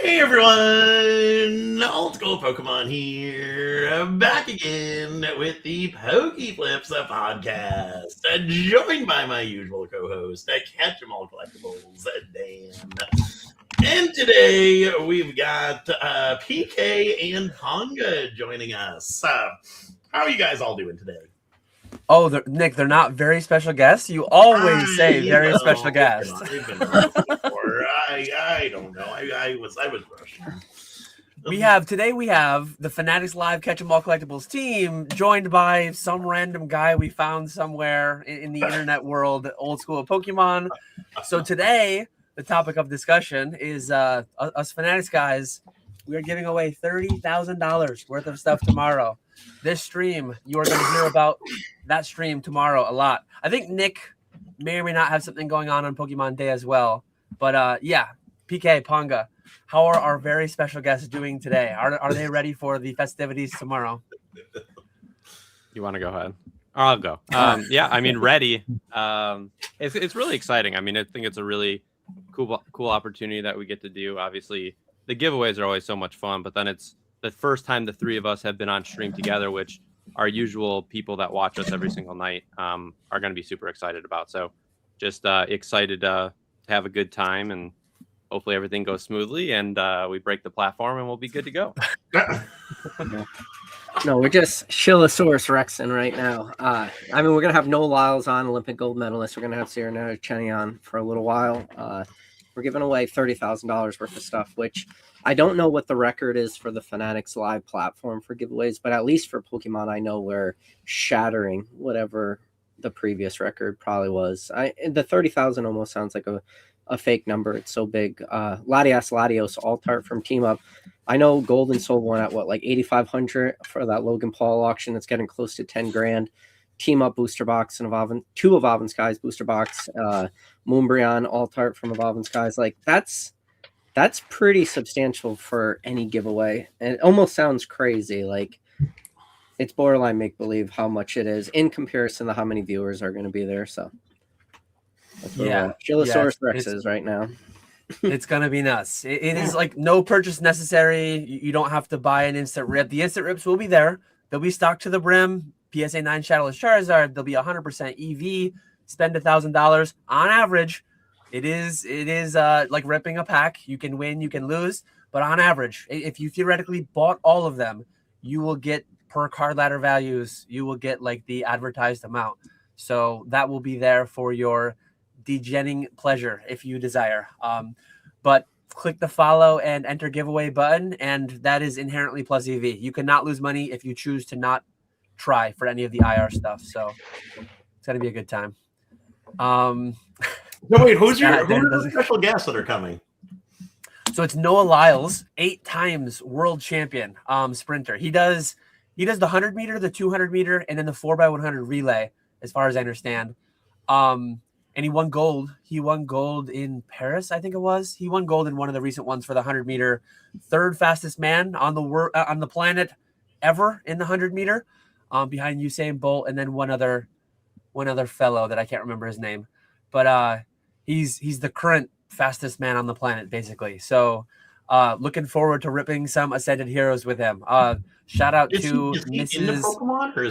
Hey everyone, OldSkoolPokemon here, back again with the Pokeflipz podcast, joined by my usual co-host, KetchumAllCollectibles Dan. And today we've got PK and Ponga joining us. How are you guys all doing today? Oh, Nick, they're not very special guests. You always say very special guests. I don't know. I was rushing. We have the Fanatics Live KetchumAllCollectibles team joined by some random guy we found somewhere in the internet world, Old School Pokemon. So today, the topic of discussion is us Fanatics guys. We are giving away $30,000 worth of stuff tomorrow. This stream, you are going to hear about that stream tomorrow a lot. I think Nick may or may not have something going on Pokemon Day as well. But yeah, PK, Ponga, how are our very special guests doing today? Are they ready for the festivities tomorrow? You want to go ahead? I'll go. Yeah, I mean, ready. It's really exciting. I mean, I think it's a really cool opportunity that we get to do. Obviously, the giveaways are always so much fun, but then it's the first time the three of us have been on stream together, which our usual people that watch us every single night are going to be super excited about. So just excited to have a good time, and hopefully everything goes smoothly and we break the platform and we'll be good to go. No, we're just Shillosaurus Rexing right now. I mean, we're going to have no Lyles on, Olympic gold medalist. We're going to have Serenata Chenny on for a little while. We're giving away $30,000 worth of stuff, which I don't know what the record is for the Fanatics Live platform for giveaways, but at least for Pokemon, I know we're shattering whatever the previous record probably was. The 30,000 almost sounds like a fake number. It's so big. Latios Altart from Team Up. I know Golden sold one at what, like 8,500 for that Logan Paul auction. That's getting close to 10 grand. Team Up booster box and two Evolving Skies booster box. Moonbryon Altart from Evolving Skies. Like that's pretty substantial for any giveaway. And it almost sounds crazy. Like it's borderline make believe how much it is in comparison to how many viewers are going to be there. So that's what Shillosaurus Rex is right now. It's going to be nuts. It is like no purchase necessary. You don't have to buy an instant rip. The instant rips will be there. They'll be stocked to the brim. PSA 9 Shadowless Charizard. They'll be 100% EV. Spend $1,000 on average. It is like ripping a pack. You can win, you can lose, but on average, if you theoretically bought all of them, you will get per card ladder values. You will get like the advertised amount. So that will be there for your degenning pleasure if you desire. But click the follow and enter giveaway button, and that is inherently plus EV. You cannot lose money if you choose to not try for any of the IR stuff. So it's gonna be a good time. No, wait, who are the special guests that are coming? So it's Noah Lyles, 8 times world champion sprinter. He does the 100 meter, the 200 meter, and then the 4x100 relay, as far as I understand. And he won gold. He won gold in Paris, I think it was. He won gold in one of the recent ones for the 100 meter. 3rd fastest man on the planet ever in the 100 meter, behind Usain Bolt, and then one other fellow that I can't remember his name. But he's the current fastest man on the planet, basically. So looking forward to ripping some Ascended Heroes with him. Shout out to Mrs. into Pokemon, or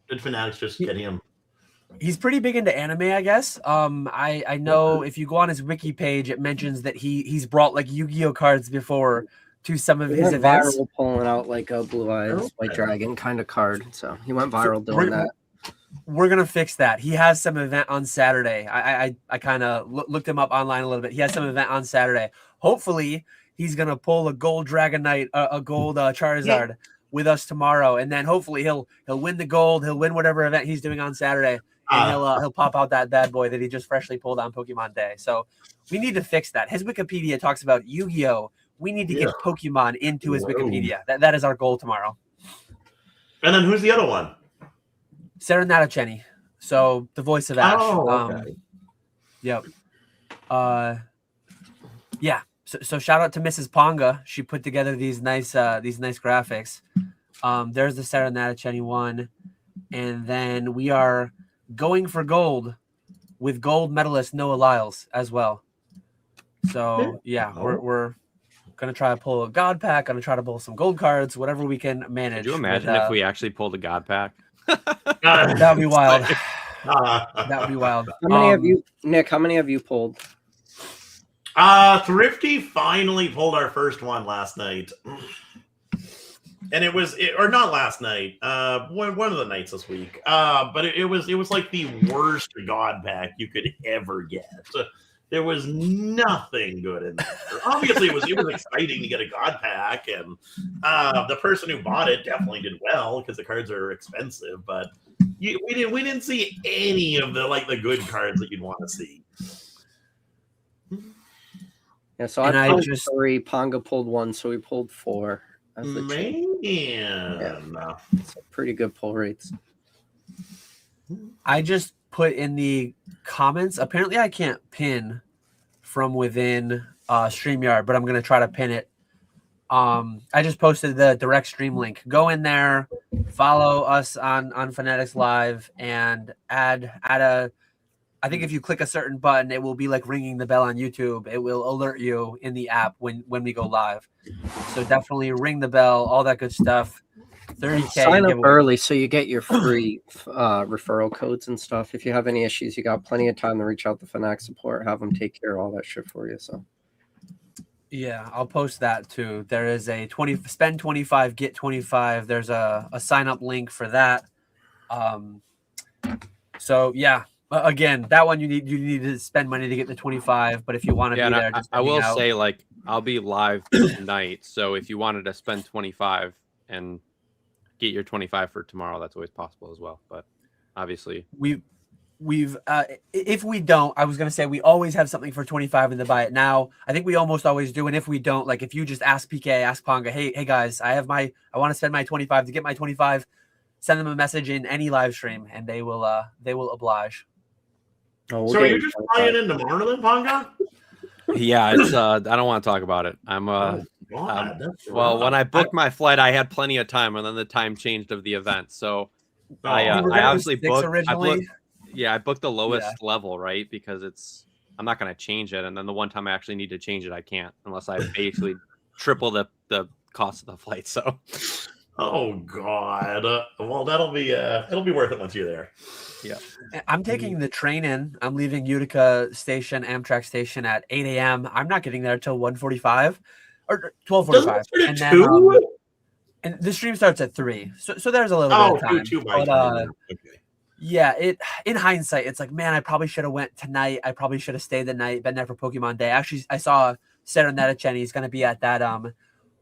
did Fanatics just get him? He's pretty big into anime, I guess. I know if you go on his wiki page, it mentions that he's brought like Yu-Gi-Oh cards before to some of his events. Viral pulling out like a Blue Eyes White Dragon kind of card. So he went viral doing that. We're going to fix that. He has some event on Saturday. I kind of looked him up online a little bit. He has some event on Saturday. Hopefully, he's going to pull a gold Dragonite, a gold Charizard with us tomorrow. And then hopefully he'll win the gold. He'll win whatever event he's doing on Saturday. And he'll pop out that bad boy that he just freshly pulled on Pokemon Day. So we need to fix that. His Wikipedia talks about Yu-Gi-Oh! We need to get Pokemon into his Wikipedia. That is our goal tomorrow. And then who's the other one? Serenata Chenny, so the voice of Ash. Okay. Yep. Yeah. So shout out to Mrs. Ponga. She put together these nice graphics. There's the Serenata Chenny one, and then we are going for gold with gold medalist Noah Lyles as well. So yeah, we're Gonna try to pull a God pack. Gonna try to pull some gold cards. Whatever we can manage. Could you imagine if we actually pulled a God pack? That would be wild. That would be wild. How many have you, Nick? How many have you pulled? Thrifty finally pulled our first one last night. And it was, or not last night, one of the nights this week. But it was like the worst God pack you could ever get. There was nothing good in there. Obviously, it was exciting to get a God pack, and the person who bought it definitely did well because the cards are expensive. But we didn't see any of the good cards that you'd want to see. Yeah, so I pulled 3. Ponga pulled 1, so we pulled 4. Yeah, so pretty good pull rates. I just put in the comments. Apparently, I can't pin from within StreamYard, but I'm gonna try to pin it. I just posted the direct stream link. Go in there, follow us on Fanatics Live, and add a. I think if you click a certain button, it will be like ringing the bell on YouTube. It will alert you in the app when we go live. So definitely ring the bell, all that good stuff. 30K. Sign up early so you get your free referral codes and stuff. If you have any issues, you got plenty of time to reach out to Fanatics support, have them take care of all that shit for you. So yeah, I'll post that too. There is a spend 25, get 25. There's a sign up link for that. So yeah. Again, that one you need to spend money to get the 25. But if you want to be there, I will say I'll be live tonight. So if you wanted to spend 25 and get your 25 for tomorrow, that's always possible as well. But obviously, we've if we don't, I was gonna say we always have something for 25 in the buy it now. I think we almost always do. And if we don't, like if you just ask PK, ask Ponga, hey guys, I want to spend my 25 to get my 25. Send them a message in any live stream, and they will oblige. Oh, so are you just flying in tomorrow then, Ponga? Yeah, it's I don't want to talk about it. I'm well, when I booked my flight, I had plenty of time, and then the time changed of the event. So I obviously booked originally. I booked the lowest level, right? Because I'm not going to change it, and then the one time I actually need to change it, I can't unless I basically triple the cost of the flight. So. Oh God! Well, it'll be worth it once you're there. Yeah, I'm taking the train in. I'm leaving Utica Station, Amtrak Station at 8 a.m. I'm not getting there till 1:45 or 12:45, and then and the stream starts at 3. So there's a little bit of time. But, okay. Yeah, in hindsight, it's like, man, I probably should have went tonight. I probably should have stayed the night, been there for Pokemon Day. Actually, I saw Serenetta Chenny is going to be at that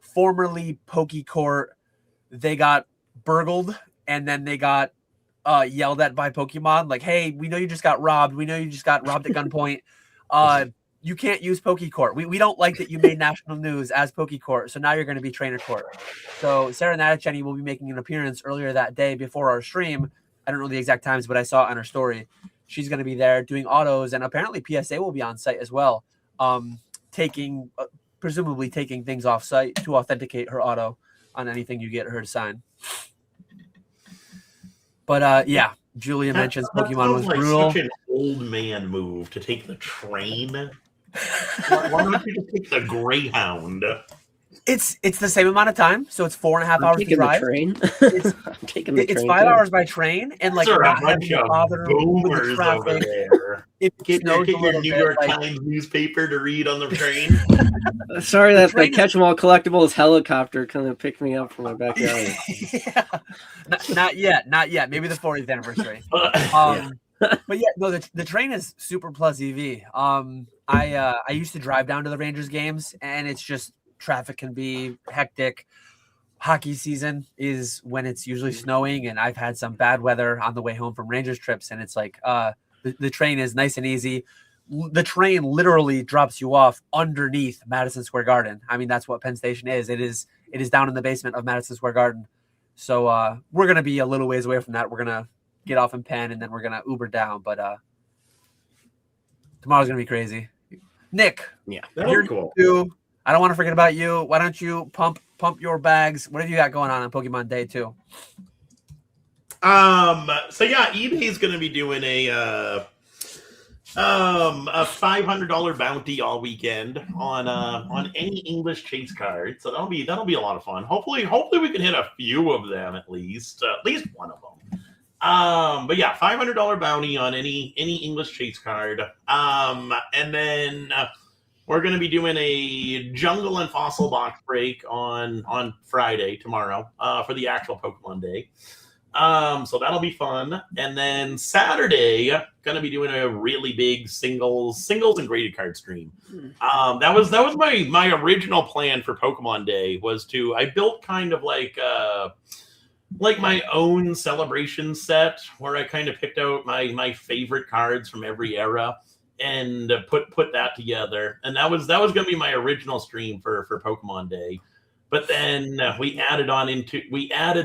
formerly Pokecourt. They got burgled and then they got yelled at by Pokemon. Like, hey, we know you just got robbed. We know you just got robbed at gunpoint. You can't use Pokecourt. We don't like that you made national news as Pokecourt. So now you're going to be Trainer Court. So Serenata Chenny will be making an appearance earlier that day before our stream. I don't know the exact times, but I saw it on her story. She's going to be there doing autos, and apparently PSA will be on site as well, presumably taking things off site to authenticate her auto on anything you get her to sign. But yeah, Julia mentions Pokemon was brutal. Such an old man move to take the train. Why don't you just take the Greyhound? It's the same amount of time, so it's 4.5 hours to drive. I'm taking the train. It's 5 hours by train, and like not having to bother with the traffic. Get your New York Times newspaper to read on the train. Sorry that the KetchumAllCollectibles helicopter kind of picked me up from my backyard. Yeah. Not yet. Maybe the 40th anniversary. But yeah, no, the train is super plus EV. I used to drive down to the Rangers games, and it's just traffic can be hectic. Hockey season is when it's usually snowing, and I've had some bad weather on the way home from Rangers trips, and it's like the train is nice and easy. The train literally drops you off underneath Madison Square Garden. I mean, that's what Penn Station is. It is down in the basement of Madison Square Garden. So we're gonna be a little ways away from that. We're gonna get off in Penn, and then we're gonna Uber down. But tomorrow's gonna be crazy. Nick, you're cool. I don't want to forget about you. Why don't you pump your bags? What have you got going on Pokemon Day 2? So yeah, eBay's going to be doing a A $500 bounty all weekend on any English chase card. So that'll be a lot of fun. Hopefully we can hit a few of them at least one of them. But yeah, $500 bounty on any English chase card. And then we're going to be doing a jungle and fossil box break on Friday tomorrow for the actual Pokemon Day. So that'll be fun. And then Saturday, going to be doing a really big singles and graded card stream. That was my original plan for Pokemon Day was I built kind of like my own celebration set where I kind of picked out my favorite cards from every era and put that together. And that was going to be my original stream for Pokemon Day. But then we added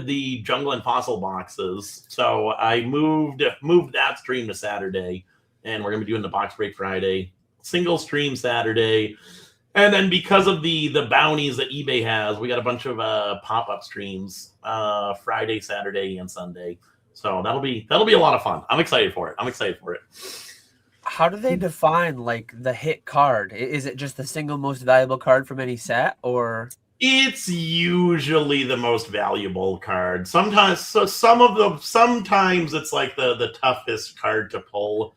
the jungle and fossil boxes. So I moved that stream to Saturday, and we're gonna be doing the box break Friday, single stream Saturday, and then because of the bounties that eBay has, we got a bunch of pop-up streams Friday, Saturday, and Sunday. So that'll be a lot of fun. I'm excited for it. How do they define like the hit card? Is it just the single most valuable card from any set, or? It's usually the most valuable card. Sometimes it's like the toughest card to pull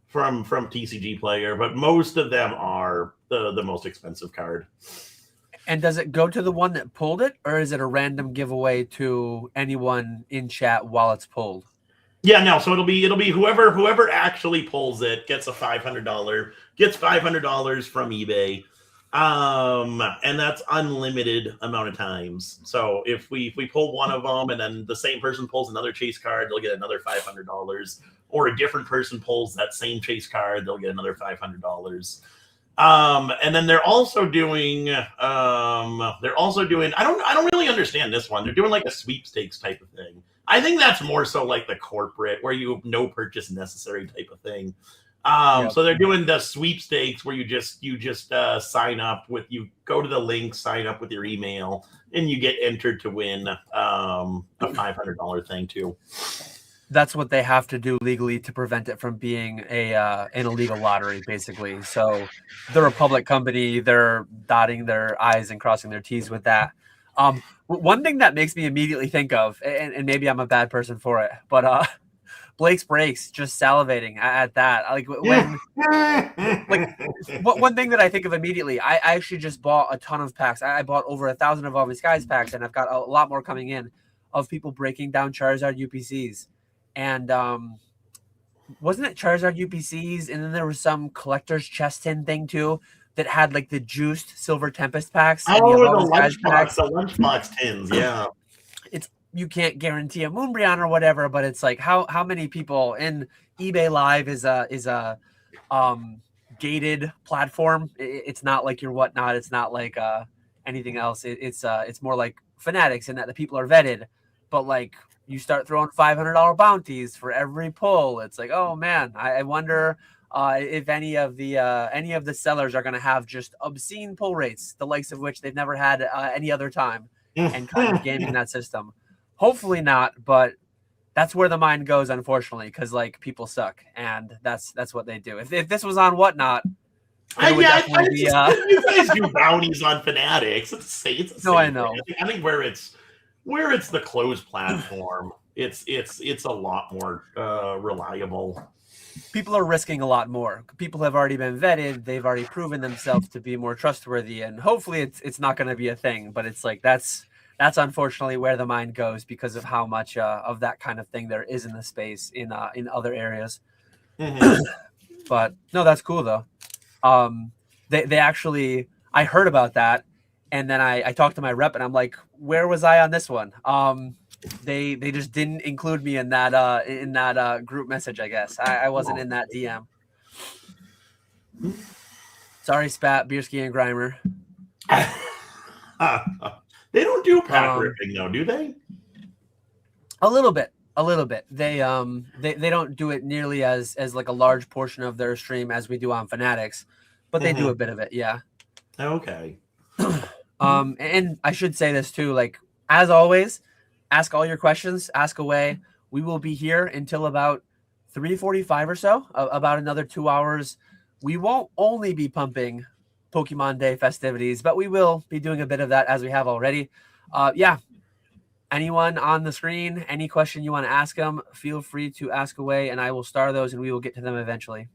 from TCG Player, but most of them are the most expensive card. And does it go to the one that pulled it, or is it a random giveaway to anyone in chat while it's pulled? Yeah, no. So it'll be whoever actually pulls it gets $500 from eBay. And that's unlimited amount of times. So if we pull one of them and then the same person pulls another chase card, they'll get another $500, or a different person pulls that same chase card, they'll get another $500. And then they're also doing I don't really understand this one. They're doing like a sweepstakes type of thing. I think that's more so like the corporate where you have no purchase necessary type of thing. Yep. So they're doing the sweepstakes where you just sign up you go to the link, sign up with your email, and you get entered to win a $500 thing too. That's what they have to do legally to prevent it from being an illegal lottery, basically. So they're a public company. They're dotting their I's and crossing their T's with that. One thing that makes me immediately think of, and maybe I'm a bad person for it, but Blake's Breaks, just salivating at that. Like when, one thing that I think of immediately, I actually just bought a ton of packs. I bought over 1,000 of All My Skies packs, and I've got a lot more coming in of people breaking down Charizard UPCs. And wasn't it Charizard UPCs? And then there was some collector's chest tin thing too that had like the juiced Silver Tempest packs. Oh, the lunchbox tins, yeah. You can't guarantee a Moonbreon or whatever, but it's like how many people in eBay Live is a gated platform. It's not like your Whatnot. It's not like anything else. It's more like Fanatics in that the people are vetted, but like you start throwing $500 bounties for every pull. It's like, oh man, I wonder if any of the sellers are going to have just obscene pull rates, the likes of which they've never had any other time, and kind of gaming that system. Hopefully not, but that's where the mind goes, unfortunately, because like people suck, and that's what they do. If this was on Whatnot, you guys do bounties on Fanatics. It's the same. No, I know. I think where it's the closed platform, it's a lot more reliable. People are risking a lot more. People have already been vetted. They've already proven themselves to be more trustworthy, and hopefully it's not going to be a thing. But it's like that's unfortunately where the mind goes because of how much of that kind of thing there is in the space in other areas. Mm-hmm. But no, that's cool though. They actually, I heard about that, and then I talked to my rep, and I'm like, where was I on this one? They just didn't include me in that group message. I guess I wasn't in that DM. Sorry, Spat, Bierski, and Grimer. They don't do pack ripping though, do they? A little bit. They don't do it nearly as like a large portion of their stream as we do on Fanatics, but they do a bit of it, yeah. Okay. And I should say this too, like as always, ask all your questions, ask away. We will be here until about 3:45 or so, about another 2 hours. We won't only be pumping Pokemon Day festivities, but we will be doing a bit of that as we have already. Yeah. Anyone on the screen, any question you want to ask them, feel free to ask away, and I will star those, and we will get to them eventually.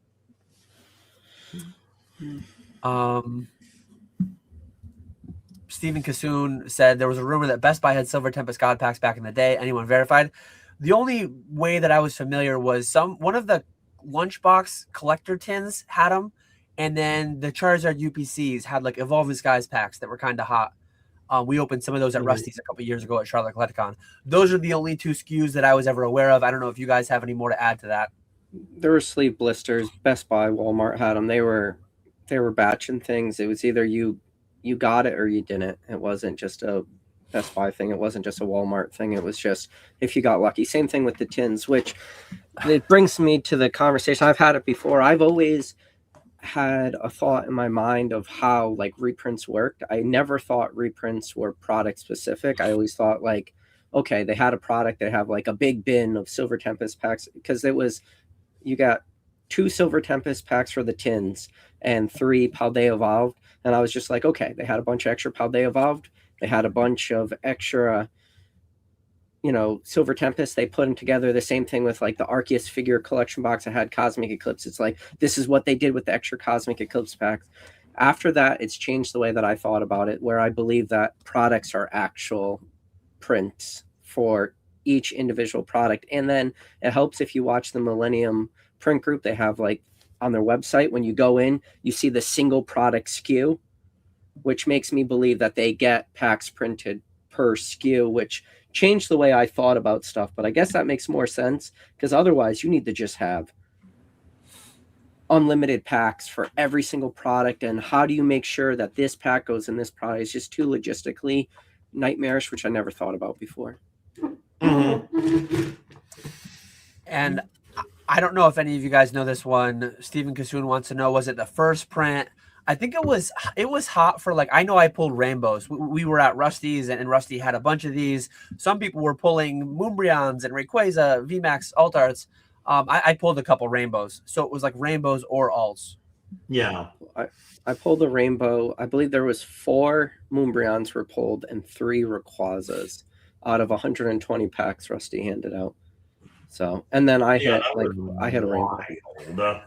Stephen Kassoon said there was a rumor that Best Buy had Silver Tempest God Packs back in the day. Anyone verified? The only way that I was familiar was one of the lunchbox collector tins had them, and then the Charizard UPCs had like Evolving Skies packs that were kind of hot. We opened some of those at Rusty's a couple years ago at Charlotte Collecticon. Those are the only 2 SKUs that I was ever aware of. I don't know if you guys have any more to add to that. There were sleeve blisters. Best Buy, Walmart had them. They were batching things. It was either you got it or you didn't. It wasn't just a Best Buy thing. It wasn't just a Walmart thing. It was just if you got lucky. Same thing with the tins, which it brings me to the conversation. I've had it before. I've always had a thought in my mind of how like reprints worked. I never thought reprints were product specific. I always thought like, okay, they had a product, they have like a big bin of Silver Tempest packs, because it was, you got 2 Silver Tempest packs for the tins and 3 Paldea Evolved. And I was just like, okay, they had a bunch of extra Paldea Evolved. They had a bunch of extra, Silver Tempest. They put them together. The same thing with like the Arceus figure collection box. I had Cosmic Eclipse. It's like, this is what they did with the extra Cosmic Eclipse packs. After that, it's changed the way that I thought about it, where I believe that products are actual prints for each individual product. And then it helps if you watch the Millennium Print Group. They have like on their website, when you go in, you see the single product SKU, which makes me believe that they get packs printed per SKU, which changed the way I thought about stuff. But I guess that makes more sense, because otherwise you need to just have unlimited packs for every single product. And how do you make sure that this pack goes in this product? It's just too logistically nightmarish, which I never thought about before. And I don't know if any of you guys know this one. Stephen Kassoon wants to know, was it the first print? I think it was hot for like, I know I pulled rainbows. We were at Rusty's and Rusty had a bunch of these. Some people were pulling Moonbreons and Rayquaza, VMAX, Alt Arts. I pulled a couple rainbows. So it was like rainbows or alts. Yeah. I pulled a rainbow. I believe there was 4 Moonbreons were pulled and 3 Rayquazas out of 120 packs Rusty handed out. So, and then I hit a rainbow.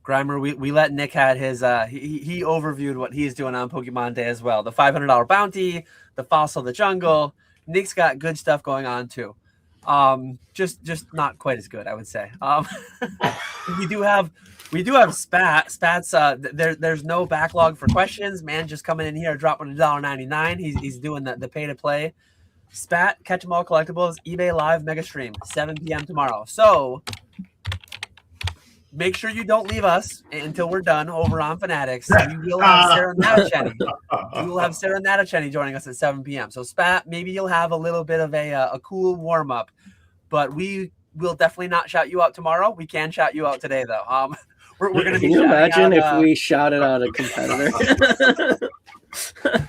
Grimer, we let Nick had his he overviewed what he's doing on Pokemon Day as well. The $500 bounty, the fossil, the jungle. Nick's got good stuff going on too. Just not quite as good, I would say. We do have Spats. There's no backlog for questions. Man, just coming in here, dropping $1.99. He's doing the pay to play. Spat, KetchumAllCollectibles, eBay Live Mega Stream, 7 p.m. tomorrow. So make sure you don't leave us until we're done over on Fanatics. We will have Sarah Natacheni. We will have Sarah Natacheni joining us at 7 p.m. So Spat, maybe you'll have a little bit of a cool warm up, but we will definitely not shout you out tomorrow. We can shout you out today though. We're going to be. Can you imagine if we shouted out a competitor?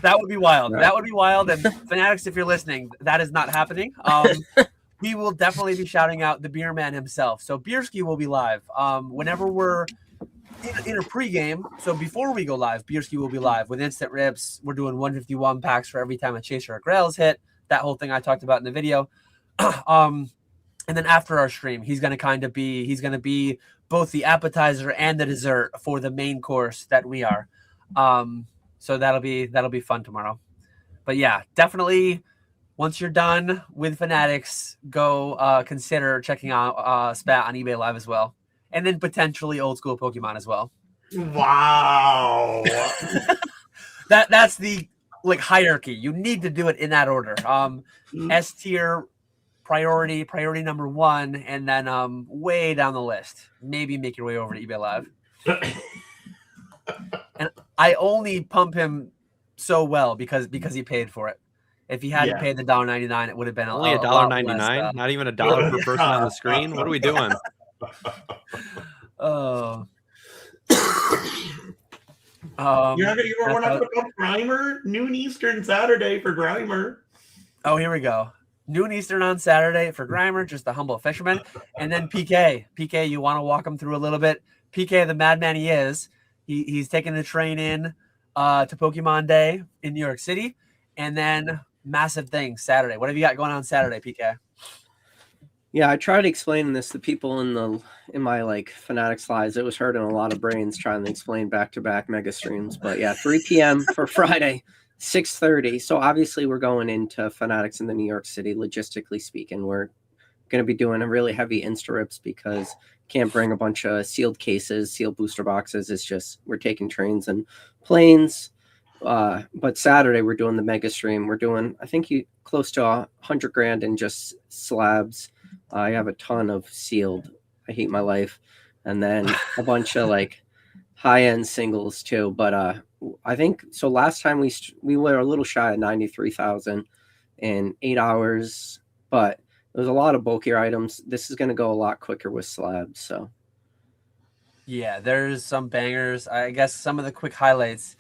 That would be wild. That would be wild. And Fanatics, if you're listening, that is not happening. We will definitely be shouting out the beer man himself. So Beerski will be live whenever we're in a pregame. So before we go live, Beerski will be live with instant rips. We're doing 151 packs for every time a chaser or grail is hit. That whole thing I talked about in the video. And then after our stream, he's going to be both the appetizer and the dessert for the main course that we are. So that'll be fun tomorrow. But yeah, definitely. Once you're done with Fanatics, go consider checking out Spat on eBay Live as well. And then potentially Old School Pokemon as well. Wow. That's the hierarchy. You need to do it in that order. S tier priority number 1, and then way down the list. Maybe make your way over to eBay Live. And I only pump him so well because he paid for it. If he hadn't paid the $1.99, it would have been only $1.99. Not even $1 per person on the screen. What are we doing? Oh. We're not going to put up Grimer noon Eastern Saturday for Grimer. Oh, here we go. noon Eastern on Saturday for Grimer, just a humble fisherman. And then PK, you want to walk him through a little bit. PK, the madman he is, he's taking the train in to Pokemon Day in New York City. And then massive things Saturday. What have you got going on Saturday, PK? Yeah, I tried explaining this to people in my like Fanatic slides. It was hurting a lot of brains trying to explain back-to-back mega streams. But yeah, 3 p.m. for Friday, 6:30. So obviously we're going into Fanatics in the New York City. Logistically speaking, we're going to be doing a really heavy Insta rips because can't bring a bunch of sealed cases, sealed booster boxes. It's just we're taking trains and planes. But Saturday we're doing the mega stream. We're doing I think close to 100 grand in just slabs. I have a ton of sealed. I hate my life, and then a bunch of like high-end singles too. But I think so. Last time we were a little shy of 93,000 in 8 hours, but there was a lot of bulkier items. This is going to go a lot quicker with slabs. So yeah, there's some bangers. I guess some of the quick highlights.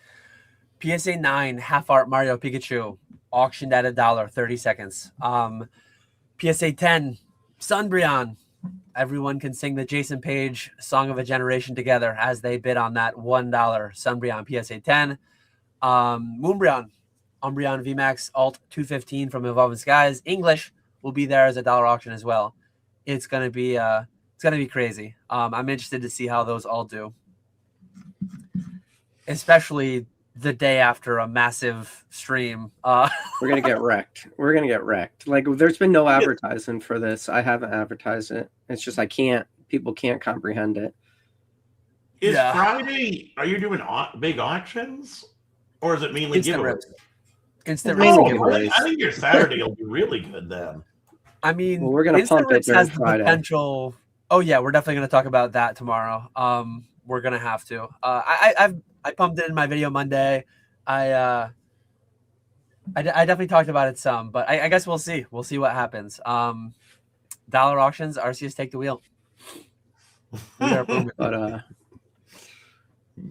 PSA 9 half art Mario Pikachu auctioned at $1, 30 seconds. PSA 10 Sunbreon. Everyone can sing the Jason Page Song of a Generation together as they bid on that $1 Sunbreon PSA 10. Moonbreon, Umbreon VMAX Alt 215 from Evolving Skies. English will be there as a dollar auction as well. It's gonna be crazy. I'm interested to see how those all do, especially the day after a massive stream. We're gonna get wrecked. We're gonna get wrecked. Like there's been no advertising for this. I haven't advertised it. It's just people can't comprehend it. Is Friday, are you doing big auctions? Or is it mainly giveaways? Instant giveaways. I think your Saturday will be really good then. I mean, we're gonna pump it during Friday. Potential. Oh yeah, we're definitely gonna talk about that tomorrow. We're gonna have to. I pumped it in my video Monday. I definitely talked about it some, but I guess we'll see. We'll see what happens. Dollar auctions, Arceus take the wheel. But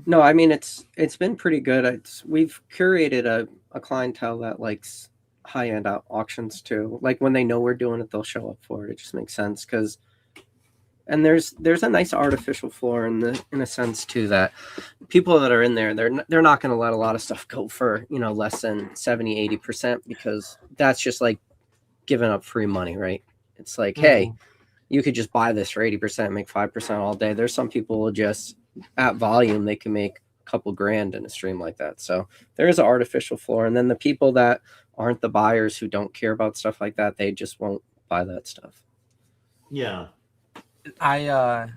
no, I mean it's been pretty good. We've curated a clientele that likes high-end auctions too. Like when they know we're doing it, they'll show up for it. It just makes sense because. And there's a nice artificial floor in a sense too that people that are in there they're not going to let a lot of stuff go for less than 70-80% because that's just like giving up free money, right? It's like hey, you could just buy this for 80%, make 5% all day. There's some people just at volume they can make a couple grand in a stream like that. So there is an artificial floor, and then the people that aren't the buyers who don't care about stuff like that, they just won't buy that stuff. Yeah. I've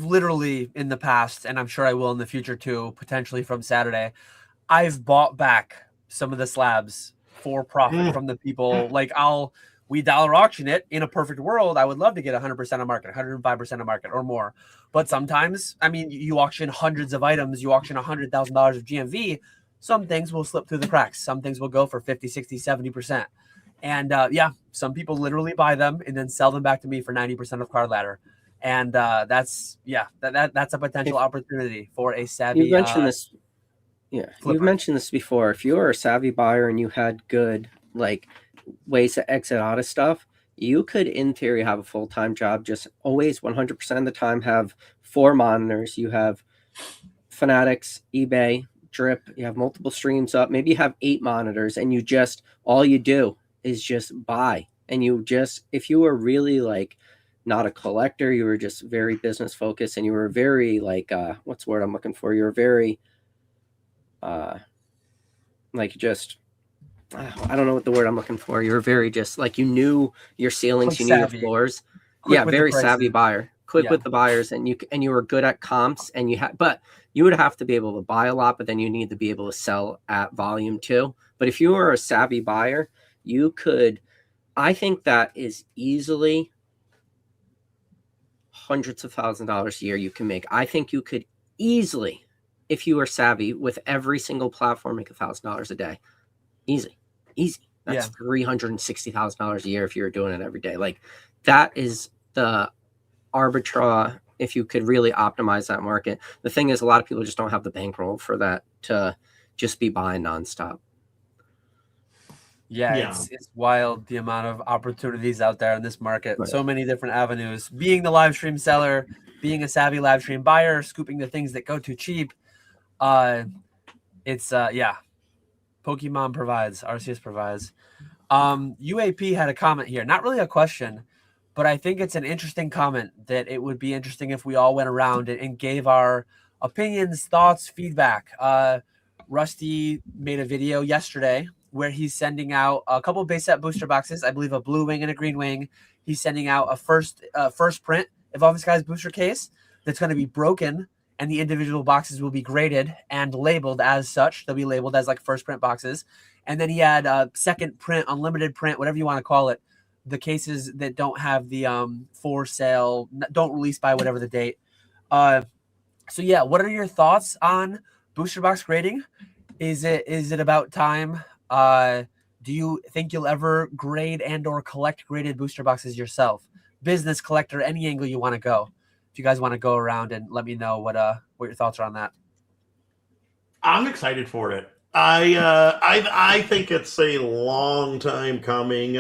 literally in the past, and I'm sure I will in the future too, potentially from Saturday, I've bought back some of the slabs for profit from the people. Like we dollar auction it. In a perfect world, I would love to get 100% of market, 105% of market or more. But sometimes, I mean, you auction hundreds of items, you auction $100,000 of GMV. Some things will slip through the cracks. Some things will go for 50, 60, 70%. And some people literally buy them and then sell them back to me for 90% of card ladder. And that's a potential opportunity for a savvy. You mentioned this. Yeah, you've mentioned this before. If you were a savvy buyer and you had good like ways to exit out of stuff, you could, in theory, have a full-time job. Just always 100% of the time have 4 monitors. You have Fanatics, eBay, Drip. You have multiple streams up. Maybe you have 8 monitors, and all you do is just buy. And if you were really like not a collector, you were just very business focused, and you were very like what's the word I'm looking for? You were very like just I don't know what the word I'm looking for. You were very just like you knew your ceilings, you knew your floors. Yeah, very savvy buyer. Quick with the buyers, and you were good at comps, and but you would have to be able to buy a lot, but then you need to be able to sell at volume too. But if you were a savvy buyer, you could, I think that is easily hundreds of $1,000s a year you can make. I think you could easily, if you are savvy with every single platform, make $1,000 a day. Easy. That's $360,000 a year if you're doing it every day. Like that is the arbitrage if you could really optimize that market. The thing is, a lot of people just don't have the bankroll for that to just be buying nonstop. Yeah, Yeah. it's wild the amount of opportunities out there in this market. Right. So many different avenues. Being the live stream seller, being a savvy live stream buyer, scooping the things that go too cheap. It's yeah. Pokemon provides, RCS provides. UAP had a comment here. Not really a question, but I think it's an interesting comment that it would be interesting if we all went around and gave our opinions, thoughts, feedback. Rusty made a video yesterday where he's sending out a couple of base set booster boxes. I believe a blue wing and a green wing. He's sending out a first print of all this guy's booster case that's going to be broken, and the individual boxes will be graded and labeled as such. They'll be labeled as like first print boxes. And then he had a second print, unlimited print, whatever you want to call it, the cases that don't have the for sale, don't release by whatever the date. So yeah, what are your thoughts on booster box grading? Is it about time? Do you think you'll ever grade and or collect graded booster boxes yourself? Business, collector, any angle you want to go. If you guys want to go around and let me know what your thoughts are on that. I'm excited for it. I think it's a long time coming.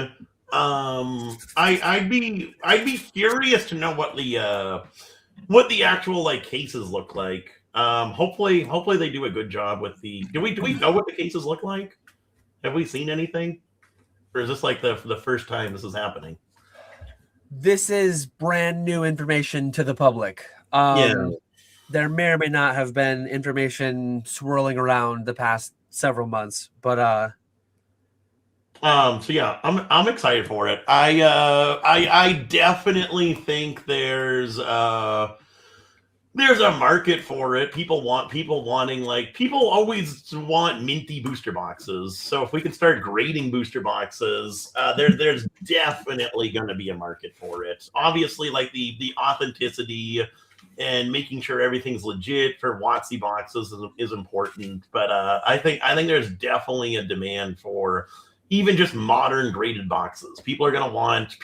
I'd be curious to know what the actual like cases look like. Hopefully they do a good job with the. Do we know what the cases look like? Have we seen anything, or is this like the first time this is happening? This is brand new information to the public. There may or may not have been information swirling around the past several months, but so yeah, I'm excited for it. I definitely think there's a market for it. People always want minty booster boxes. So if we can start grading booster boxes, there's definitely going to be a market for it. Obviously, like the authenticity and making sure everything's legit for WotC boxes is important. But I think there's definitely a demand for even just modern graded boxes. People are gonna want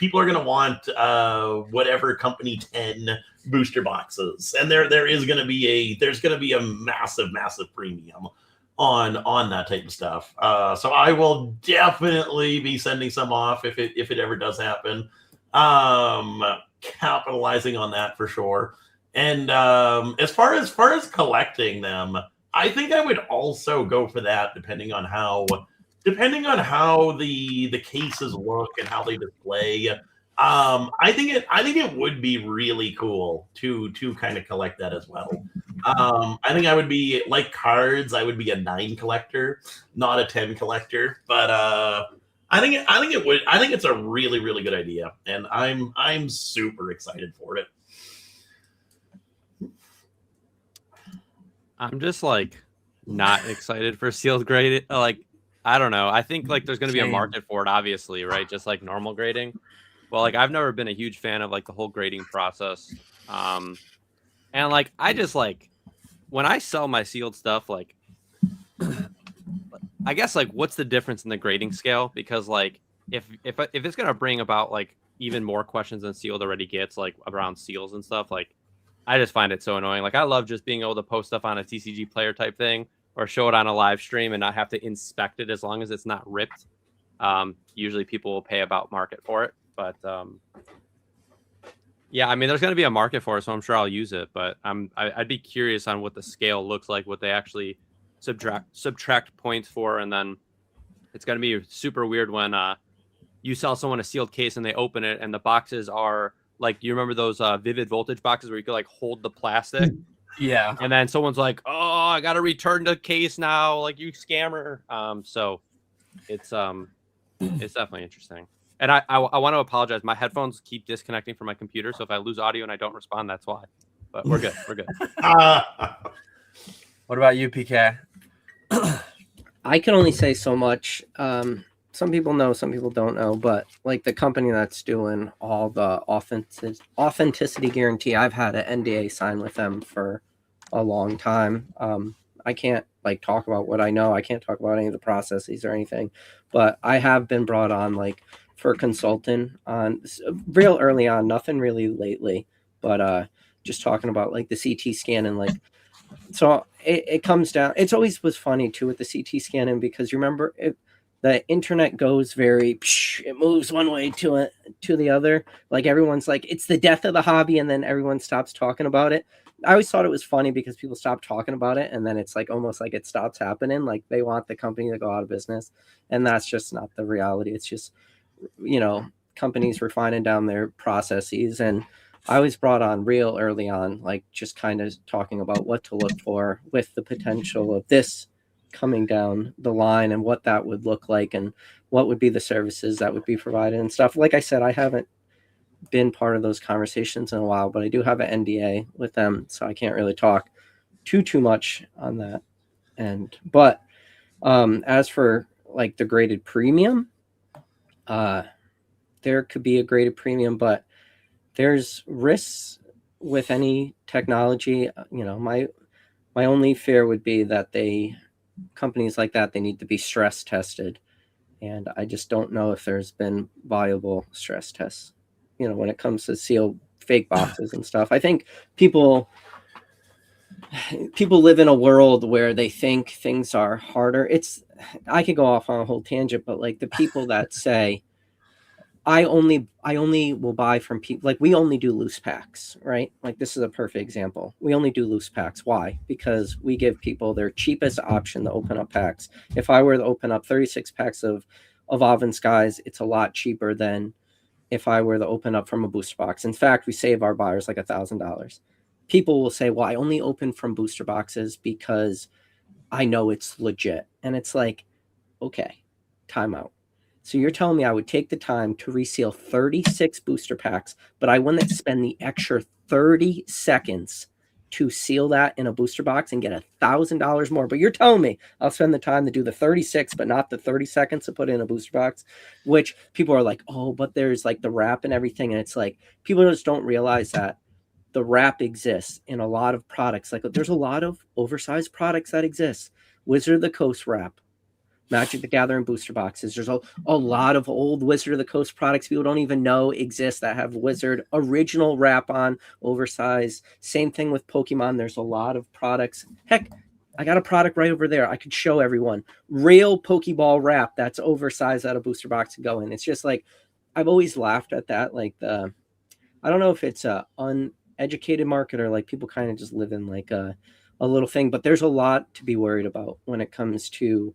whatever company 10 booster boxes, and there's gonna be a massive premium on that type of stuff. So I will definitely be sending some off if it ever does happen. Capitalizing on that for sure. And as far as collecting them, I think I would also go for that, depending on how the cases look and how they display. I think it would be really cool to kind of collect that as well. I think I would be like cards. I would be a 9 collector, not a 10 collector. But I think it's a really really good idea, and I'm super excited for it. I'm just like not excited for sealed graded. Like, I don't know. I think like there's going to be a market for it, obviously, right? Just like normal grading. Well, like I've never been a huge fan of like the whole grading process. And like I just like when I sell my sealed stuff, like I guess like what's the difference in the grading scale? Because like if it's going to bring about like even more questions than sealed already gets, like around seals and stuff, like I just find it so annoying. Like I love just being able to post stuff on a TCG player type thing or show it on a live stream and not have to inspect it as long as it's not ripped. Usually people will pay about market for it, but yeah, I mean, there's going to be a market for it, so I'm sure I'll use it, but I'd be curious on what the scale looks like, what they actually subtract points for. And then it's going to be super weird when you sell someone a sealed case and they open it and the boxes are like, do you remember those Vivid Voltage boxes where you could like hold the plastic? Yeah. And then someone's like, "Oh, I got to return the case now, like you scammer." So it's definitely interesting. And I want to apologize. My headphones keep disconnecting from my computer, so if I lose audio and I don't respond, that's why. But we're good. We're good. What about you, PK? I can only say so much. Some people know, some people don't know, but like the company that's doing all the authenticity guarantee, I've had an NDA signed with them for a long time. I can't like talk about what I know. I can't talk about any of the processes or anything, but I have been brought on like for consulting on real early on, nothing really lately, but just talking about like the CT scan and like, so it comes down. It's always was funny too with the CT scanning because you remember the internet goes very, it moves one way to the other. Like everyone's like, it's the death of the hobby, and then everyone stops talking about it. I always thought it was funny because people stop talking about it, and then it's like almost like it stops happening. Like they want the company to go out of business, and that's just not the reality. It's just, companies refining down their processes. And I was brought on real early on, like just kind of talking about what to look for with the potential of this coming down the line and what that would look like and what would be the services that would be provided and stuff. Like I said, I haven't been part of those conversations in a while, but I do have an NDA with them, so I can't really talk too much on that. But as for like the graded premium, there could be a graded premium, but there's risks with any technology. My only fear would be that companies like that, they need to be stress tested. And I just don't know if there's been viable stress tests, when it comes to sealed fake boxes and stuff. I think people live in a world where they think things are harder. I could go off on a whole tangent, but like the people that say, I only will buy from people, like we only do loose packs, right? Like this is a perfect example. We only do loose packs. Why? Because we give people their cheapest option to open up packs. If I were to open up 36 packs of Oven Skies, it's a lot cheaper than if I were to open up from a booster box. In fact, we save our buyers like $1,000. People will say, well, I only open from booster boxes because I know it's legit. And it's like, okay, time out. So you're telling me I would take the time to reseal 36 booster packs, but I wouldn't spend the extra 30 seconds to seal that in a booster box and get $1,000 more. But you're telling me I'll spend the time to do the 36, but not the 30 seconds to put in a booster box, which people are like, oh, but there's like the wrap and everything. And it's like, people just don't realize that the wrap exists in a lot of products. Like there's a lot of oversized products that exist. Wizard of the Coast wrap, Magic the Gathering booster boxes. There's a lot of old Wizard of the Coast products people don't even know exist that have Wizard original wrap on, oversized. Same thing with Pokemon. There's a lot of products. Heck, I got a product right over there. I could show everyone. Real Pokeball wrap that's oversized out of booster box to go in. It's just like, I've always laughed at that. Like I don't know if it's a uneducated market or like people kind of just live in like a little thing, but there's a lot to be worried about when it comes to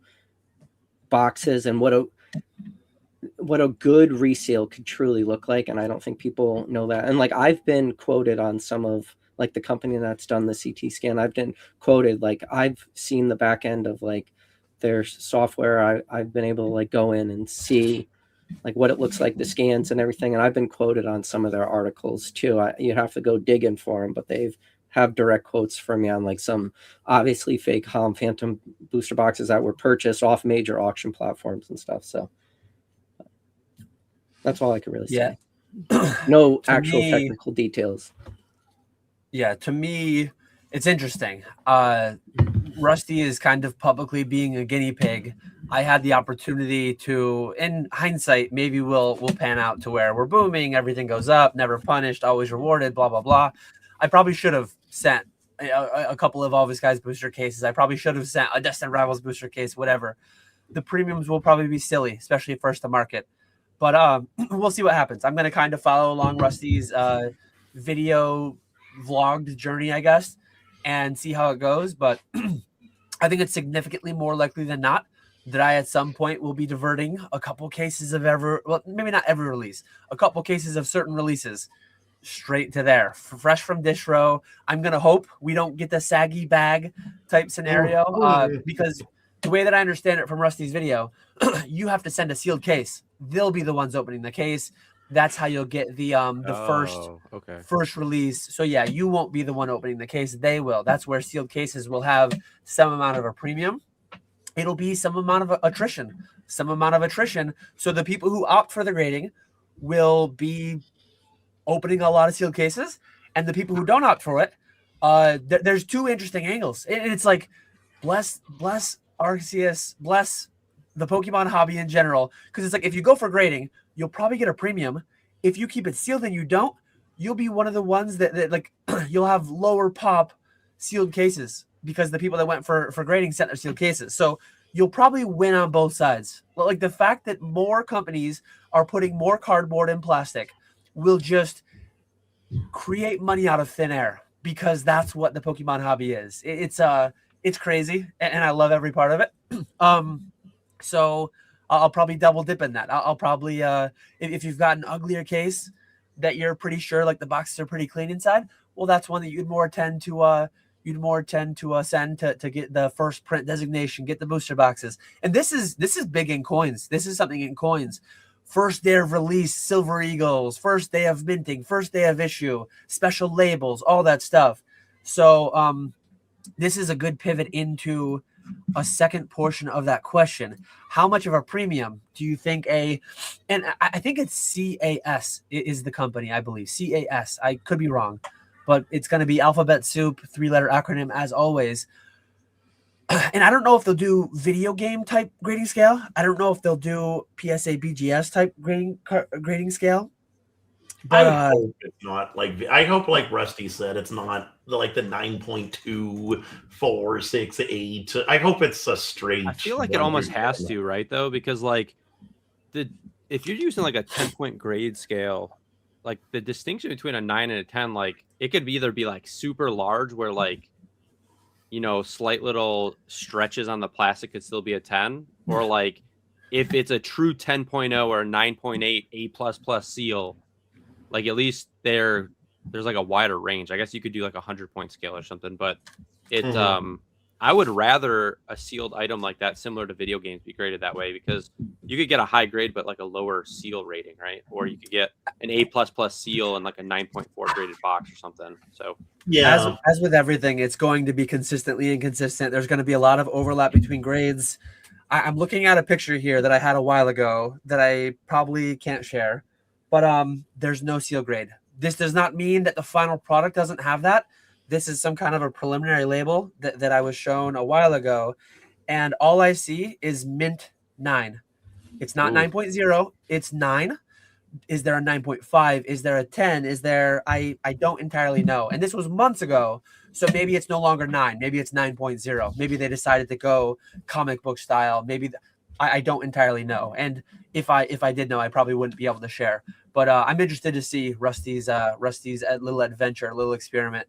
boxes and what a good resale could truly look like. And I don't think people know that. And like I've been quoted on some of like the company that's done the CT scan. I've been quoted, like I've seen the back end of like their software. I've been able to like go in and see like what it looks like, the scans and everything. And I've been quoted on some of their articles too. You have to go digging for them, but they've have direct quotes from me on like some obviously fake Phantom booster boxes that were purchased off major auction platforms and stuff. So that's all I can really say. No actual technical details. Yeah, to me, it's interesting. Rusty is kind of publicly being a guinea pig. I had the opportunity to, in hindsight, maybe we'll pan out to where we're booming, everything goes up, never punished, always rewarded, blah, blah, blah. I probably should have sent a couple of All This Guys booster cases. I probably should have sent a Destined Rivals booster case, whatever. The premiums will probably be silly, especially first to market. But we'll see what happens. I'm going to kind of follow along Rusty's video vlogged journey, I guess, and see how it goes. But I think it's significantly more likely than not that I at some point will be diverting a couple cases of maybe not every release, a couple cases of certain releases straight to there, fresh from distro. I'm gonna hope we don't get the saggy bag type scenario, because the way that I understand it from Rusty's video, you have to send a sealed case. They'll be the ones opening the case. That's how you'll get the first release. So yeah, you won't be the one opening the case. They will. That's where sealed cases will have some amount of a premium. It'll be some amount of attrition. So the people who opt for the grading will be opening a lot of sealed cases, and the people who don't opt for it, there's two interesting angles. And it's like, bless Arceus, bless the Pokemon hobby in general, because it's like, if you go for grading, you'll probably get a premium. If you keep it sealed and you don't, you'll be one of the ones that like you'll have lower pop sealed cases. because the people that went for grading sent their sealed cases. So you'll probably win on both sides. Like the fact that more companies are putting more cardboard and plastic will just create money out of thin air, because that's what the Pokemon hobby is. It's crazy, and I love every part of it. So I'll probably double dip in that. I'll probably if you've got an uglier case that you're pretty sure like the boxes are pretty clean inside, well, that's one that you'd more tend to send to get the first print designation, get the booster boxes. And this is big in coins. This is something in coins. First day of release, Silver Eagles, first day of minting, first day of issue, special labels, all that stuff. So this is a good pivot into a second portion of that question. How much of a premium do you think and I think it's CAS is the company, I believe. CAS. I could be wrong, but it's going to be alphabet soup, 3-letter acronym as always. And I don't know if they'll do video game type grading scale. I don't know if they'll do PSA BGS type grading scale. But I hope it's not like, I hope, like Rusty said, it's not like the 9.2468. I hope it's a straight. I feel like it almost has to, right? Though, because like if you're using like a 10-point grade scale, like the distinction between a 9 and a 10, like it could either be like super large where like, you know, slight little stretches on the plastic could still be a 10, or like if it's a true 10.0 or a 9.8 A++ seal, like at least there's like a wider range. I guess you could do like 100-point scale or something, but it I would rather a sealed item like that, similar to video games, be graded that way, because you could get a high grade but like a lower seal rating, right? Or you could get an A++ seal and like a 9.4 graded box or something. So yeah, as with everything, it's going to be consistently inconsistent. There's going to be a lot of overlap between grades. I'm looking at a picture here that I had a while ago that I probably can't share, but there's no seal grade. This does not mean that the final product doesn't have that. This is some kind of a preliminary label that I was shown a while ago, and all I see is mint 9. It's not 9.0, it's 9. Is there a 9.5? Is there a 10? Is there, I don't entirely know. And this was months ago, so maybe it's no longer 9. Maybe it's 9.0. Maybe they decided to go comic book style. Maybe I don't entirely know. And if I did know, I probably wouldn't be able to share. But I'm interested to see Rusty's little adventure, little experiment.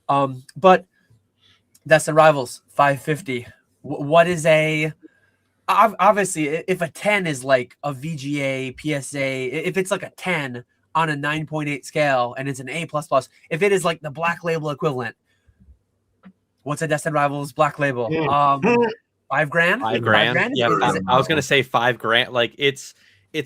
But that's the Rivals 550. What is obviously if a 10 is like a VGA, PSA, if it's like a 10 on a 9.8 scale and it's an A++, if it is like the black label equivalent, what's a Destined Rivals black label? $5 grand? $5 grand. Yeah, I was gonna say $5 grand. Like it's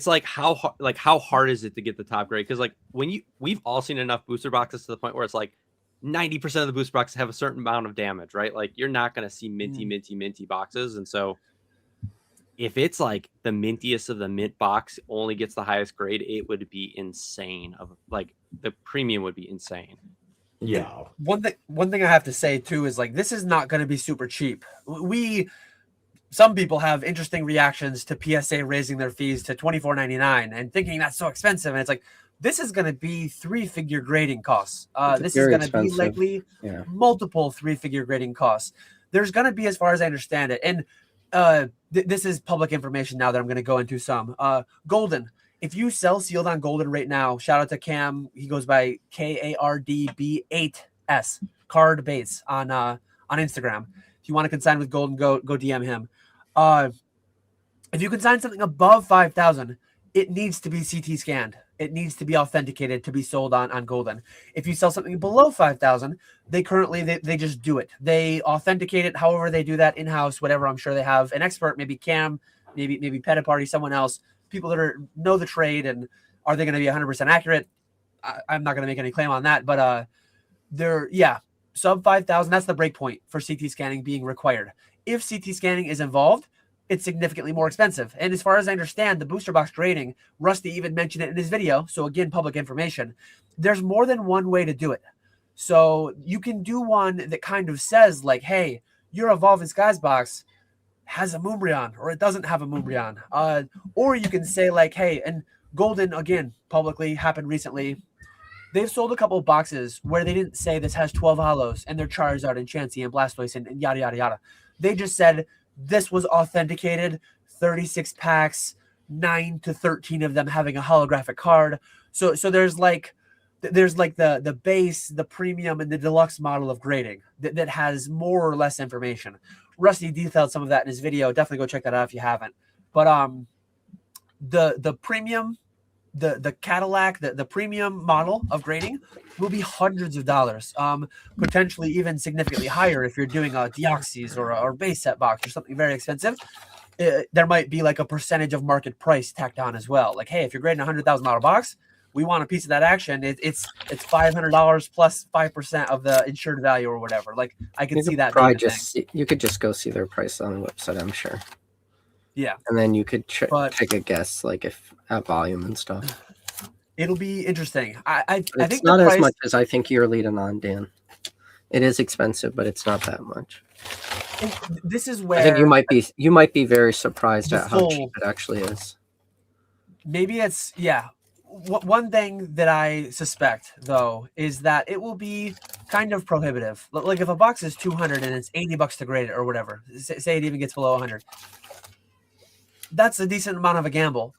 like how hard is it to get the top grade? Because like we've all seen enough booster boxes to the point where it's like 90% of the booster boxes have a certain amount of damage, right? Like you're not going to see minty boxes. And so if it's like the mintiest of the mint box only gets the highest grade, it would be insane. Like the premium would be insane. Yeah. One thing I have to say too is like, this is not going to be super cheap. Some people have interesting reactions to PSA raising their fees to $24.99 and thinking that's so expensive. And it's like, this is going to be 3-figure grading costs. This is going to be likely multiple 3-figure grading costs. There's going to be, as far as I understand it, and this is public information now that I'm going to go into some. Golden. If you sell sealed on Golden right now, shout out to Cam. He goes by KARDB8S, Card Base on Instagram. If you want to consign with Golden, go DM him. If you consign something above 5,000, it needs to be CT scanned. It needs to be authenticated to be sold on Golden. If you sell something below 5,000, they just do it. They authenticate it. However they do that in-house, whatever. I'm sure they have an expert, maybe Cam, maybe Peta Party, someone else, people that know the trade. And are they going to be 100% accurate? I'm not going to make any claim on that, but sub 5,000, that's the break point for CT scanning being required. If CT scanning is involved, it's significantly more expensive. And as far as I understand, the booster box grading, Rusty even mentioned it in his video. So again, public information. There's more than one way to do it. So you can do one that kind of says like, hey, your Evolving Skies box has a Moonbryon or it doesn't have a Moonbryon. Or you can say like, hey, and Golden, again, publicly happened recently. they've sold a couple of boxes where they didn't say this has 12 hollows and they're Charizard and Chansey and Blastoise and yada yada yada. They just said this was authenticated, 36 packs, 9 to 13 of them having a holographic card. So there's like the base, the premium, and the deluxe model of grading that has more or less information. Rusty detailed some of that in his video. Definitely go check that out if you haven't. But the premium, the Cadillac, the premium model of grading will be hundreds of dollars, potentially even significantly higher if you're doing a Deoxys or a base set box or something very expensive. There might be like a percentage of market price tacked on as well. Like, hey, if you're grading a $100,000 box, we want a piece of that action. It's $500 plus 5% of the insured value or whatever. Like, I can see that. Probably you could just go see their price on the website, I'm sure. Yeah, and then you could take a guess, like if at volume and stuff. It'll be interesting. I think not as much as I think you're leading on, Dan. It is expensive, but it's not that much. This is where I think you might be very surprised at how cheap it actually is. Maybe it's One thing that I suspect though is that it will be kind of prohibitive. Like if a box is 200 and it's $80 to grade it or whatever, say it even gets below 100. That's a decent amount of a gamble.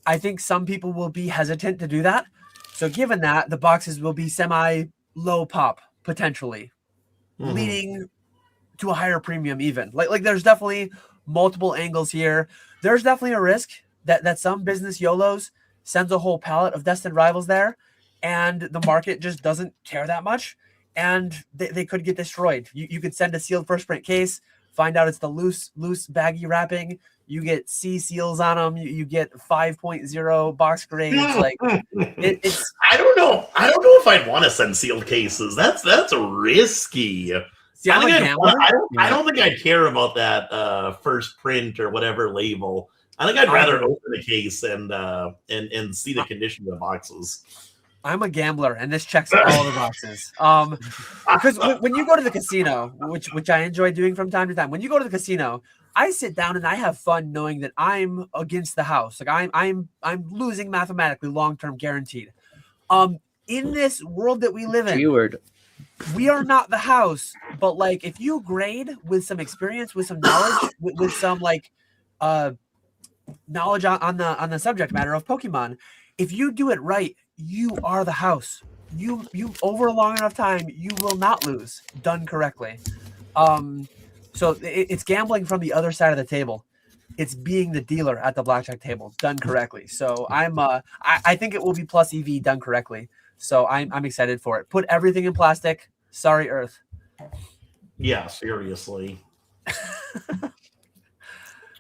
I think some people will be hesitant to do that. So given that, the boxes will be semi-low pop potentially, leading to a higher premium even. Like there's definitely multiple angles here. There's definitely a risk that some business YOLOs sends a whole pallet of destined rivals there, and the market just doesn't care that much, and they could get destroyed. You could send a sealed first print case, find out it's the loose baggy wrapping. You get C seals on them. You get 5.0 box grades. Like it's. I don't know. I don't know if I'd want to send sealed cases. That's risky. See, I don't think I'd care about that first print or whatever label. I think I'd rather open the case and see the condition of the boxes. I'm a gambler, and this checks all the boxes. Because when you go to the casino, which I enjoy doing from time to time, when you go to the casino, I sit down and I have fun knowing that I'm against the house. Like I'm losing mathematically, long term guaranteed. In this world that we live in, we are not the house. But like, if you grade with some experience, with some knowledge, with some like knowledge on the subject matter of Pokemon, if you do it right, you are the house. You over a long enough time, you will not lose, done correctly. So it's gambling from the other side of the table. It's being the dealer at the blackjack table, done correctly. So I think it will be plus EV done correctly. So I'm excited for it. Put everything in plastic. Sorry, Earth. Yeah, seriously.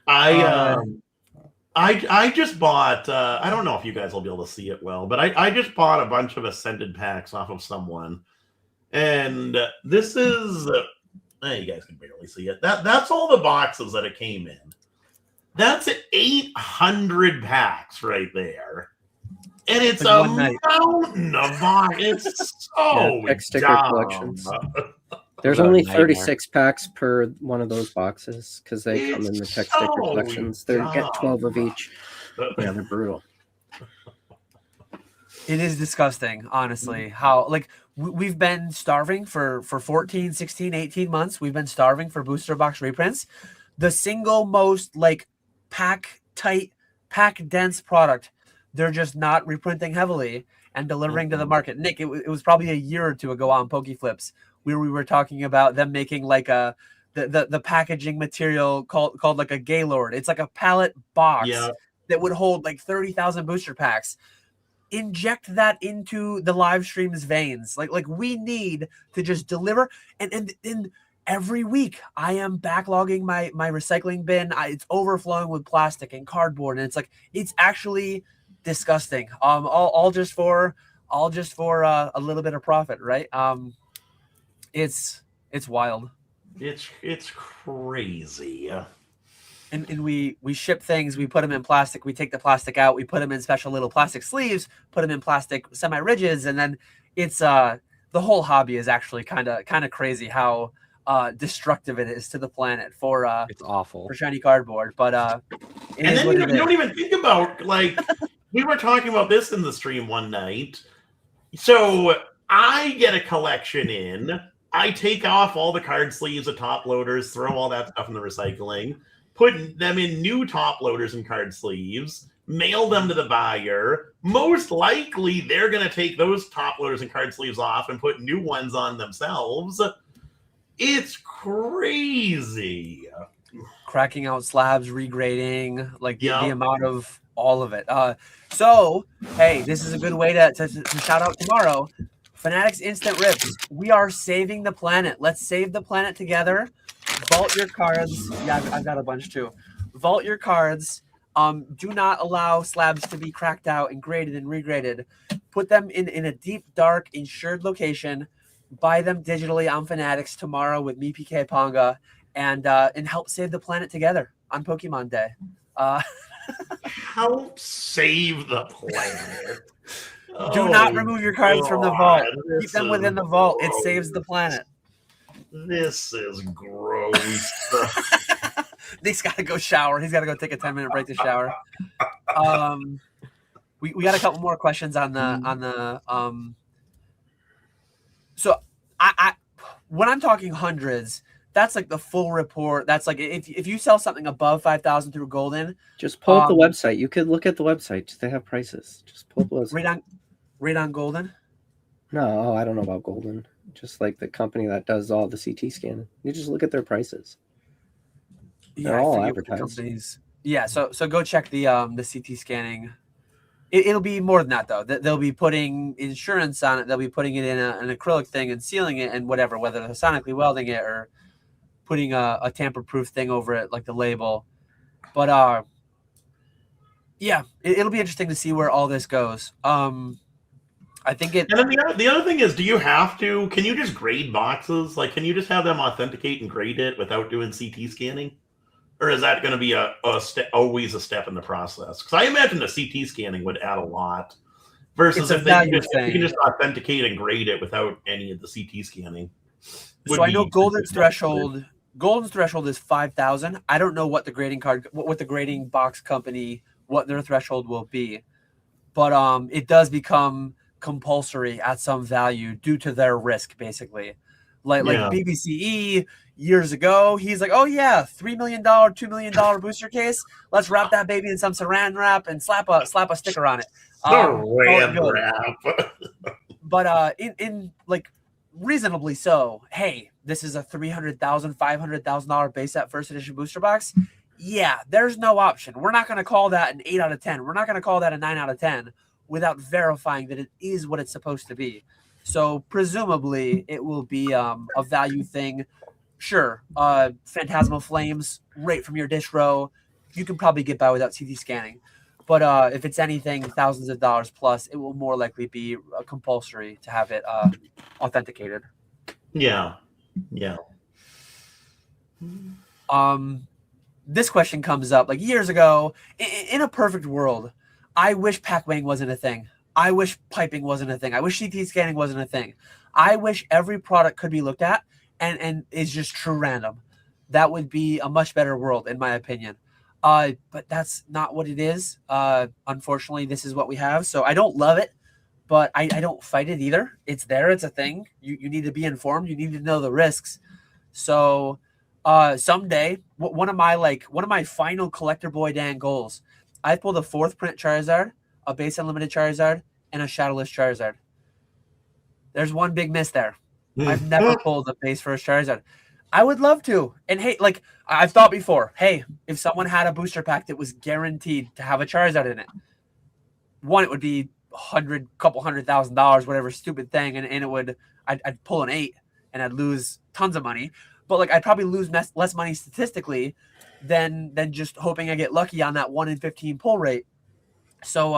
I just bought, I don't know if you guys will be able to see it well, but I just bought a bunch of Ascended packs off of someone. And this is, you guys can barely see it. That's all the boxes that it came in. That's 800 packs right there. And it's a mountain of boxes. It's so sticker collections. There's only 36 packs per one of those boxes because they come in the tech sticker collections. They get 12 of each. Yeah, they're brutal. It is disgusting, honestly, how like we've been starving for 14, 16, 18 months. We've been starving for booster box reprints. The single most like pack tight, pack dense product, they're just not reprinting heavily and delivering to the market. Nick, it was probably a year or two ago on Pokeflipz where we were talking about them making like the packaging material called like a Gaylord. It's like a pallet box that would hold like 30,000 booster packs. Inject that into the live stream's veins. Like we need to just deliver. And every week I am backlogging my recycling bin. It's overflowing with plastic and cardboard. And it's actually disgusting. All just for a little bit of profit, right? It's wild. It's crazy. And we ship things, we put them in plastic, we take the plastic out, we put them in special little plastic sleeves, put them in plastic semi-rigids, and then it's the whole hobby is actually kind of crazy how destructive it is to the planet for it's awful for shiny cardboard. But and then you don't even think about, like, we were talking about this in the stream one night. So I get a collection in. I take off all the card sleeves of top loaders, throw all that stuff in the recycling, put them in new top loaders and card sleeves, mail them to the buyer. Most likely, they're going to take those top loaders and card sleeves off and put new ones on themselves. It's crazy. Cracking out slabs, regrading, like the Yeah. amount of all of it. So, hey, this is a good way to shout out tomorrow. Fanatics Instant Rips. We are saving the planet. Let's save the planet together. Vault your cards. Yeah, I've got a bunch too. Vault your cards. Do not allow slabs to be cracked out and graded and regraded. Put them in a deep, dark, insured location. Buy them digitally on Fanatics tomorrow with me, PK Ponga, and help save the planet together on Pokemon Day. Help save the planet. Do not remove your cards from the vault. Keep them within the vault. It saves the planet. This is gross. Nick's got to go shower. He's got to go take a 10-minute break to shower. We got a couple more questions on the So I when I'm talking hundreds, that's like the full report. That's like if you sell something above 5,000 through Golden, Just pull up the website. You could look at the website. They have prices. Just pull up the website. Read on Golden. No, I don't know about Golden. Just like the company that does all the CT scanning. You just look at their prices. They're all I forget what the advertised. companies. Yeah, so go check the CT scanning. It'll be more than that though. They'll be putting insurance on it. They'll be putting it in an acrylic thing and sealing it and whatever, whether they're sonically welding it or putting a tamper-proof thing over it, like the label. But yeah, it'll be interesting to see where all this goes. I think it. And then the other thing is, do you have to? Can you just grade boxes? Like, can you just have them authenticate and grade it without doing CT scanning? Or is that going to be always a step in the process? Because I imagine the CT scanning would add a lot. Versus if you can just authenticate and grade it without any of the CT scanning. So I know Golden's threshold is 5,000. I don't know what the grading box company, what their threshold will be, but it does become compulsory at some value due to their risk, basically. Like BBCE years ago, he's like, oh yeah, $3 million, $2 million booster case. Let's wrap that baby in some saran wrap and slap a sticker on it. Saran wrap. But in like reasonably so. Hey, this is a $300,000, $500,000 base set first edition booster box. Yeah, there's no option. We're not going to call that an 8 out of 10. We're not going to call that a 9 out of 10 without verifying that it is what it's supposed to be. So presumably it will be a value thing. Sure, Phantasmal Flames right from your distro, you can probably get by without CT scanning. But if it's anything thousands of dollars plus, it will more likely be compulsory to have it authenticated. Yeah. This question comes up like years ago. In a perfect world, I wish pack-weighing wasn't a thing. I wish piping wasn't a thing. I wish CT scanning wasn't a thing. I wish every product could be looked at and is just true random. That would be a much better world, in my opinion. But that's not what it is. Unfortunately, this is what we have. So I don't love it, but I don't fight it either. It's there. It's a thing. You need to be informed. You need to know the risks. So someday, one of my final collector boy Dan goals, I pulled a 4th print Charizard, a base unlimited Charizard, and a shadowless Charizard. There's one big miss there. I've never pulled a base first Charizard. I would love to. And hey, like I've thought before, hey, if someone had a booster pack that was guaranteed to have a Charizard in it, one, it would be couple $100,000, whatever stupid thing, and it would I'd pull an 8 and I'd lose tons of money. But like I'd probably lose less money statistically than just hoping I get lucky on that 1 in 15 pull rate. So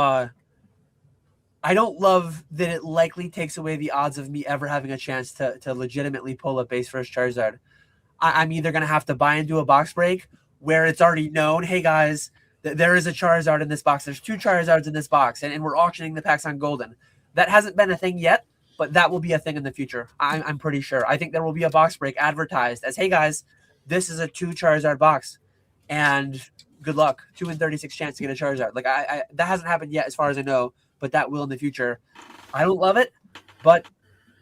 I don't love that it likely takes away the odds of me ever having a chance to legitimately pull a base first Charizard. I'm either going to have to buy into a box break where it's already known, hey guys, there is a Charizard in this box. There's 2 Charizards in this box, and we're auctioning the packs on Golden. That hasn't been a thing yet, but that will be a thing in the future. I'm pretty sure. I think there will be a box break advertised as, hey guys, this is a 2 Charizard box, and good luck, 2 in 36 chance to get a Charizard. Like I that hasn't happened yet as far as I know, but that will in the future. I don't love it. but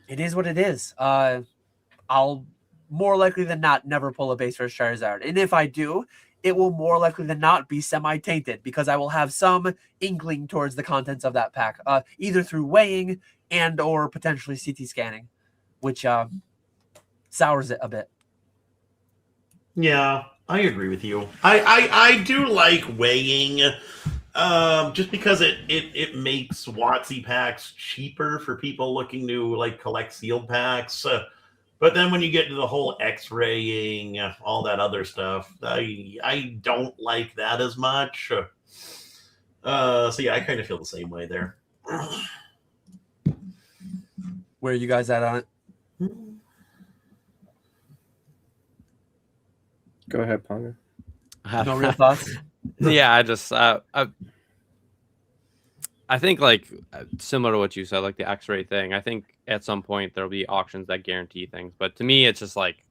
it is what it is. I'll more likely than not never pull a base first Charizard, and if I do, it will more likely than not be semi-tainted because I will have some inkling towards the contents of that pack, either through weighing and or potentially CT scanning, which sours it a bit. Yeah, I agree with you. I do like weighing, just because it makes WotC packs cheaper for people looking to like collect sealed packs. But then when you get to the whole X-raying, all that other stuff, I don't like that as much. So yeah, I kind of feel the same way there. Where are you guys at on it? Go ahead, Ponga. No real thoughts? Yeah, I just I think like similar to what you said, like the X-ray thing. I think at some point there'll be auctions that guarantee things, but to me, it's just like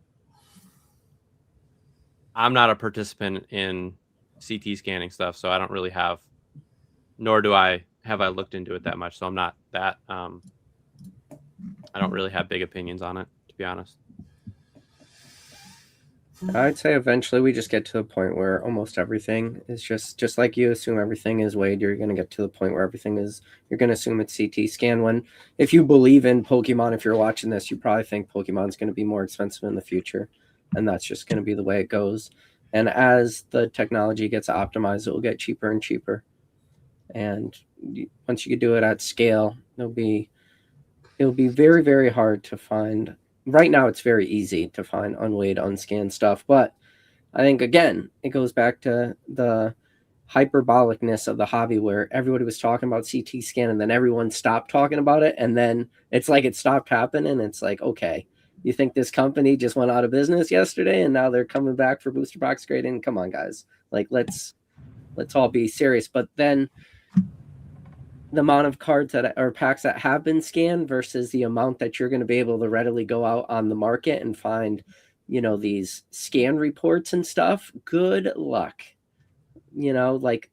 I'm not a participant in CT scanning stuff, so I don't really have, nor do I have I looked into it that much. So I'm not that. I don't really have big opinions on it, to be honest. I'd say eventually we just get to the point where almost everything is just like you assume everything is weighed. You're going to get to the point where everything is, you're going to assume it's CT scan. When, if you believe in Pokemon, if you're watching this, you probably think Pokemon's going to be more expensive in the future. And that's just going to be the way it goes. And as the technology gets optimized, it will get cheaper and cheaper. And once you can do it at scale, it'll be very, very hard to find. Right now, it's very easy to find unweighed, unscanned stuff. But I think, again, it goes back to the hyperbolicness of the hobby where everybody was talking about CT scan and then everyone stopped talking about it. And then it's like it stopped happening. It's like, okay, you think this company just went out of business yesterday and now they're coming back for booster box grading? Come on, guys. Like, let's all be serious. But then the amount of cards that or packs that have been scanned versus the amount that you're going to be able to readily go out on the market and find, you know, these scan reports and stuff. Good luck. You know, like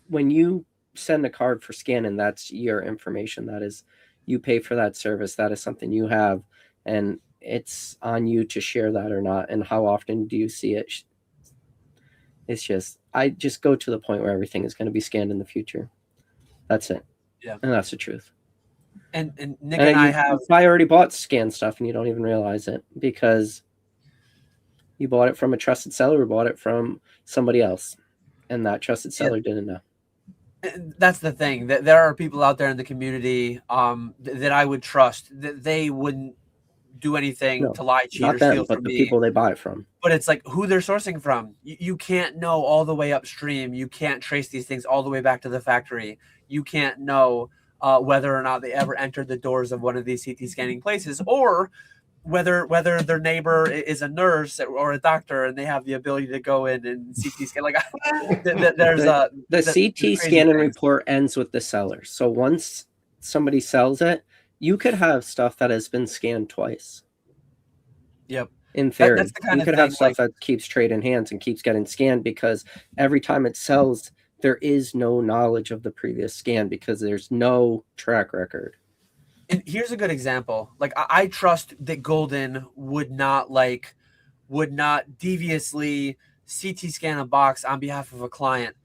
when you send a card for scanning, that's your information. That is, you pay for that service. That is something you have, and it's on you to share that or not. And how often do you see it? It's just, I just go to the point where everything is going to be scanned in the future. That's it. Yeah. And that's the truth. And Nick and I have. I already bought scanned stuff and you don't even realize it because you bought it from a trusted seller or bought it from somebody else. And that trusted seller didn't know. That's the thing. That there are people out there in the community that I would trust that they wouldn't do anything to lie, cheat, or steal from but the me. people they buy it from. But it's like who they're sourcing from. You can't know all the way upstream. You can't trace these things all the way back to the factory. You can't know whether or not they ever entered the doors of one of these CT scanning places, or whether their neighbor is a nurse or a doctor and they have the ability to go in and CT scan. Like there's the CT scanning report ends with the seller. So once somebody sells it, you could have stuff that has been scanned twice. Yep. In theory, that's the kind you could have stuff that keeps trading hands and keeps getting scanned because every time it sells, there is no knowledge of the previous scan because there's no track record. And here's a good example. Like I trust that Golden would not deviously CT scan a box on behalf of a client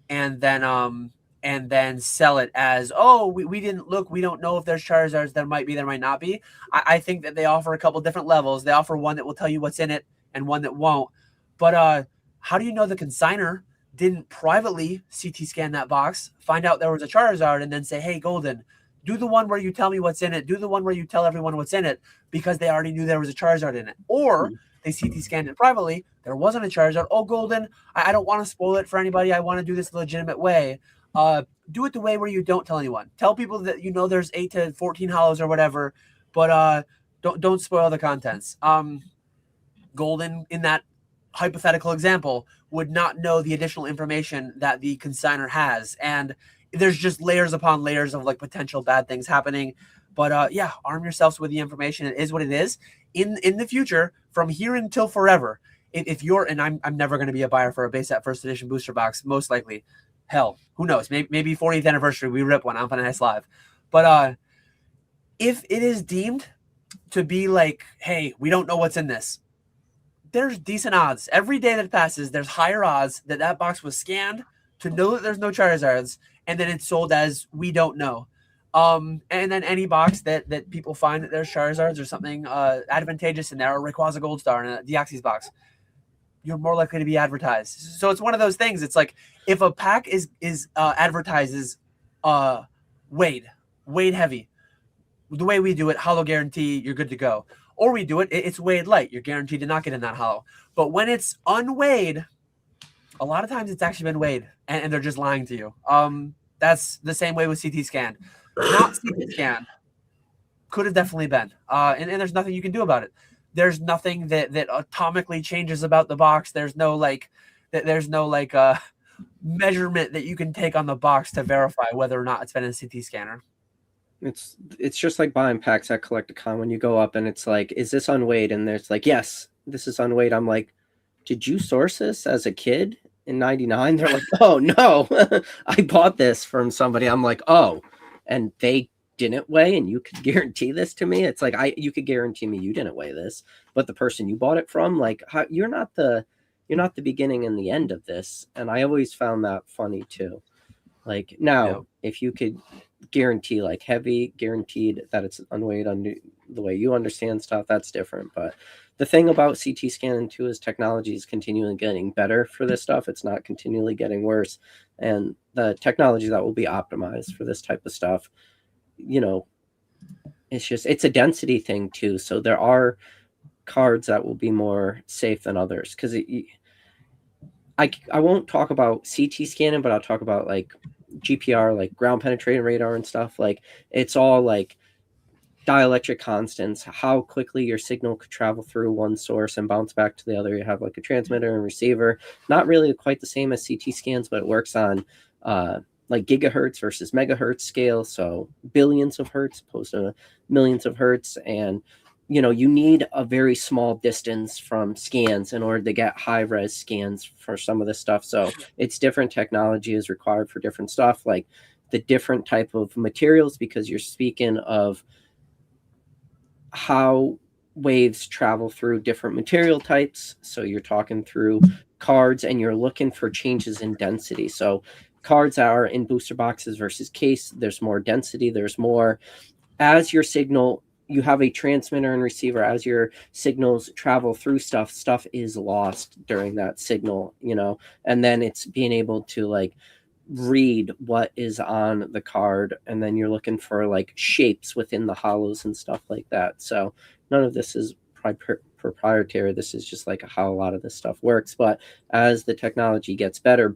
and then sell it as, oh, we didn't look. We don't know if there's Charizards. There might be, there might not be. I think that they offer a couple different levels. They offer one that will tell you what's in it and one that won't. But how do you know the consigner didn't privately CT scan that box, find out there was a Charizard, and then say, hey, Golden, do the one where you tell me what's in it. Do the one where you tell everyone what's in it because they already knew there was a Charizard in it. Or they CT scanned it privately. There wasn't a Charizard. Oh, Golden, I don't want to spoil it for anybody. I want to do this the legitimate way. Do it the way where you don't tell anyone. Tell people that you know there's 8 to 14 hollows or whatever, but don't spoil the contents. Golden, in that hypothetical example, would not know the additional information that the consigner has, and there's just layers upon layers of like potential bad things happening. But yeah, arm yourselves with the information. It is what it is. In the future, from here until forever, if you're, and I'm never going to be a buyer for a base set first edition booster box, most likely. Hell, who knows? Maybe 40th anniversary, we rip one on Finance Live. But if it is deemed to be like, hey, we don't know what's in this, there's decent odds. Every day that passes, there's higher odds that that box was scanned to know that there's no Charizards, and then it's sold as we don't know. And then any box that people find that there's Charizards or something advantageous in there, or Rayquaza Gold Star in a Deoxys box, you're more likely to be advertised. So it's one of those things. It's like if a pack is advertises weighed heavy, the way we do it, hollow guarantee, you're good to go. Or we do it, it's weighed light. You're guaranteed to not get in that hollow. But when it's unweighed, a lot of times it's actually been weighed, and they're just lying to you. That's the same way with CT scan. Not CT scan. Could have definitely been. And there's nothing you can do about it. There's nothing that atomically changes about the box. There's no measurement that you can take on the box to verify whether or not it's been in a CT scanner. It's just like buying packs at Collect-A-Con when you go up and it's like, is this unweighed? And there's like, yes, this is unweighed. I'm like, did you source this as a kid in 99? They're like, oh no, I bought this from somebody. I'm like, oh, and they didn't weigh, and you could guarantee this to me? It's like, you could guarantee me you didn't weigh this, but the person you bought it from, like, you're not the beginning and the end of this. And I always found that funny too. Like, now, if you could guarantee, like, heavy guaranteed that it's unweighed under the way you understand stuff, that's different. But the thing about CT scanning too is technology is continually getting better for this stuff. It's not continually getting worse. And the technology that will be optimized for this type of stuff, you know, it's a density thing too. So there are cards that will be more safe than others, because I won't talk about CT scanning, but I'll talk about like GPR, like ground penetrating radar and stuff. Like, it's all like dielectric constants, how quickly your signal could travel through one source and bounce back to the other. You have like a transmitter and receiver, not really quite the same as CT scans, but it works on like gigahertz versus megahertz scale. So billions of hertz opposed to millions of hertz. And, you know, you need a very small distance from scans in order to get high res scans for some of this stuff. So it's different technology is required for different stuff, like the different type of materials, because you're speaking of how waves travel through different material types. So you're talking through cards, and you're looking for changes in density. So cards that are in booster boxes versus case, there's more density, there's more, as your signal, you have a transmitter and receiver, as your signals travel through stuff is lost during that signal, you know, and then it's being able to like read what is on the card, and then you're looking for like shapes within the hollows and stuff like that. So none of this is proprietary. This is just like how a lot of this stuff works. But as the technology gets better,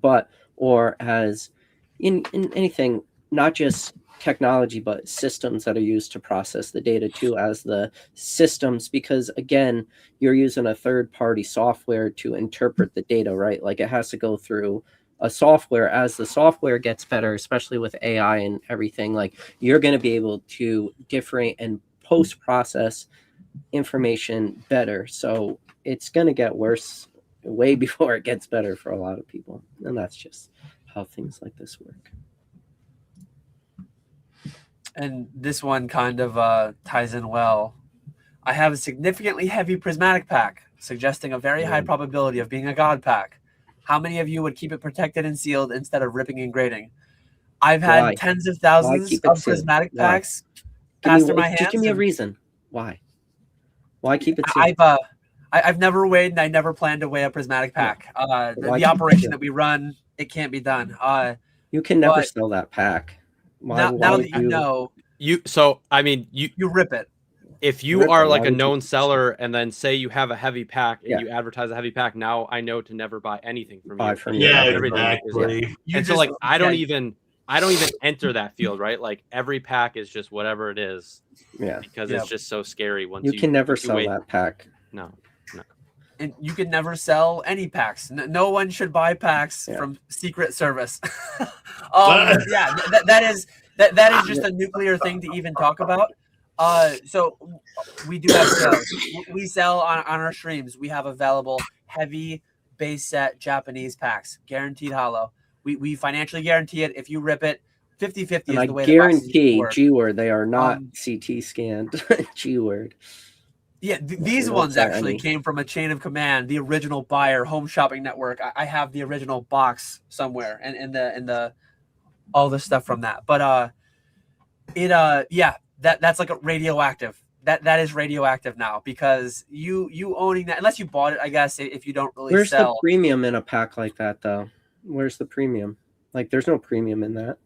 or as in anything, not just technology, but systems that are used to process the data too, as the systems, because again, you're using a third-party software to interpret the data, right? Like, it has to go through a software. As the software gets better, especially with AI and everything, like, you're going to be able to differentiate and post-process information better. So it's going to get worse way before it gets better for a lot of people. And that's just how things like this work. And this one kind of ties in well. I have a significantly heavy prismatic pack, suggesting a very high probability of being a god pack. How many of you would keep it protected and sealed instead of ripping and grading? I've had tens of thousands of prismatic packs pass through my hands. Just give me a reason. Why keep it sealed? I've never weighed, and I never plan to weigh a prismatic pack. The operation that we run, it can't be done. You can never sell that pack. Now that you know, you rip it. If you are like a known seller, and then say you have a heavy pack and you advertise a heavy pack, now I know to never buy anything from you. Yeah, exactly. And so like I don't even enter that field, right? Like, every pack is just whatever it is. Yeah. Because it's just so scary once you can never sell that pack. No. And you can never sell any packs. No one should buy packs from Secret Service. That is just a nuclear thing to even talk about. So we do have sales. We sell on our streams. We have available heavy base set Japanese packs, guaranteed hollow. We financially guarantee it. If you rip it, 50-50 And is I the way the boxes guarantee, work. G-word, they are not CT scanned. G-word. Yeah, these They ones won't say actually any. came from a chain of command, the original buyer, Home Shopping Network. I have the original box somewhere, and in the all the stuff from that. But yeah, that's like a radioactive. That is radioactive now, because you owning that, unless you bought it, I guess, if you don't really Where's sell. the premium in a pack like that, though? Where's the premium? Like, there's no premium in that.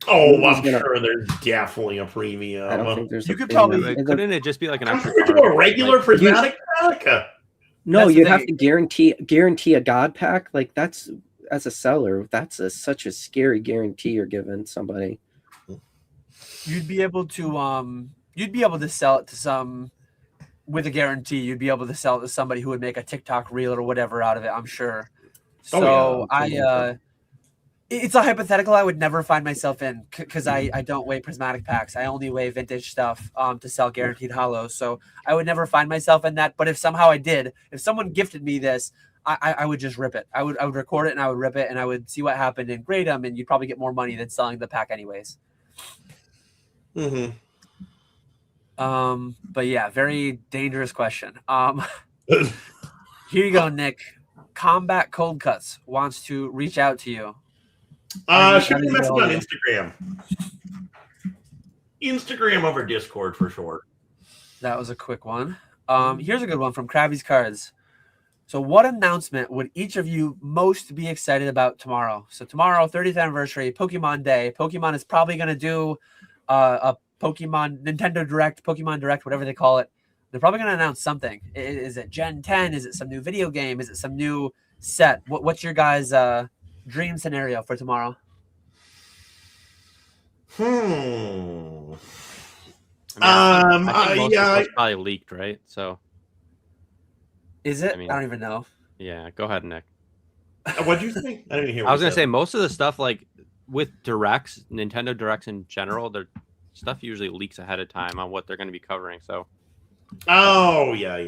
Oh, Nobody's I'm gonna- sure there's definitely a premium. I don't think there's You a could premium. probably- Like, couldn't it just be like an extra Compared to card? a regular Like, prismatic pack? No, That's the you thing. have to guarantee a god pack. Like, that's, as a seller, that's such a scary guarantee you're giving somebody. You'd be able to sell it to some with a guarantee. You'd be able to sell it to somebody who would make a TikTok reel or whatever out of it, I'm sure. So it's a hypothetical I would never find myself in, because I don't weigh prismatic packs. I only weigh vintage stuff to sell guaranteed hollows. So I would never find myself in that. But if somehow I did, if someone gifted me this, I would just rip it. I would record it and I would rip it and I would see what happened and grade them, and you'd probably get more money than selling the pack anyways. Mm-hmm. But yeah, very dangerous question. Here you go, Nick. Combat Cold Cuts wants to reach out to you. Shoot me a message on Instagram. Instagram over Discord for short. That was a quick one. Here's a good one from Krabby's Cards. So what announcement would each of you most be excited about tomorrow? So tomorrow, 30th anniversary, Pokemon Day. Pokemon is probably going to do a Pokemon Nintendo Direct, Pokemon Direct, whatever they call it. They're probably going to announce something. Is it Gen 10? Is it some new video game? Is it some new set? What's your guys' dream scenario for tomorrow? I mean, I think most of stuff's probably leaked, right? So is it? I mean, I don't even know. Yeah, go ahead, Nick. What'd you think? I didn't hear. What I was you gonna said. say most of the stuff, like with directs, Nintendo Directs in general, their stuff usually leaks ahead of time on what they're going to be covering. So, oh yeah.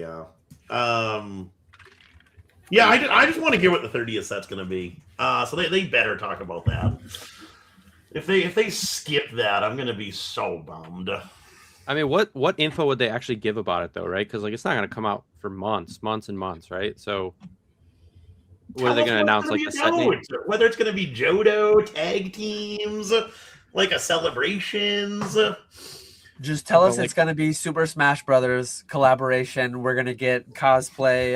Yeah, I just want to hear what the 30th set's going to be. So they better talk about that. If they skip that, I'm going to be so bummed. I mean, what info would they actually give about it though, right? Because like it's not going to come out for months and months, right? So, what are they going to announce? Like the set name? Whether it's going to be Johto tag teams, like a celebrations. Just tell us it's going to be Super Smash Brothers collaboration. We're going to get cosplay,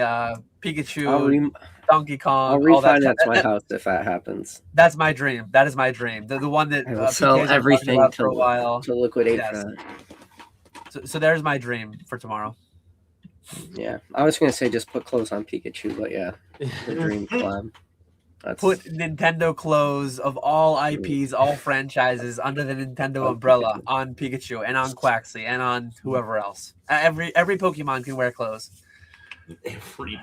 Pikachu, Donkey Kong. I'll refinance my house if that happens. That's my dream. That is my dream. The one that I will sell everything for a while to liquidate yes. that. So there's my dream for tomorrow. Yeah, I was going to say just put clothes on Pikachu, but yeah, the dream collab. Put Nintendo clothes of all IPs, all franchises under the Nintendo umbrella on Pikachu and on Quaxley and on whoever else. Every Pokemon can wear clothes. Every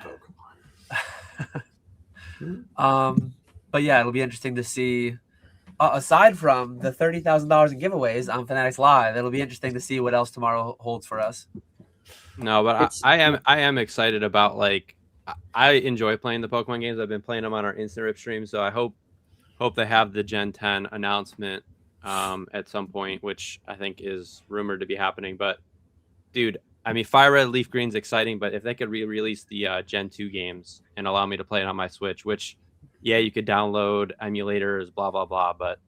Pokemon. But yeah, it'll be interesting to see. Aside from the $30,000 in giveaways on Fanatics Live, it'll be interesting to see what else tomorrow holds for us. No, but I am excited about, like, I enjoy playing the Pokemon games. I've been playing them on our Instant Rip stream, so I hope they have the Gen 10 announcement at some point, which I think is rumored to be happening. But dude, I mean, Fire Red Leaf Green's exciting, but if they could re-release the Gen 2 games and allow me to play it on my Switch, which yeah, you could download emulators, blah blah blah, but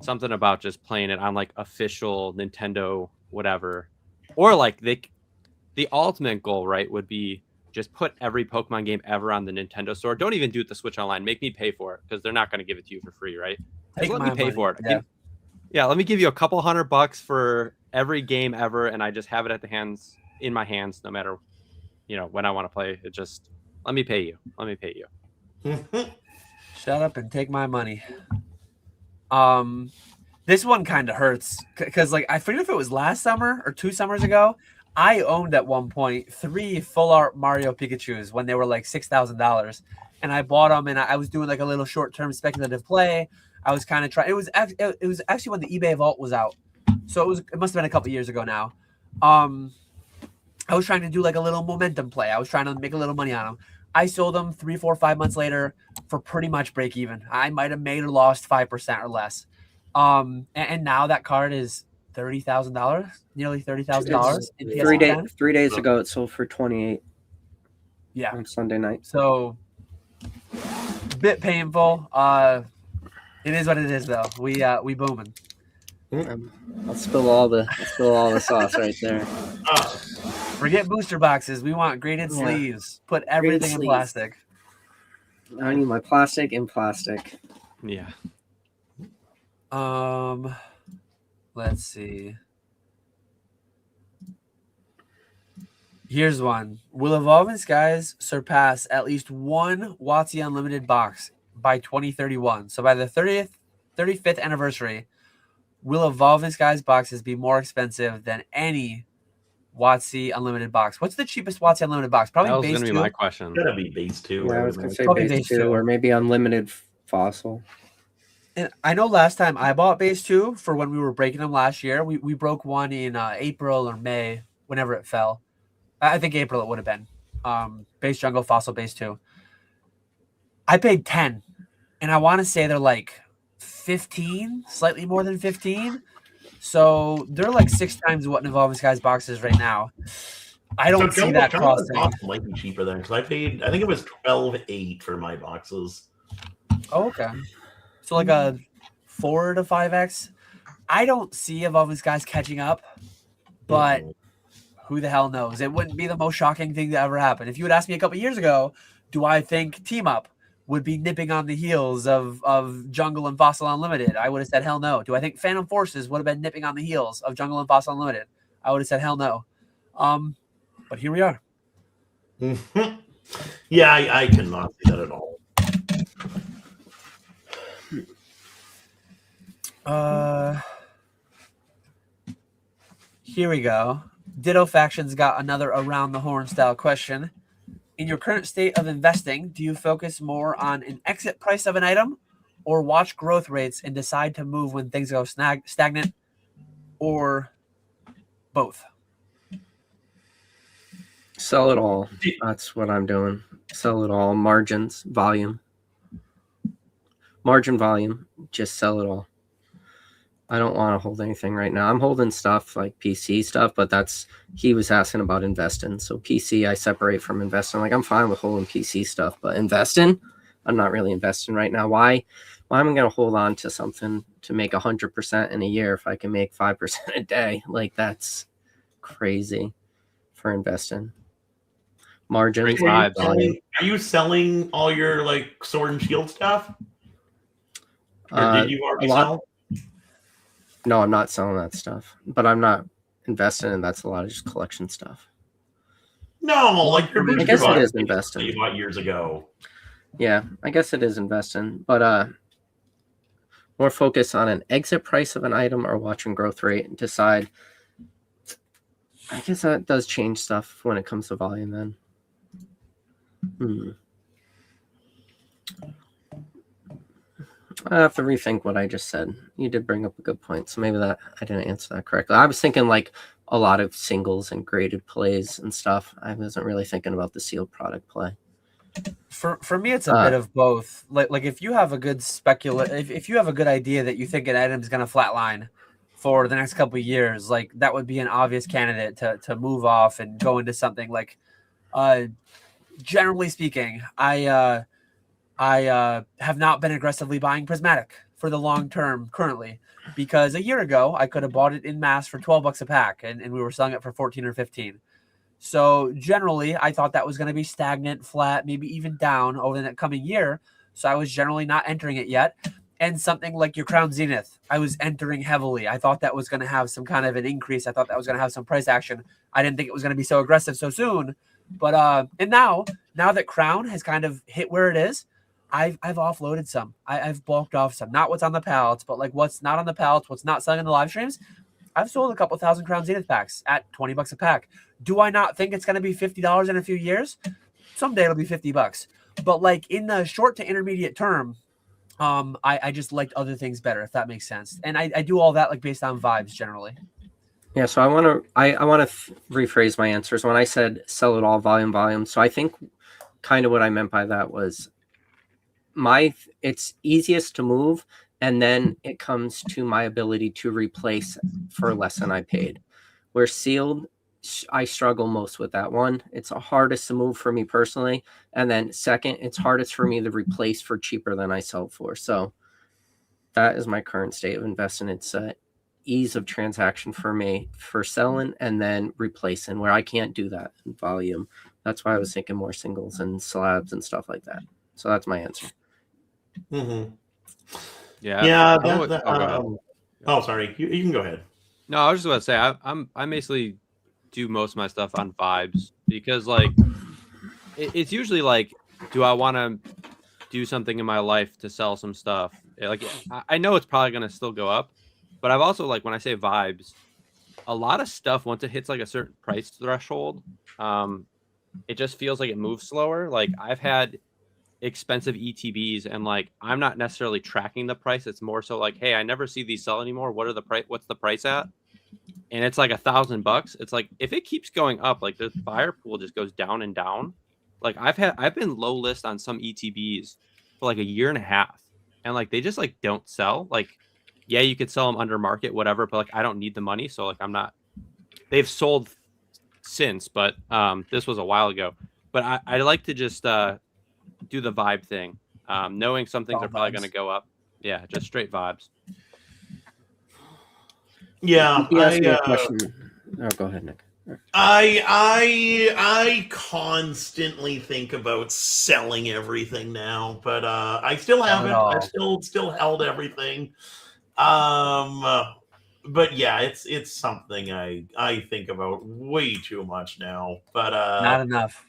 something about just playing it on like official Nintendo whatever, or like the ultimate goal, right, would be just put every Pokemon game ever on the Nintendo store. Don't even do it the Switch Online. Make me pay for it, because they're not going to give it to you for free, right? Let me pay for it. Yeah, let me give you a couple $100 for every game ever, and I just have it in my hands, no matter, when I want to play. It just let me pay you. Let me pay you. Shut up and take my money. This one kind of hurts because, like, I forget if it was last summer or 2 summers ago. I owned at one point 3 full art Mario Pikachus when they were like $6,000, and I bought them, and I was doing like a little short term speculative play. I was kind of trying. It was actually when the eBay Vault was out, so it must have been a couple years ago now. I was trying to do like a little momentum play. I was trying to make a little money on them. I sold them 3, 4, 5 months later for pretty much break even. I might have made or lost 5% or less. And now that card is $30,000, nearly $30,000 in PSA 10. 3 days ago, it sold for 28. Yeah, on Sunday night. So, bit painful. It is what it is, though. We booming. I'll spill all the sauce right there. Forget booster boxes. We want graded sleeves. Put everything in plastic. I need my plastic in plastic. Yeah. Let's see. Here's one. Will Evolving Skies surpass at least one WotC Unlimited box by 2031? So by the 35th anniversary, will Evolving Skies boxes be more expensive than any WotC Unlimited box? What's the cheapest WotC Unlimited box? Probably that was base going to 2. be my question. Gotta be base 2. Yeah, I was going to say Probably base base 2 2. or maybe Unlimited Fossil. And I know last time I bought base 2 for when we were breaking them last year, we broke one in April or May, whenever it fell. I think April it would have been. Base Jungle, Fossil, base 2. I paid 10, and I want to say they're like 15, slightly more than 15. So they're like 6 times what an Evolving Skies box is right now. I don't see that crossing. Might be cheaper then, because I think it was 12.8 for my boxes. Oh, okay. So like a 4 to 5x. I don't see Evolving Skies catching up, but who the hell knows? It wouldn't be the most shocking thing to ever happen. If you had asked me a couple years ago, do I think Team Up would be nipping on the heels of Jungle and Fossil Unlimited? I would have said hell no. Do I think Phantom Forces would have been nipping on the heels of Jungle and Fossil Unlimited? I would have said hell no. But here we are. Yeah, I cannot see that at all. Here we go. Ditto Factions got another around the horn style question. In your current state of investing, do you focus more on an exit price of an item or watch growth rates and decide to move when things go stagnant, or both? Sell it all. That's what I'm doing. Sell it all. Margins, volume. Margin, volume. Just sell it all. I don't want to hold anything right now. I'm holding stuff like PC stuff, but he was asking about investing. So PC, I separate from investing. Like, I'm fine with holding PC stuff, but investing, I'm not really investing right now. Why am I going to hold on to something to make 100% in a year if I can make 5% a day? Like, that's crazy for investing. Margins. Are you selling all your like Sword and Shield stuff? Or did you already sell? No, I'm not selling that stuff, but I'm not investing in. That's a lot of just collection stuff. No, like your I guess it is investing. You bought years ago. Yeah, I guess it is investing, but more focus on an exit price of an item or watching growth rate and decide. I guess that does change stuff when it comes to volume then. I have to rethink what I just said. You did bring up a good point, so maybe that I didn't answer that correctly. I was thinking like a lot of singles and graded plays and stuff. I wasn't really thinking about the sealed product play. For me, it's a bit of both. Like if you have a good if you have a good idea that you think an item is going to flatline for the next couple of years, like that would be an obvious candidate to move off and go into something like. Generally speaking, I have not been aggressively buying Prismatic for the long term currently, because a year ago I could have bought it in mass for $12 a pack and we were selling it for 14 or 15. So generally I thought that was going to be stagnant, flat, maybe even down over the coming year. So I was generally not entering it yet. And something like your Crown Zenith, I was entering heavily. I thought that was going to have some kind of an increase. I thought that was going to have some price action. I didn't think it was going to be so aggressive so soon. But and now that Crown has kind of hit where it is, I've offloaded some. I've bulked off some. Not what's on the pallets, but like what's not on the pallets, what's not selling in the live streams. I've sold a couple thousand Crown Zenith packs at $20 a pack. Do I not think it's going to be $50 in a few years? Someday it'll be $50. But like in the short to intermediate term, I just liked other things better, if that makes sense. And I do all that like based on vibes generally. Yeah, so I want to rephrase my answers. When I said sell it all, volume. So I think kind of what I meant by that was it's easiest to move And then it comes to my ability to replace for less than I paid. Where sealed, I struggle most with that one. It's the hardest to move for me personally. And then second, it's hardest for me to replace for cheaper than I sell for. So that is my current state of investing. It's ease of transaction for me for selling and then replacing, where I can't do that in volume. That's why I was thinking more singles and slabs and stuff like that. So that's my answer. Mm-hmm. Yeah. Sorry. You can go ahead. No, I was just about to say I basically do most of my stuff on vibes, because like it's usually like, do I want to do something in my life to sell some stuff? Like I know it's probably gonna still go up, but I've also, like, when I say vibes, a lot of stuff, once it hits like a certain price threshold, it just feels like it moves slower. Like I've had expensive ETBs, and like I'm not necessarily tracking the price. It's more so like, hey, I never see these sell anymore. What's the price at? And it's like $1,000. It's like, if it keeps going up, like the buyer pool just goes down and down. Like I've been low list on some ETBs for like a year and a half, and like they just like don't sell. Like, yeah, you could sell them under market, whatever, but like I don't need the money, so like I'm not. They've sold since, but this was a while ago. But I like to just do the vibe thing, knowing some things are probably going to go up. Yeah, just straight vibes. Yeah, You asked me a question. Oh, go ahead, Nick. I constantly think about selling everything now, but I still haven't. I've still held everything. But yeah, it's something I think about way too much now. But not enough.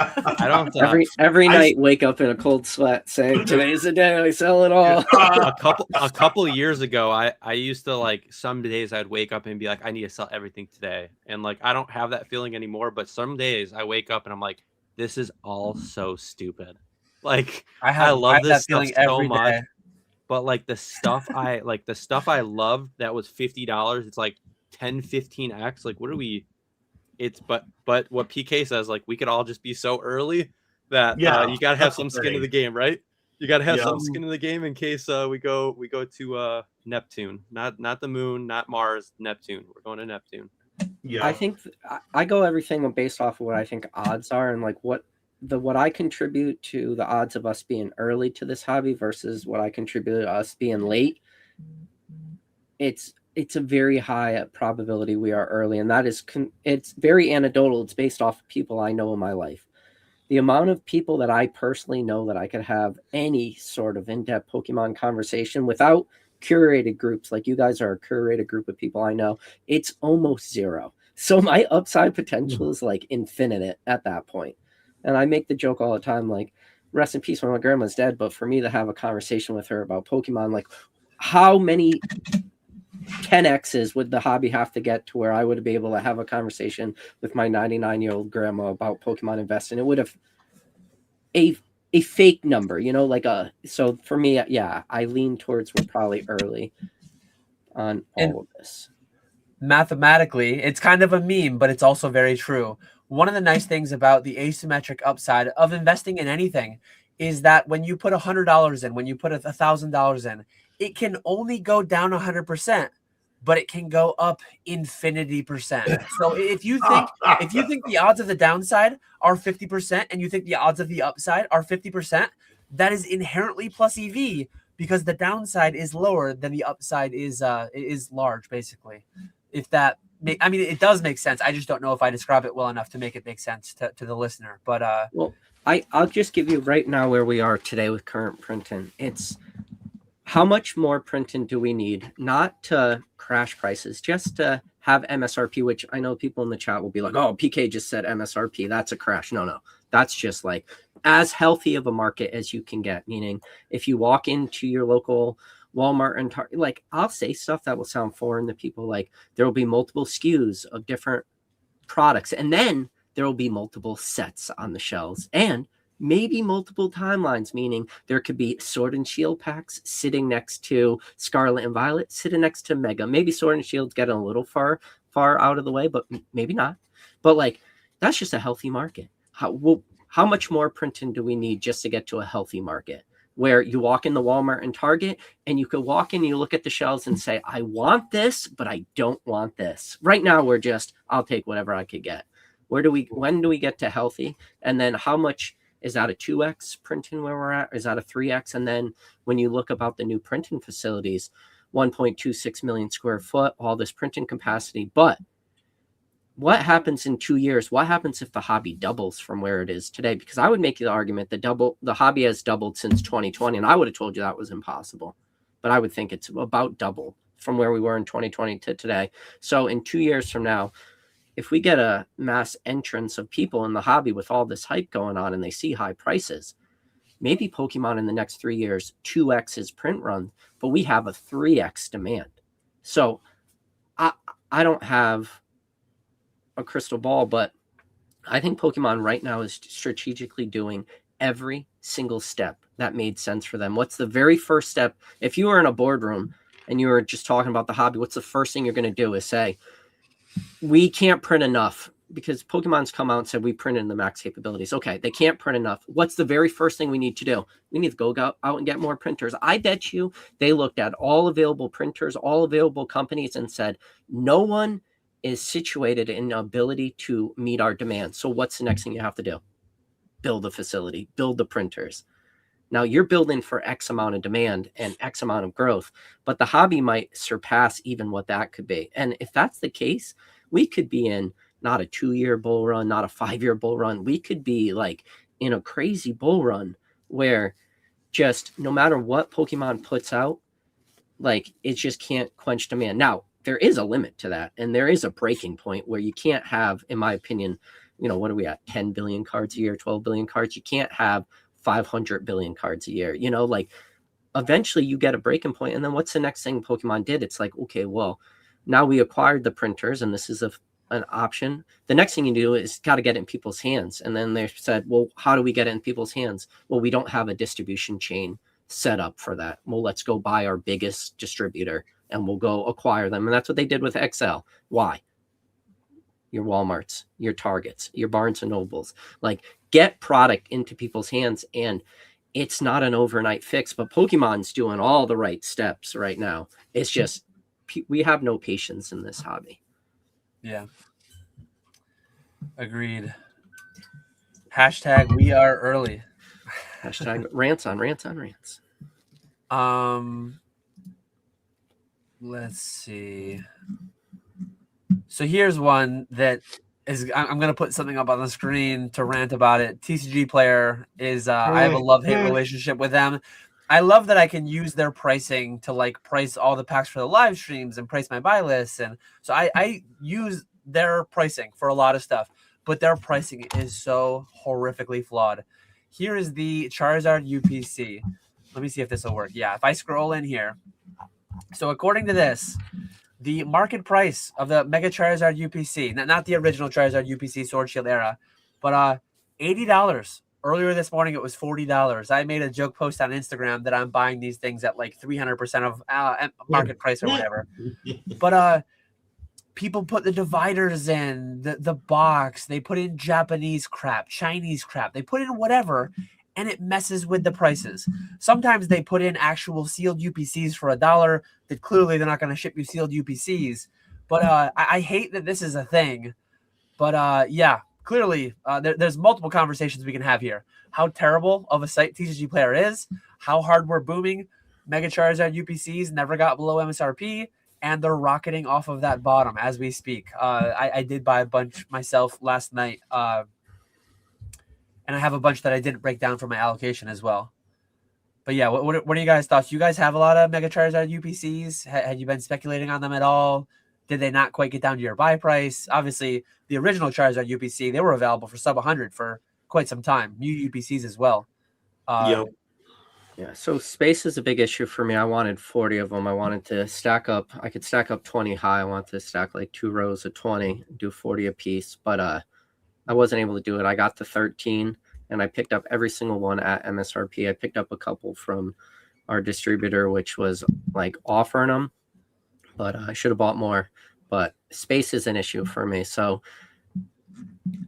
I don't every night wake up in a cold sweat saying today's the day I sell it all. a couple years ago, I used to, like, some days I'd wake up and be like, I need to sell everything today, and like I don't have that feeling anymore. But some days I wake up and I'm like, this is all so stupid. Like I love this stuff so much, but like the stuff I love that was $50, it's like 10-15x. Like, what are we? It's but what PK says, like, we could all just be so early that you gotta have some skin in the game, right? You gotta have some skin in the game in case we go to Neptune, not the moon, not Mars, Neptune. We're going to Neptune. Yeah, I think I go everything based off of what I think odds are, and like what I contribute to the odds of us being early to this hobby versus what I contribute to us being late. It's a very high probability we are early, and that is it's very anecdotal. It's based off of people I know in my life. The amount of people that I personally know that I could have any sort of in-depth Pokemon conversation without curated groups, like you guys are a curated group of people I know, it's almost zero. So my upside potential is like infinite at that point. And I make the joke all the time, like, rest in peace when my grandma's dead, but for me to have a conversation with her about Pokemon, like, how many 10x's would the hobby have to get to where I would be able to have a conversation with my 99-year-old grandma about Pokemon investing? It would have a fake number, like so for me, yeah, I lean towards we're probably early on all of this. Mathematically, it's kind of a meme, but it's also very true. One of the nice things about the asymmetric upside of investing in anything is that when you put $100 in, when you put $1,000 in, it can only go down 100%, but it can go up infinity percent. So if you think the odds of the downside are 50% and you think the odds of the upside are 50%, that is inherently plus EV, because the downside is lower than the upside is large, basically. If that, I mean, it does make sense. I just don't know if I describe it well enough to make it make sense to the listener. But well, I'll just give you right now where we are today with current printing. It's how much more printing do we need? Not to crash prices, just to have MSRP, which I know people in the chat will be like, oh, PK just said MSRP. That's a crash. No. That's just like as healthy of a market as you can get. Meaning if you walk into your local Walmart and Target, like, I'll say stuff that will sound foreign to people. Like, there will be multiple SKUs of different products, and then there will be multiple sets on the shelves, and maybe multiple timelines, meaning there could be Sword and Shield packs sitting next to Scarlet and Violet, sitting next to Mega. Maybe Sword and Shield's getting a little far out of the way, but maybe not. But like, that's just a healthy market. How much more printing do we need just to get to a healthy market? where you walk in the Walmart and Target and you could walk in, you look at the shelves and say, I want this, but I don't want this. Right now, we're just, I'll take whatever I could get. When do we get to healthy? And then how much is that a 2X printing where we're at? Is that a 3X? And then when you look about the new printing facilities, 1.26 million square foot, all this printing capacity. But what happens in 2 years? What happens if the hobby doubles from where it is today? Because I would make the argument that the hobby has doubled since 2020, and I would have told you that was impossible. But I would think it's about double from where we were in 2020 to today. So in 2 years from now, if we get a mass entrance of people in the hobby with all this hype going on and they see high prices, maybe Pokemon in the next 3 years 2X is print run, but we have a 3X demand. So I don't have a crystal ball, but I think Pokemon right now is strategically doing every single step that made sense for them. What's the very first step? If you were in a boardroom and you were just talking about the hobby, what's the first thing you're going to do is say, we can't print enough, because Pokemon's come out and said we printed in the max capabilities. Okay, they can't print enough. What's the very first thing we need to do? We need to go out and get more printers. I bet you they looked at all available printers, all available companies, and said, no one is situated in ability to meet our demand. So what's the next thing you have to do? Build a facility, build the printers. Now you're building for X amount of demand and X amount of growth, but the hobby might surpass even what that could be. And if that's the case, we could be in not a 2-year bull run, not a 5-year bull run. We could be like in a crazy bull run where just no matter what Pokemon puts out, like it just can't quench demand. Now, there is a limit to that, and there is a breaking point where you can't have, in my opinion, what are we at? 10 billion cards a year, 12 billion cards. You can't have 500 billion cards a year. Like eventually you get a breaking point, and then what's the next thing Pokemon did? It's like, okay, well, now we acquired the printers, and this is an option. The next thing you do is got to get it in people's hands. And then they said, well, how do we get it in people's hands? Well, we don't have a distribution chain set up for that. Well, let's go buy our biggest distributor and we'll go acquire them. And that's what they did with XL. Why? Your Walmarts, your Targets, your Barnes and Nobles, like get product into people's hands. And it's not an overnight fix, but Pokemon's doing all the right steps right now. It's just, we have no patience in this hobby. Yeah. Agreed. Hashtag we are early. Hashtag rants on rants on rants. Let's see. So here's one that is, I'm going to put something up on the screen to rant about it. TCG Player is, I have a love-hate relationship with them. I love that I can use their pricing to like price all the packs for the live streams and price my buy lists. And so I use their pricing for a lot of stuff, but their pricing is so horrifically flawed. Here is the Charizard UPC. Let me see if this will work. Yeah, if I scroll in here. So according to this, the market price of the Mega Charizard UPC, not the original Charizard UPC Sword Shield era, but $80. Earlier this morning, it was $40. I made a joke post on Instagram that I'm buying these things at like 300% of market price or whatever. But people put the dividers in, the box. They put in Japanese crap, Chinese crap. They put in whatever, and it messes with the prices. Sometimes they put in actual sealed UPCs for $1 that clearly they're not going to ship you sealed UPCs. But I hate that this is a thing. But yeah. Clearly, there's multiple conversations we can have here. How terrible of a site TCG Player is, how hard we're booming. Mega Charizard UPCs never got below MSRP, and they're rocketing off of that bottom as we speak. I did buy a bunch myself last night, and I have a bunch that I didn't break down for my allocation as well. But yeah, what are you guys' thoughts? You guys have a lot of Mega Charizard UPCs? Had you been speculating on them at all? Did they not quite get down to your buy price? Obviously, the original Charizard UPC, they were available for sub 100 for quite some time. New UPCs as well. Yep. Yeah, so space is a big issue for me. I wanted 40 of them. I wanted to stack up. I could stack up 20 high. I want to stack like 2 rows of 20, do 40 a piece. But I wasn't able to do it. I got to 13, and I picked up every single one at MSRP. I picked up a couple from our distributor, which was like offering them. But I should have bought more. But space is an issue for me. So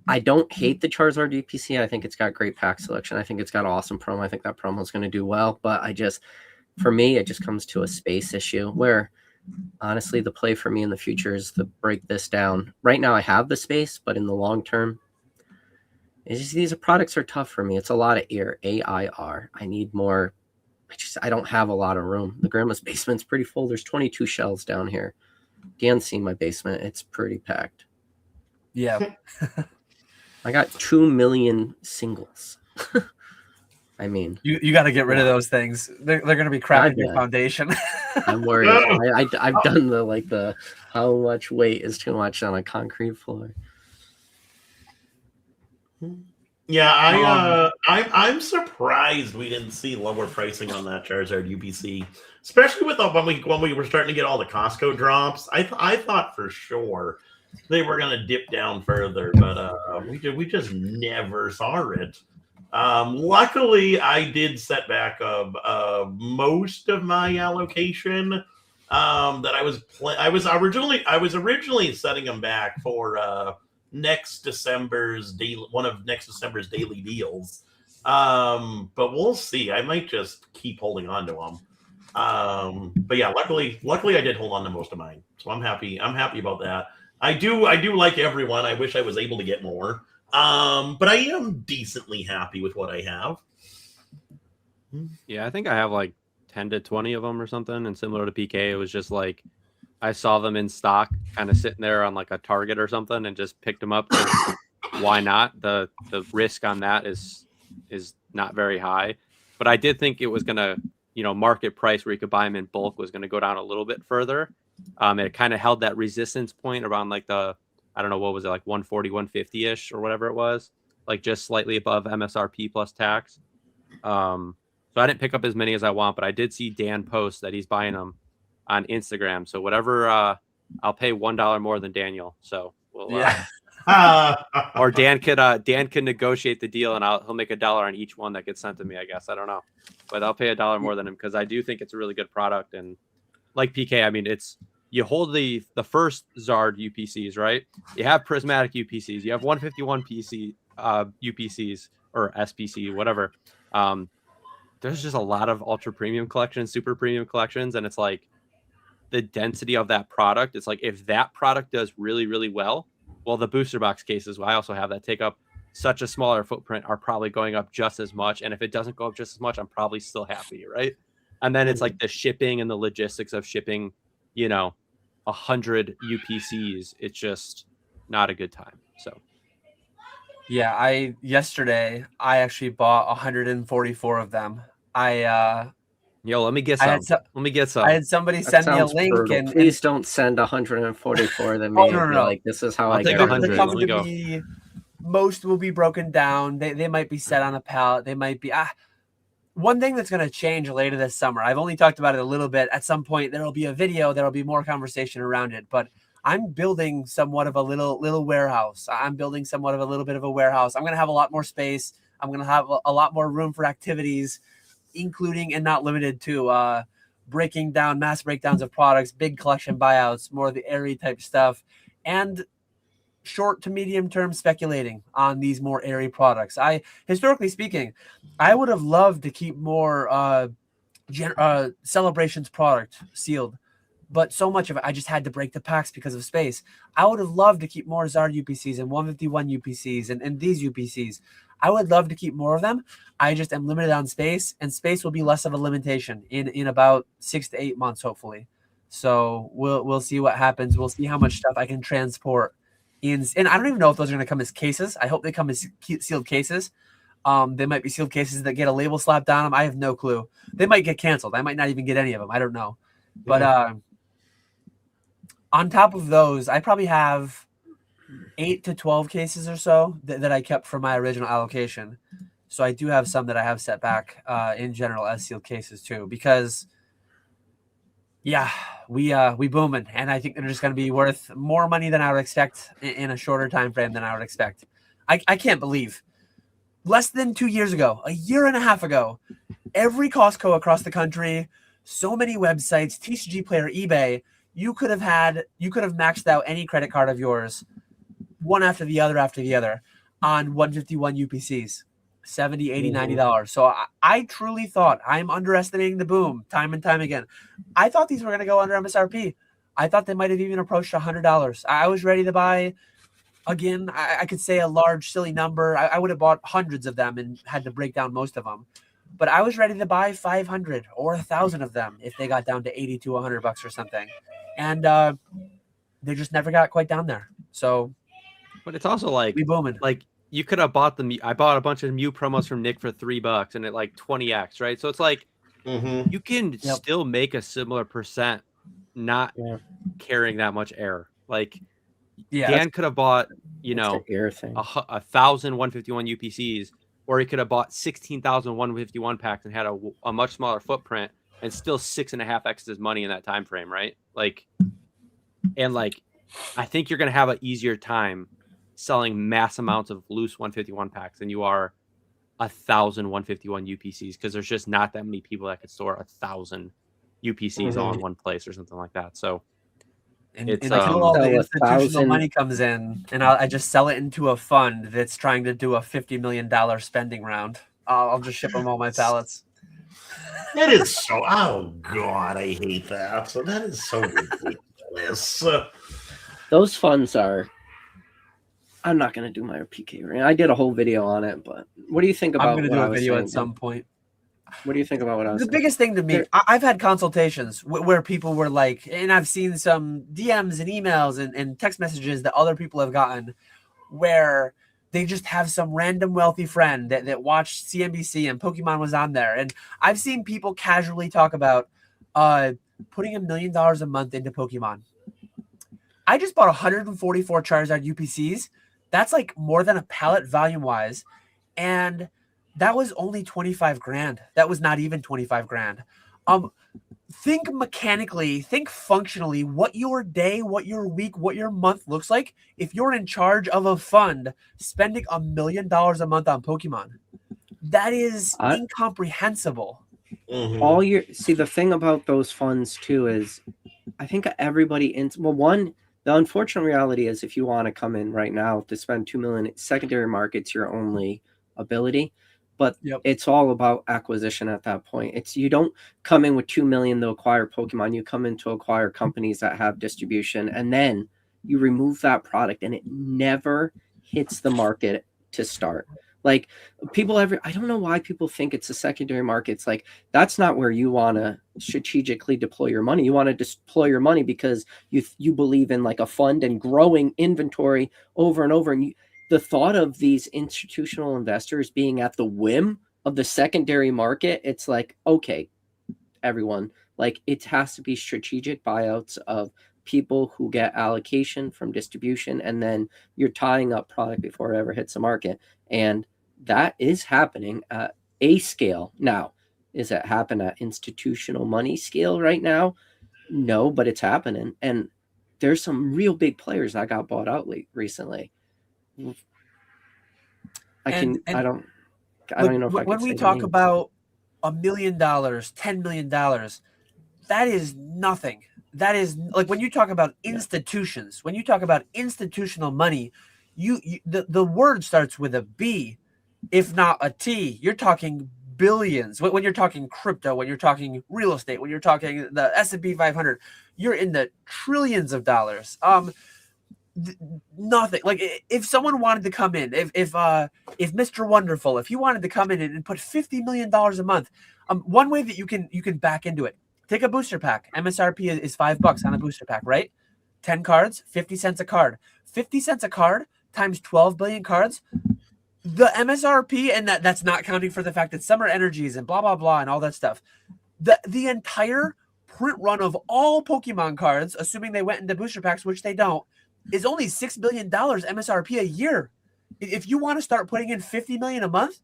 I don't hate the Charizard UPC. I think it's got great pack selection. I think it's got awesome promo. I think that promo is going to do well. But for me, it just comes to a space issue where, honestly, the play for me in the future is to break this down. Right now, I have the space, but in the long term, these products are tough for me. It's a lot of AIR. I need more. I don't have a lot of room. The grandma's basement's pretty full. There's 22 shelves down here. Dan's seen my basement. It's pretty packed. Yeah. I got 2 million singles. I mean, you got to get rid of those things. They're going to be crapping your foundation. I'm worried. I've done the how much weight is too much on a concrete floor. Yeah, I'm surprised we didn't see lower pricing on that Charizard UPC, especially with when we were starting to get all the Costco drops. I thought for sure they were going to dip down further, but we just never saw it. Luckily, I did set back most of my allocation that I was originally setting them back for next December's one of next December's daily deals. But we'll see. I might just keep holding on to them. But yeah, luckily I did hold on to most of mine, so I'm happy about that. I do like everyone. I wish I was able to get more. But I am decently happy with what I have. Yeah, I think I have like 10 to 20 of them or something. And similar to PK, it was just like I saw them in stock, kind of sitting there on like a Target or something, and just picked them up. Why not? The risk on that is not very high. But I did think it was gonna, market price where you could buy them in bulk was gonna go down a little bit further. It kind of held that resistance point around like I don't know, what was it, like 140, 150-ish or whatever it was, like just slightly above MSRP plus tax. So I didn't pick up as many as I want, but I did see Dan post that he's buying them on Instagram. So whatever, I'll pay $1 more than Daniel. So we'll, or Dan could negotiate the deal, and he'll make $1 on each one that gets sent to me, I guess. I don't know, but I'll pay $1 more than him because I do think it's a really good product. And like PK, I mean, you hold the first Zard UPCs, right? You have prismatic UPCs. You have 151 PC UPCs or SPC, whatever. There's just a lot of ultra premium collections, super premium collections, and it's like the density of that product. It's like if that product does really, really well, the booster box cases, I also have that take up such a smaller footprint, are probably going up just as much. And if it doesn't go up just as much, I'm probably still happy, right? And then it's like the shipping and the logistics of shipping, 100 UPCs. It's just not a good time. So yeah, yesterday I actually bought 144 of them. Let me get some. Let me get some. I had somebody send me a link, brutal. and please don't send 144 of them. No. Like, this is how I'll I take get 100. Let me go. Most will be broken down. They might be set on a pallet. They might be one thing that's going to change later this summer. I've only talked about it a little bit. At some point, there will be a video. There will be more conversation around it. But I'm building somewhat of a little warehouse. I'm building somewhat of a little bit of a warehouse. I'm going to have a lot more space. I'm going to have a lot more room for activities, including and not limited to breaking down mass breakdowns of products, big collection buyouts, more of the airy type stuff, and short to medium term speculating on these more airy products. Historically speaking, I would have loved to keep more Celebrations product sealed, but so much of it I just had to break the packs because of space. I would have loved to keep more Zard UPCs and 151 UPCs and these UPCs. I would love to keep more of them. I just am limited on space, and space will be less of a limitation in about 6 to 8 months, hopefully. So we'll see what happens. We'll see how much stuff I can transport in. And I don't even know if those are going to come as cases. I hope they come as sealed cases. They might be sealed cases that get a label slapped on them. I have no clue. They might get canceled. I might not even get any of them. I don't know. But on top of those, I probably have 8 to 12 cases or so that I kept from my original allocation. So I do have some that I have set back in general as sealed cases too, because we booming, and I think they're just going to be worth more money than I would expect in a shorter time frame than I would expect. I can't believe less than 2 years ago, a year and a half ago, every Costco across the country, so many websites, TCG Player, eBay, you could have maxed out any credit card of yours, one after the other. on 151 UPCs. $70, $80, $90. So I truly thought, I'm underestimating the boom time and time again. I thought these were going to go under MSRP. I thought they might have even approached $100. I was ready to buy, again, I could say a large, silly number. I would have bought hundreds of them and had to break down most of them. But I was ready to buy 500 or 1,000 of them if they got down to 80 to $100 or something. And they just never got quite down there. So, but it's also like, we booming. Like, you could have bought them. I bought a bunch of Mew promos from Nick for $3 and at like 20x, right? So it's like you can still make a similar percent, not carrying that much error. Like Dan could have bought, you know, 1,000 151 UPCs, or he could have bought 16,000 151 packs and had a much smaller footprint and still 6.5x his money in that time frame, right? Like, and like, I think you're gonna have an easier time selling mass amounts of loose 151 packs than you are 1,000 151 UPCs, because there's just not that many people that could store 1,000 UPCs all in one place or something like that. So it's until all the institutional money comes in, and I just sell it into a fund that's trying to do a $50 million spending round, I'll just ship them all my pallets. That is so. Oh God, I hate that. So that is so ridiculous. Those funds are. I'm not going to do my PK ring. I did a whole video on it, but what do you think about? I'm going to do a video at some point. What do you think about what I was saying? The biggest thing to me, I've had consultations where people were like, and I've seen some DMs and emails and text messages that other people have gotten where they just have some random wealthy friend that watched CNBC and Pokemon was on there. And I've seen people casually talk about putting $1 million a month into Pokemon. I just bought 144 Charizard UPCs. That's like more than a pallet volume wise. And that was only 25 grand. That was not even 25 grand. Think mechanically, think functionally what your day, what your week, what your month looks like if you're in charge of a fund spending $1 million a month on Pokemon. That is incomprehensible. All year. See, the thing about those funds too is I think everybody the unfortunate reality is if you want to come in right now to spend $2 million, secondary market's your only ability. But it's all about acquisition at that point. It's you don't come in with $2 million to acquire Pokemon. You come in to acquire companies that have distribution, and then you remove that product, and it never hits the market to start. Like I don't know why people think it's a secondary market. It's like that's not where you want to strategically deploy your money. You want to deploy your money because you believe in like a fund and growing inventory over and over, and the thought of these institutional investors being at the whim of the secondary market, it's like, okay, everyone, like it has to be strategic buyouts of people who get allocation from distribution, and then you're tying up product before it ever hits the market. And that is happening at a scale. Now, is it happen at institutional money scale right now? No, but it's happening. And there's some real big players that got bought out recently. I don't even know if I can when we talk about $1 million, $10 million, that is nothing. That is like when you talk about institutions, when you talk about institutional money, the word starts with a B, if not a T. You're talking billions. When you're talking crypto, when you're talking real estate, when you're talking the S&P 500, you're in the trillions of dollars. Nothing. Like if someone wanted to come in, if Mr. Wonderful, if he wanted to come in and put $50 million a month, one way that you can back into it, take a booster pack. MSRP is $5 on a booster pack, right? 10 cards, 50 cents a card. 50 cents a card times 12 billion cards. The MSRP, and that's not counting for the fact that summer energies and blah, blah, blah, and all that stuff. The entire print run of all Pokemon cards, assuming they went into booster packs, which they don't, is only $6 billion MSRP a year. If you want to start putting in $50 million a month,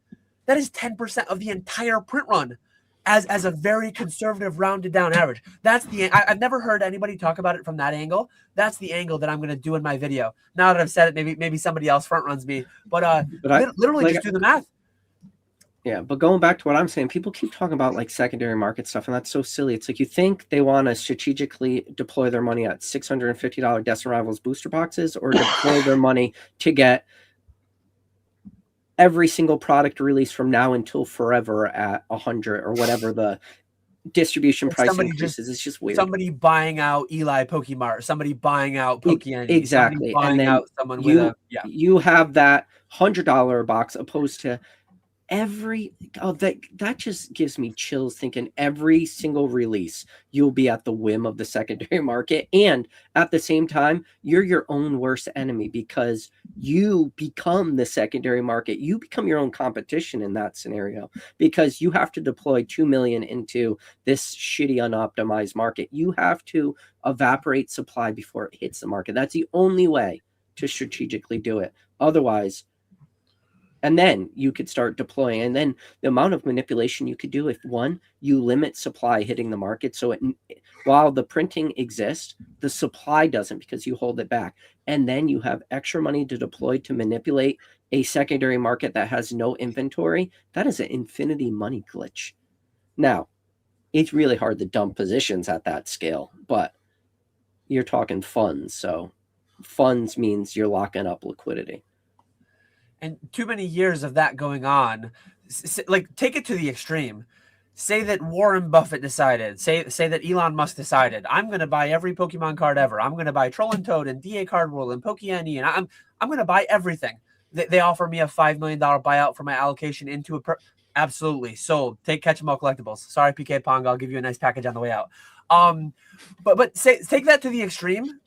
that is 10% of the entire print run as a very conservative rounded down average. I've never heard anybody talk about it from that angle. That's the angle that I'm going to do in my video. Now that I've said it, maybe somebody else front runs me, but literally just do the math. Yeah, but going back to what I'm saying, people keep talking about like secondary market stuff, and that's so silly. It's like you think they want to strategically deploy their money at $650 Destin Rivals booster boxes, or deploy their money to get every single product release from now until forever at 100 or whatever the distribution price increases. It's just weird. Somebody buying out Eli Pokemart, somebody buying out Pokemon, exactly, buying out someone with a you have that $100 box opposed to that just gives me chills thinking every single release you'll be at the whim of the secondary market, and at the same time you're your own worst enemy because you become the secondary market. You become your own competition in that scenario because you have to deploy 2 million into this shitty unoptimized market. You have to evaporate supply before it hits the market. That's the only way to strategically do it. Otherwise, and then you could start deploying. And then the amount of manipulation you could do if, one, you limit supply hitting the market. So while the printing exists, the supply doesn't because you hold it back. And then you have extra money to deploy to manipulate a secondary market that has no inventory. That is an infinity money glitch. Now, it's really hard to dump positions at that scale, but you're talking funds. So funds means you're locking up liquidity. And too many years of that going on, like take it to the extreme. Say that Warren Buffett decided, say that Elon Musk decided, I'm going to buy every Pokemon card ever. I'm going to buy Troll and Toad and DA Card World and Pokemon, and I'm going to buy everything. They offer me a $5 million buyout for my allocation into absolutely. So take KetchumAllCollectibles. Sorry, PK Ponga, I'll give you a nice package on the way out. But take that to the extreme.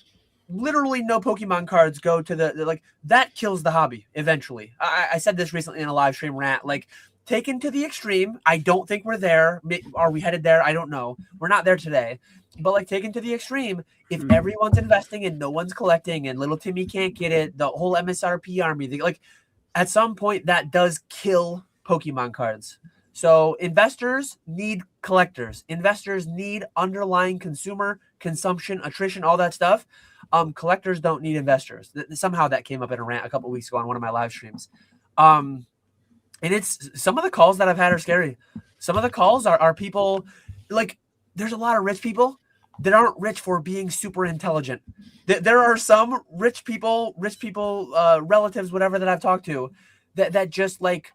Literally no Pokemon cards go to the like that kills the hobby eventually. I said this recently in a live stream rant, like taken to the extreme. I don't think we're there. Are we headed there? I don't know. We're not there today, but like taken to the extreme, if everyone's investing and no one's collecting and little Timmy can't get it, the whole MSRP army, like at some point that does kill Pokemon cards. So investors need collectors. Investors need underlying consumer consumption, attrition, all that stuff. Collectors don't need investors. Somehow that came up in a rant a couple of weeks ago on one of my live streams. And it's some of the calls that I've had are scary. Some of the calls are people like there's a lot of rich people that aren't rich for being super intelligent. There are some rich people, relatives, whatever that I've talked to that just like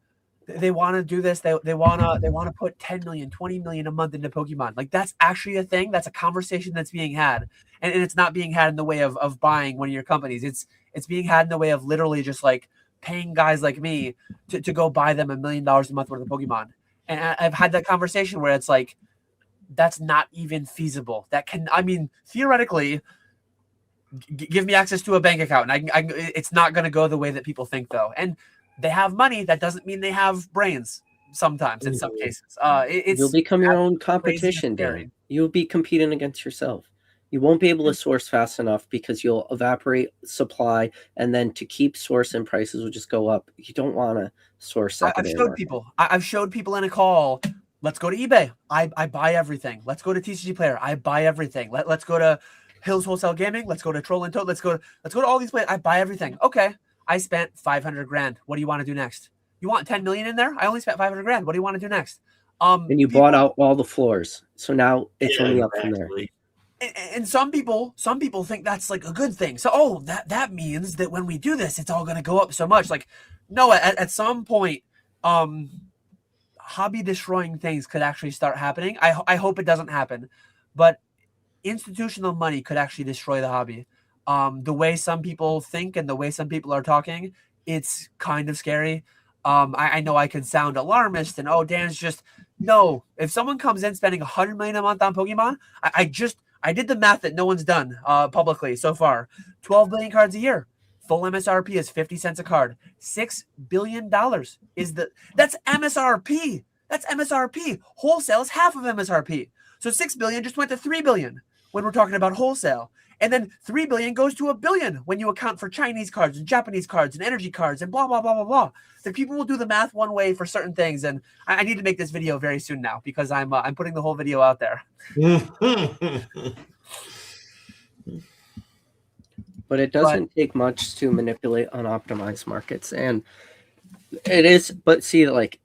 they want to do this. They want to put 10 million, 20 million a month into Pokemon. Like that's actually a thing. That's a conversation that's being had. And it's not being had in the way of buying one of your companies. It's being had in the way of literally just like paying guys like me to go buy them $1 million a month worth of Pokemon. And I've had that conversation where it's like, that's not even feasible. Theoretically, give me access to a bank account. And it's not going to go the way that people think though. And they have money. That doesn't mean they have brains sometimes in some cases. You'll become your own competition, Dan. You'll be competing against yourself. You won't be able to source fast enough because you'll evaporate supply, and then to keep sourcing prices will just go up. You don't want to source secondary. I've showed people in a call. Let's go to eBay. I buy everything. Let's go to TCG Player. I buy everything. Let's go to Hills Wholesale Gaming. Let's go to Troll and Toad. Let's go to all these places. I buy everything. Okay, I spent 500 grand. What do you want to do next? You want 10 million in there? I only spent 500 grand. What do you want to do next? And you bought out all the floors, so now it's only up from there. And some people think that's like a good thing. So, that means that when we do this, it's all going to go up so much. Like, no, at some point, hobby destroying things could actually start happening. I hope it doesn't happen, but institutional money could actually destroy the hobby. The way some people think and the way some people are talking, it's kind of scary. I know I can sound alarmist and Dan's just no. If someone comes in spending $100 million a month on Pokemon, I did the math that no one's done publicly so far. 12 billion cards a year. Full MSRP is 50 cents a card. $6 billion that's MSRP. That's MSRP. Wholesale is half of MSRP. So 6 billion just went to 3 billion when we're talking about wholesale. And then 3 billion goes to 1 billion when you account for Chinese cards and Japanese cards and energy cards and blah, blah, blah, blah, blah. The people will do the math one way for certain things. And I need to make this video very soon now because I'm putting the whole video out there. But it doesn't take much to manipulate unoptimized markets. And it is, but see, like,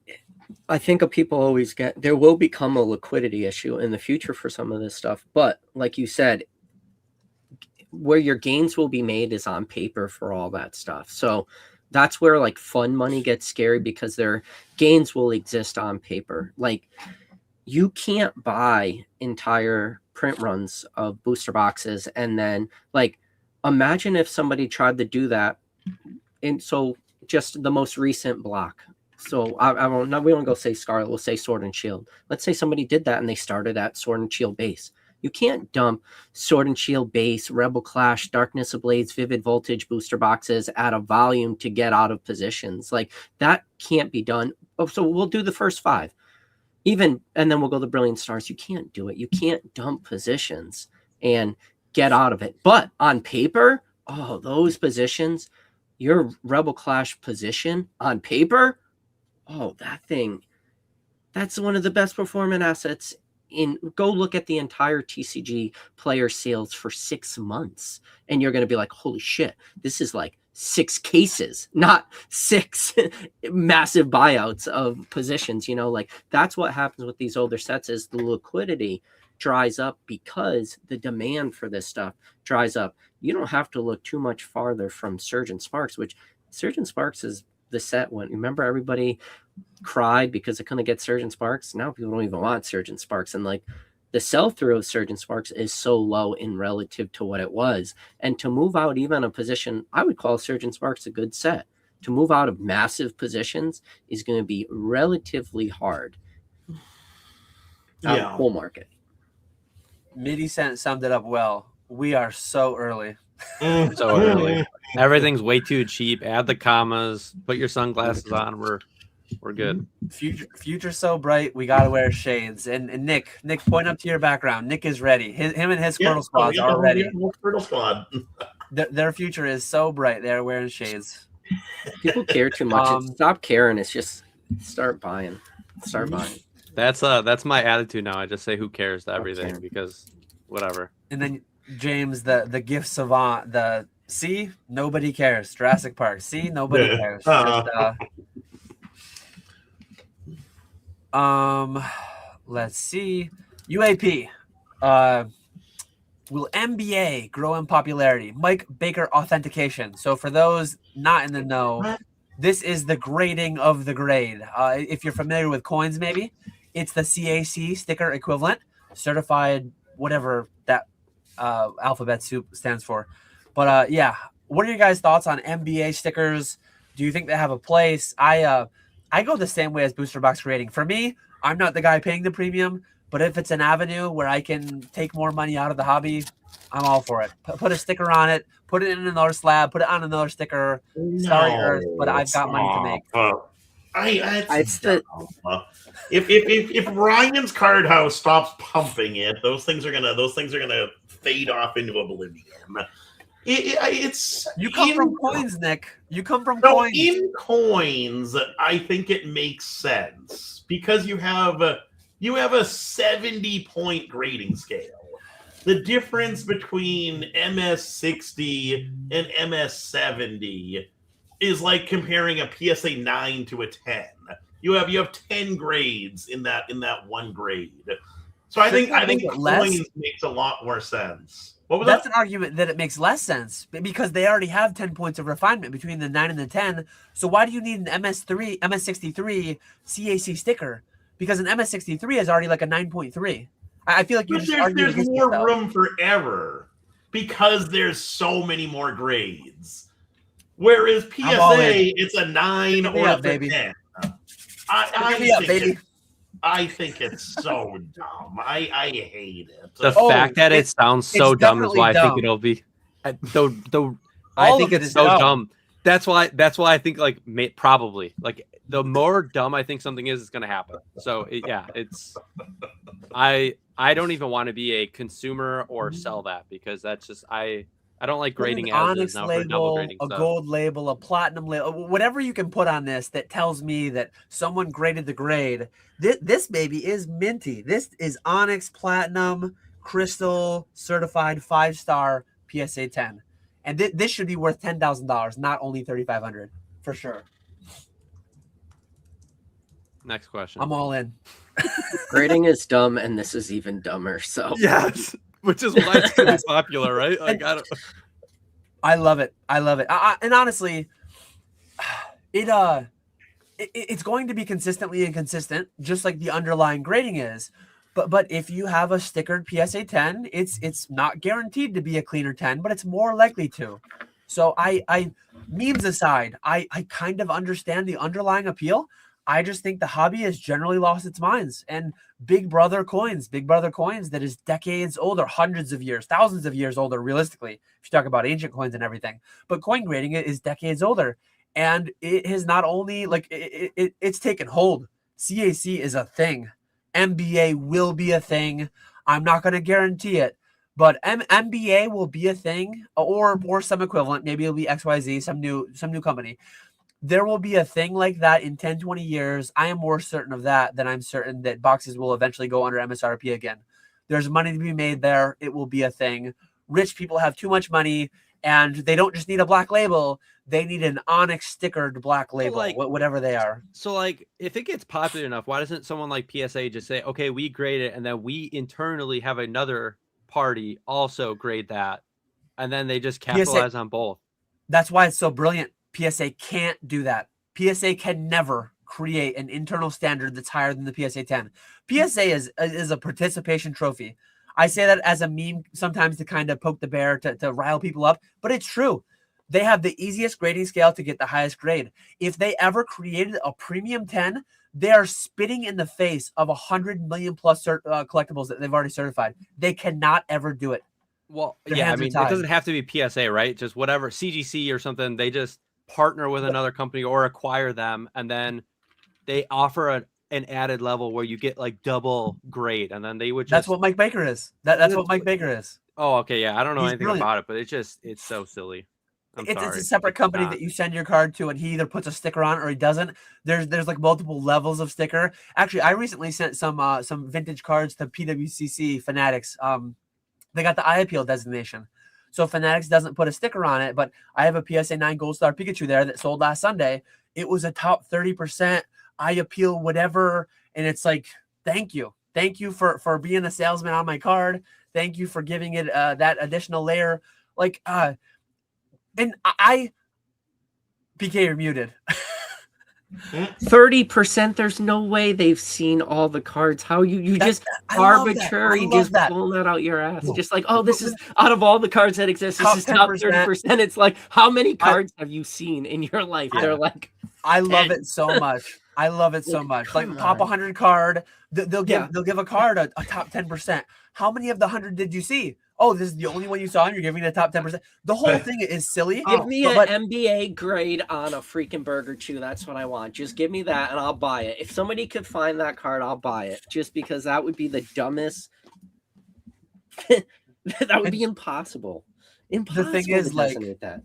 I think people always there will become a liquidity issue in the future for some of this stuff. But like you said, where your gains will be made is on paper for all that stuff. So that's where like fun money gets scary, because their gains will exist on paper. Like, you can't buy entire print runs of booster boxes and then, like, imagine if somebody tried to do that. And so just the most recent block. So I won't, no, we won't go say Scarlet, we'll say Sword and Shield. Let's say somebody did that and they started at Sword and Shield base. You can't dump Sword and Shield base, Rebel Clash, Darkness Ablaze, Vivid Voltage booster boxes at a volume to get out of positions. Like, that can't be done. Oh, so we'll do the first 5. Even, and then we'll go to Brilliant Stars. You can't do it. You can't dump positions and get out of it. But on paper, oh, those positions, your Rebel Clash position on paper, oh, that thing, that's one of the best performing assets. Go look at the entire TCG player sales for 6 months, and you're going to be like, holy shit, this is like 6 cases, not 6 massive buyouts of positions. You know, like, that's what happens with these older sets, is the liquidity dries up because the demand for this stuff dries up. You don't have to look too much farther from Surge and Sparks, which Surge and Sparks is the set when, remember, everybody cried because they couldn't get Surge and Sparks. Now people don't even want Surge and Sparks, and like, the sell-through of Surge and Sparks is so low in relative to what it was. And to move out even a position, I would call Surge and Sparks a good set. To move out of massive positions is going to be relatively hard. Yeah. Bull market. Midi summed it up well. We are so early. So early. Everything's way too cheap. Add the commas. Put your sunglasses on. We're good. Future so bright. We gotta wear shades. And Nick, point up to your background. Nick is ready. Him and his Squirtle squads are ready. Squirtle squad. Their future is so bright. They're wearing shades. People care too much. Stop caring. It's just start buying. Start buying. That's my attitude now. I just say who cares to everything, because whatever. And then James, the gift savant, see, nobody cares. Jurassic Park. See, nobody cares. Let's see. UAP. Will NBA grow in popularity? Mike Baker authentication. So for those not in the know, this is the grading of the grade. If you're familiar with coins, maybe it's the CAC sticker equivalent, certified, whatever that alphabet soup stands for. But yeah, what are your guys' thoughts on NBA stickers? Do you think they have a place? I go the same way as booster box grading. For me, I'm not the guy paying the premium, but if it's an avenue where I can take more money out of the hobby, I'm all for it. Put a sticker on it, put it in another slab, put it on another sticker. Sorry, Earth, but I've got money to make. If Ryan's card house stops pumping it, those things are gonna fade off into oblivion. It's you come from coins, Nick. You come from coins. In coins, I think it makes sense because you have a 70-point grading scale. The difference between MS60 and MS70 is like comparing a PSA 9 to a 10. You have 10 grades in that one grade. So I think coins makes a lot more sense. That's an argument that it makes less sense because they already have 10 points of refinement between the 9 and the 10. So why do you need an MS63 CAC sticker? Because an MS63 is already like a 9.3. I feel like there's more room for error because there's so many more grades. Whereas PSA, it's a 9 or a 10. I think it's so dumb. I hate it. The fact that it sounds so dumb is why I think it'll be. I think it's so dumb. That's why I think probably the more dumb I think something is, it's gonna happen. So it's. I don't even want to be a consumer or sell that because that's just I don't like grading as is now for double grading stuff. Gold label, a platinum label, whatever you can put on this that tells me that someone graded the grade. This baby is minty. This is Onyx Platinum Crystal certified 5-star PSA 10, and this should be worth $10,000, not only $3,500 for sure. Next question. I'm all in. Grading is dumb, and this is even dumber. So yes. Which is why it's really popular, right? I love it. And honestly, it's going to be consistently inconsistent, just like the underlying grading is. But if you have a stickered PSA 10, it's not guaranteed to be a cleaner 10, but it's more likely to. So I memes aside, I kind of understand the underlying appeal. I just think the hobby has generally lost its minds. And Big Brother coins that is decades older, hundreds of years, thousands of years older, realistically, if you talk about ancient coins and everything. But coin grading is decades older. And it has not only it's taken hold. CAC is a thing. MBA will be a thing. I'm not going to guarantee it, but MBA will be a thing, or some equivalent. Maybe it'll be XYZ, some new company. There will be a thing like that in 10, 20 years. I am more certain of that than I'm certain that boxes will eventually go under MSRP again. There's money to be made there. It will be a thing. Rich people have too much money, and they don't just need a black label. They need an Onyx stickered black label, whatever they are. So, like, if it gets popular enough, why doesn't someone like PSA just say, okay, we grade it, and then we internally have another party also grade that, and then they just capitalize on both? That's why it's so brilliant. PSA can't do that. PSA can never create an internal standard that's higher than the PSA 10. PSA is a participation trophy. I say that as a meme sometimes to kind of poke the bear, to rile people up, but it's true. They have the easiest grading scale to get the highest grade. If they ever created a premium 10, they are spitting in the face of 100 million plus collectibles that they've already certified. They cannot ever do it. Well, yeah, I mean, it doesn't have to be PSA, right? Just whatever, CGC or something. They just partner with another company or acquire them, and then they offer an added level where you get like double grade, and then they would just... That's what Mike Baker is. That's what Mike Baker is. Oh, okay, yeah. I don't know anything brilliant about it, but it's so silly. It's a separate company that you send your card to, and he either puts a sticker on or he doesn't. There's like multiple levels of sticker. Actually, I recently sent some vintage cards to PWCC Fanatics. They got the eye appeal designation, so Fanatics doesn't put a sticker on it. But I have a PSA 9 Gold Star Pikachu there that sold last Sunday. It was a top 30% eye appeal, whatever, and it's like, thank you for being a salesman on my card. Thank you for giving it that additional layer, like. And PK, you're muted. 30%. There's no way they've seen all the cards. How you just arbitrary just pulling that out your ass. Just like, oh, this is out of all the cards that exist, this is top 30%. It's like, how many cards have you seen in your life? They're like, I love it so much. I love it so much. Like top 100 card, they'll give a card a top 10%. How many of the 100 did you see? Oh, this is the only one you saw, and you're giving it a top 10%. The whole thing is silly. Give me an MBA grade on a freaking Burger Chew. That's what I want. Just give me that, and I'll buy it. If somebody could find that card, I'll buy it. Just because that would be the dumbest. That would be impossible. Impossible. The thing is, like, that.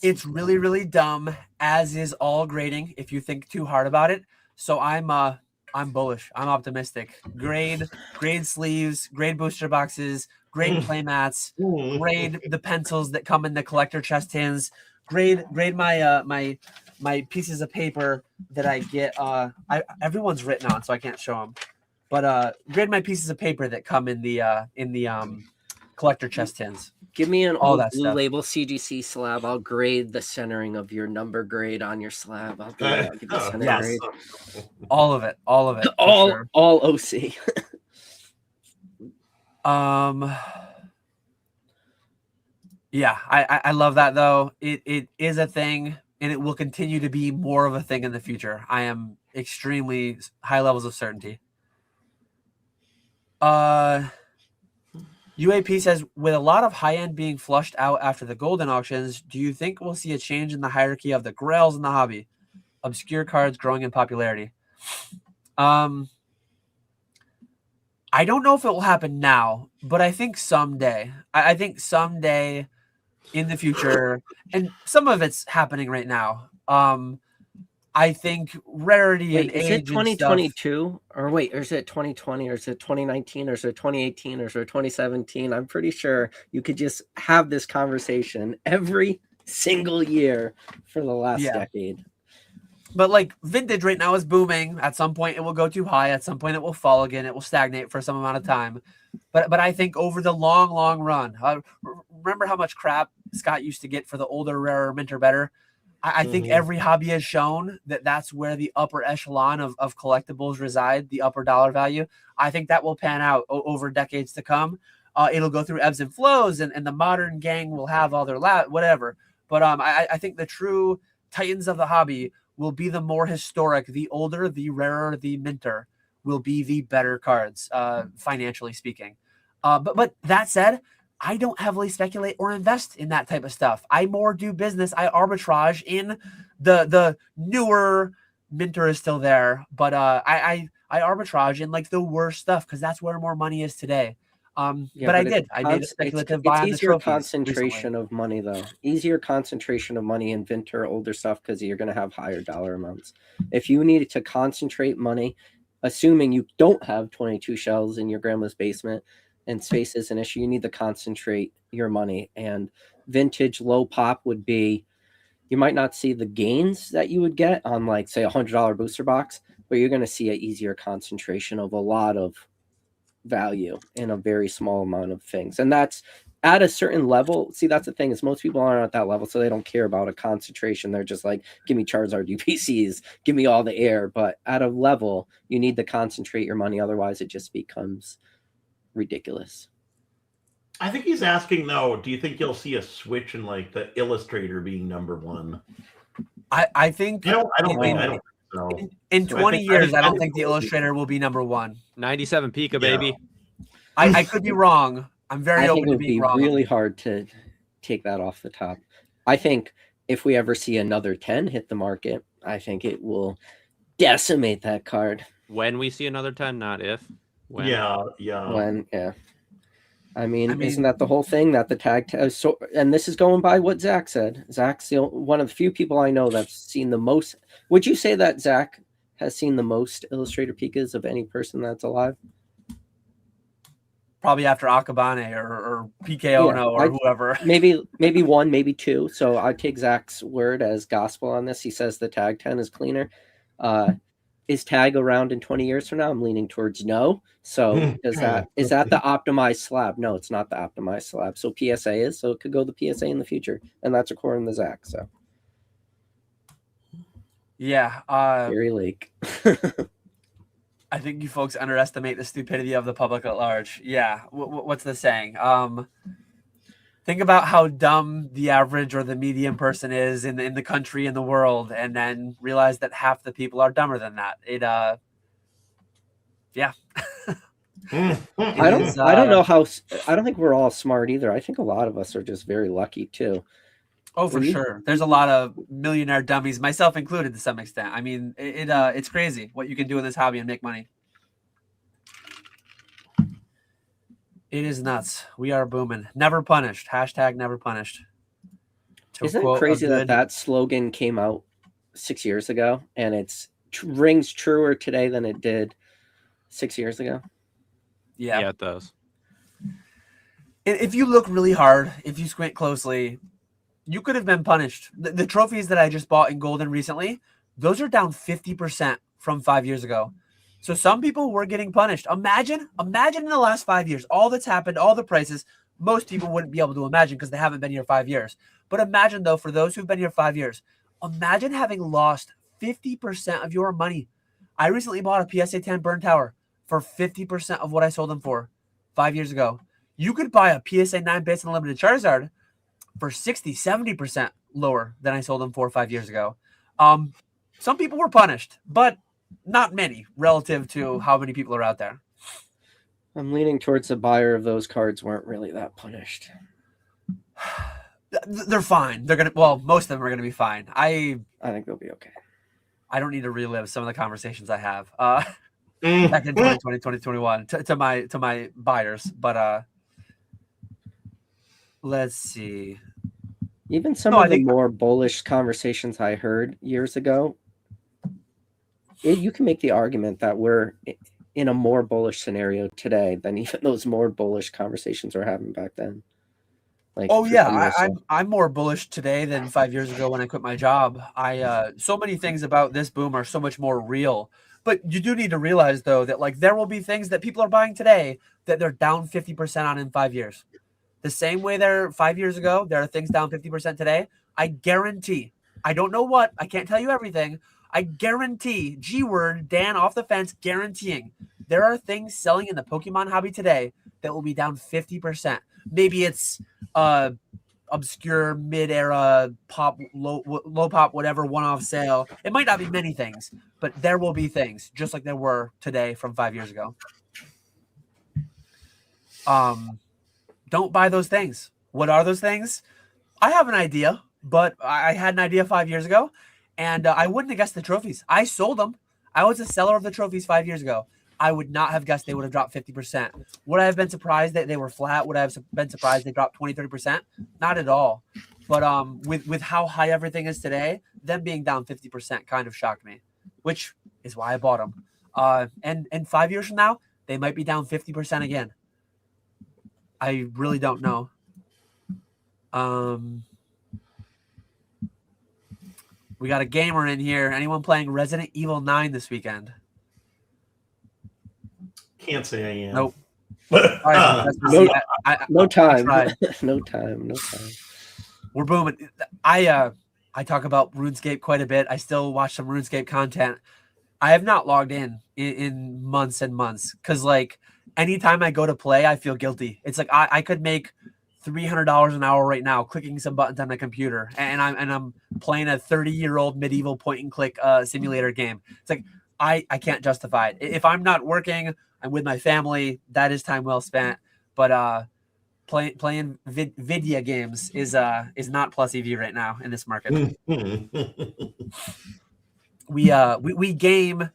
It's really, really dumb, as is all grading if you think too hard about it. So I'm bullish. I'm optimistic. Grade sleeves, grade booster boxes, grade playmats, grade the pencils that come in the collector chest tins, grade my my pieces of paper that I get. Everyone's written on, so I can't show them. But grade my pieces of paper that come in the collector chest tins. Give me an old blue label CGC slab. I'll grade the centering of your number grade on your slab. I'll give you center grade. All of it. All OC. Yeah, I love that though. It is a thing, and it will continue to be more of a thing in the future. I am extremely high levels of certainty. UAP says, with a lot of high end being flushed out after the golden auctions, do you think we'll see a change in the hierarchy of the grails in the hobby? Obscure cards growing in popularity. I don't know if it will happen now, but I think someday. I think someday in the future, and some of it's happening right now. I think rarity and age. Is it 2022 or is it 2020 or is it 2019 or is it 2018 or is it 2017? I'm pretty sure you could just have this conversation every single year for the last decade. But like vintage right now is booming. At some point it will go too high. At some point it will fall again. It will stagnate for some amount of time. But I think over the long run, remember how much crap Scott used to get for the older, rarer, minter better? I think every hobby has shown that that's where the upper echelon of collectibles reside, the upper dollar value. I think that will pan out over decades to come. It'll go through ebbs and flows, and the modern gang will have all their whatever. But I think the true titans of the hobby will be the more historic, the older, the rarer, the minter will be the better cards, financially speaking. But that said, I don't heavily speculate or invest in that type of stuff. I more do business. I arbitrage in the newer minter is still there, but I arbitrage in like the worst stuff because that's where more money is today. But I made a speculative buy on the easier trophies concentration recently. of money though. Easier concentration of money in vinter older stuff because you're going to have higher dollar amounts. If you needed to concentrate money, assuming you don't have 22 shells in your grandma's basement and space is an issue, you need to concentrate your money. And vintage low pop would be, you might not see the gains that you would get on like say $100 booster box, but you're going to see an easier concentration of a lot of value in a very small amount of things. And that's at a certain level. See, that's the thing, is most people aren't at that level, so they don't care about a concentration. They're just like, give me Charizard UPCs, give me all the air. But at a level, you need to concentrate your money, otherwise it just becomes ridiculous. I think he's asking though, do you think you'll see a switch in like the Illustrator being number one? I think I don't think so. in 20 years, I don't think the Illustrator will be number one. 97 Pika, baby. I could be wrong. I'm very open to being wrong. It would be really hard to take that off the top. I think if we ever see another 10 hit the market, I think it will decimate that card. When we see another 10, not if. When. Yeah. When, yeah. I mean, isn't that the whole thing, that the tag? So, and this is going by what Zach said. Zach's one of the few people I know that's seen the most. Would you say that Zach has seen the most Illustrator Pikas of any person that's alive? Probably after Akabane or PKOno or whoever. Maybe one, maybe two. So I take Zach's word as gospel on this. He says the tag 10 is cleaner. Is tag around in 20 years from now? I'm leaning towards no. So is that the optimized slab? No, it's not the optimized slab. So PSA is, so it could go the PSA in the future. And that's according to Zach. So yeah. Barry Lake. I think you folks underestimate the stupidity of the public at large. Yeah. What's the saying? Think about how dumb the average or the median person is in the country and the world, and then realize that half the people are dumber than that. Yeah. I don't know how. I don't think we're all smart either. I think a lot of us are just very lucky too. Oh, for sure. There's a lot of millionaire dummies, myself included, to some extent. I mean, it's crazy what you can do in this hobby and make money. It is nuts. We are booming. Never punished. # never punished. Isn't it crazy that slogan came out 6 years ago and it's rings truer today than it did 6 years ago? Yeah, it does. If you look really hard, if you squint closely, you could have been punished. The trophies that I just bought in Golden recently, those are down 50% from 5 years ago. So some people were getting punished. Imagine in the last 5 years, all that's happened, all the prices, most people wouldn't be able to imagine because they haven't been here 5 years. But imagine though, for those who've been here 5 years, imagine having lost 50% of your money. I recently bought a PSA 10 burn tower for 50% of what I sold them for 5 years ago. You could buy a PSA 9 base and limited Charizard for 60-70% lower than I sold them 4 or 5 years ago. Some people were punished, but not many relative to how many people are out there. I'm leaning towards the buyer of those cards weren't really that punished. They're fine. Most of them are gonna be fine. I think they'll be okay. I don't need to relive some of the conversations I have back in 2020, 2021 to my buyers, but let's see. Even some of the more bullish conversations I heard years ago, you can make the argument that we're in a more bullish scenario today than even those more bullish conversations we're having back then. Like, I'm more bullish today than 5 years ago when I quit my job. So many things about this boom are so much more real. But you do need to realize though that like there will be things that people are buying today that they're down 50% on in 5 years. The same way there 5 years ago, there are things down 50% today. I guarantee I don't know what. I can't tell you everything. I guarantee, G word, Dan off the fence, guaranteeing there are things selling in the Pokemon hobby today that will be down 50%. Maybe it's obscure mid-era pop, low pop, whatever one-off sale. It might not be many things, but there will be things just like there were today from 5 years ago. Don't buy those things. What are those things? I have an idea, but I had an idea 5 years ago, and I wouldn't have guessed the trophies. I sold them. I was a seller of the trophies 5 years ago. I would not have guessed they would have dropped 50%. Would I have been surprised that they were flat? Would I have been surprised they dropped 20, 30%? Not at all. But with how high everything is today, them being down 50% kind of shocked me, which is why I bought them. And 5 years from now, they might be down 50% again. I really don't know. We got a gamer in here. Anyone playing Resident Evil 9 this weekend? Can't say I am. Nope. No time. No time. We're booming. I talk about RuneScape quite a bit. I still watch some RuneScape content. I have not logged in months and months because, like, anytime I go to play, I feel guilty. It's like I could make $300 an hour right now clicking some buttons on my computer, and I'm playing a 30-year-old medieval point-and-click simulator game. It's like I can't justify it. If I'm not working, I'm with my family. That is time well spent. But playing video games is not plus EV right now in this market. We game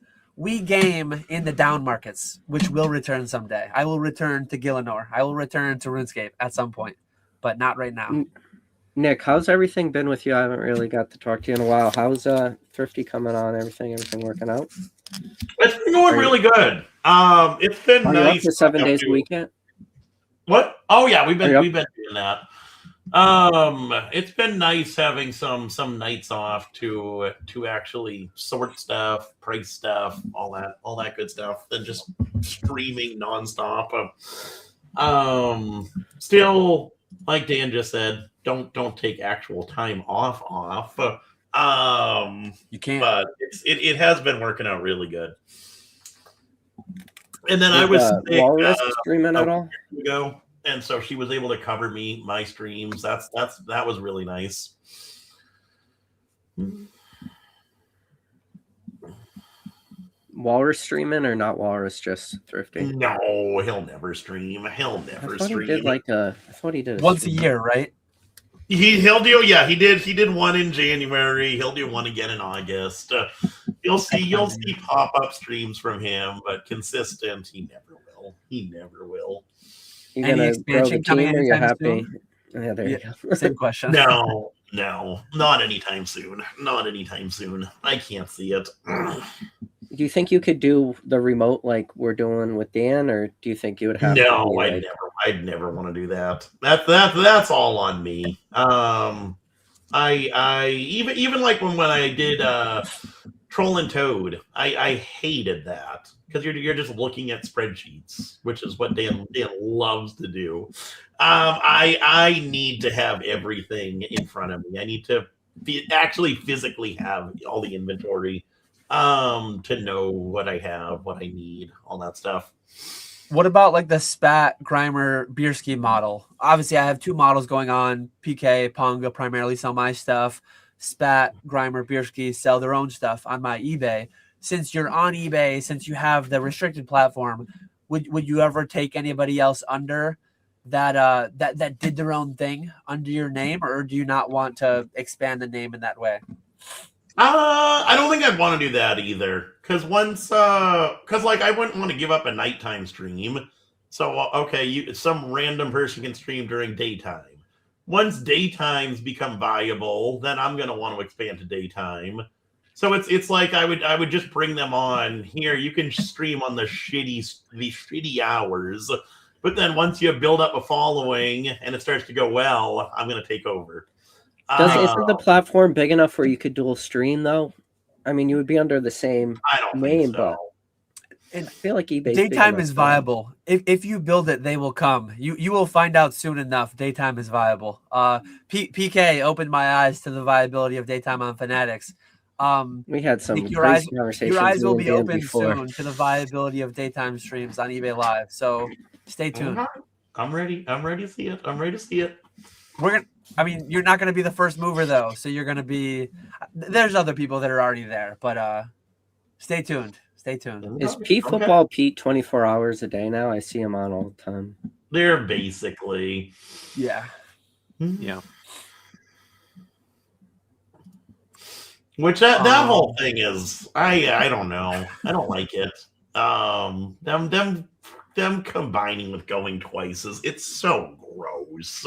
in the down markets, which will return someday. I will return to Gillinor. I will return to RuneScape at some point, but not right now. Nick, how's everything been with you? I haven't really got to talk to you in a while. How's Thrifty coming on? Everything working out? It's been going really good. It's been Are nice. You up to 7 days a week yet? What? Oh yeah, we've been doing that. It's been nice having some nights off to actually sort stuff, price stuff, all that good stuff, than just streaming nonstop. Still, like Dan just said, don't take actual time off. You can't. But it has been working out really good. And then I was Walrus streaming at all? Ago, and so she was able to cover my streams. That was really nice. Walrus streaming or not Walrus, just Thrifty? No, he'll never stream. He'll never stream. I thought he did once a year, right? He'll do. Yeah, he did one in January. He'll do one again in August. You'll see pop-up streams from him, but consistent, he never will. You Any expansion coming in? You're happy? Yeah, there you go. Same question. No, not anytime soon. I can't see it. Do you think you could do the remote like we're doing with Dan, or do you think you would have? No, I'd never want to do that. That's all on me. I even like when I did Troll and Toad, I hated that because you're just looking at spreadsheets, which is what Dan loves to do. I need to have everything in front of me. I need to actually physically have all the inventory to know what I have, what I need, all that stuff. What about like the Spat, Grimer, Bierski model? Obviously, I have two models going on. PK, Ponga primarily sell my stuff. Spat, Grimer, Bierski sell their own stuff on my eBay. Since you're on eBay, since you have the restricted platform, would you ever take anybody else under that that did their own thing under your name, or do you not want to expand the name in that way? I don't think I'd want to do that either. Because I wouldn't want to give up a nighttime stream. So, okay, some random person can stream during daytime. Once daytimes become viable, then I'm going to want to expand to daytime. So it's like I would just bring them on here. You can stream on the shitty hours. But then once you build up a following and it starts to go well, I'm going to take over. Isn't the platform big enough where you could dual stream though? I mean, you would be under the same I don't name, think so. And I feel like eBay. daytime is viable. If you build it, they will come. You will find out soon enough. Daytime is viable. PK opened my eyes to the viability of daytime on Fanatics. We had some your crazy eyes, conversations. your eyes will be Dan open before. soon to the viability of daytime streams on eBay Live. So stay tuned. I'm ready. I'm ready to see it. I'm ready to see it. I mean, you're not gonna be the first mover though. So you're gonna be. There's other people that are already there, but stay tuned. Stay tuned. Is Pete Football Pete 24 hours a day now? I see him on all the time. They're basically. Yeah. Yeah. Which that whole thing is, I don't know. I don't like it. Them combining with going twice it's so gross.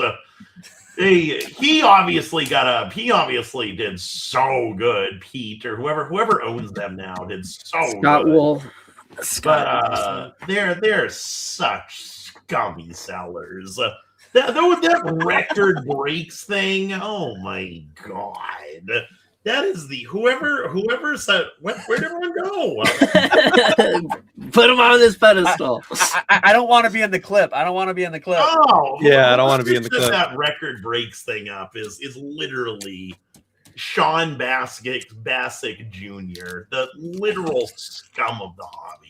He obviously did so good. Pete or whoever owns them now did so Scott good. Wolf. But they're such scummy sellers. That record breaks thing. Oh my god. That is the whoever said where did everyone go? Put him on this pedestal. I don't want to be in the clip. I don't want to be in the clip. Oh yeah, I don't want to be in the clip. That record breaks thing up is literally Sean Bassick Jr., the literal scum of the hobby.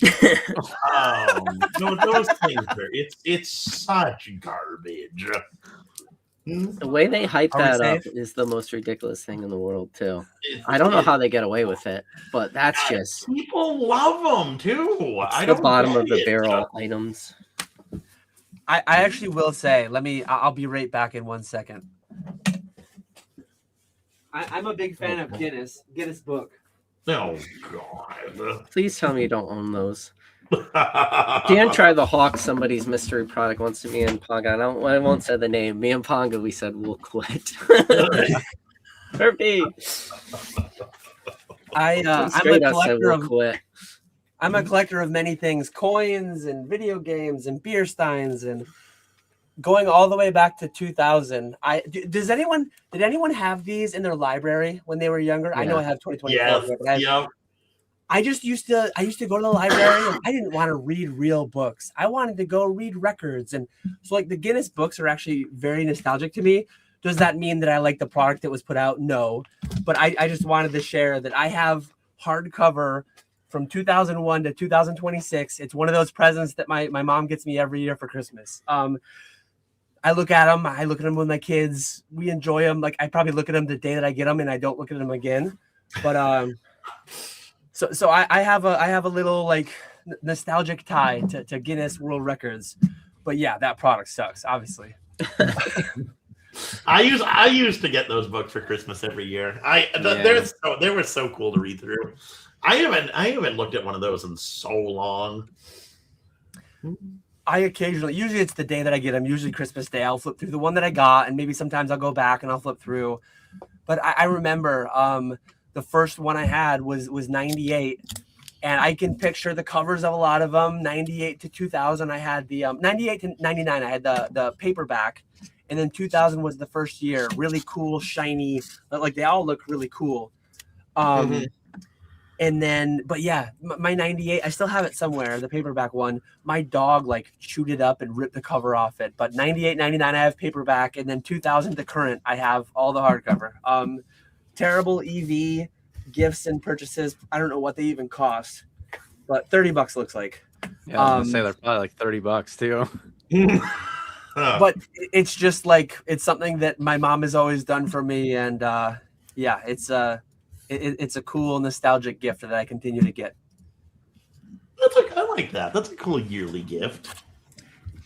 Those things it's such garbage. The way they hype that up is the most ridiculous thing in the world, too. I don't know how they get away with it, but that's just people love them too. I don't bottom of the barrel items. I actually will say, I'll be right back in 1 second. I'm a big fan of Guinness book. Oh god! Please tell me you don't own those. Dan tried the hawk somebody's mystery product once to me and Ponga. I won't say the name. Me and Ponga, we said we'll quit. I'm a collector of many things, coins and video games and beer steins, and going all the way back to 2000. Did anyone have these in their library when they were younger? Yeah. I know I have 2024. Yeah. I used to go to the library and I didn't want to read real books. I wanted to go read records. And so like the Guinness books are actually very nostalgic to me. Does that mean that I like the product that was put out? No. But I just wanted to share that I have hardcover from 2001 to 2026. It's one of those presents that my mom gets me every year for Christmas. I look at them. I look at them with my kids. We enjoy them. Like I probably look at them the day that I get them and I don't look at them again. But So I have a little like nostalgic tie to Guinness World Records, but yeah, that product sucks. Obviously, I used to get those books for Christmas every year. They were so cool to read through. I haven't looked at one of those in so long. Usually it's the day that I get them. Usually Christmas Day, I'll flip through the one that I got, and maybe sometimes I'll go back and I'll flip through. But I remember. The first one I had was 98, and I can picture the covers of a lot of them. 98 to 2000, I had the 98 to 99, I had the paperback, and then 2000 was the first year. Really cool, shiny, like they all look really cool. And then, but yeah, my 98, I still have it somewhere, the paperback one. My dog like chewed it up and ripped the cover off it. But 98, 99, I have paperback, and then 2000 to current, I have all the hardcover. Terrible EV gifts and purchases. I don't know what they even cost, but $30 looks like. Yeah, I was gonna say they're probably like $30 too. But it's just like it's something that my mom has always done for me, and yeah, it's a cool nostalgic gift that I continue to get. I like that. That's a cool yearly gift.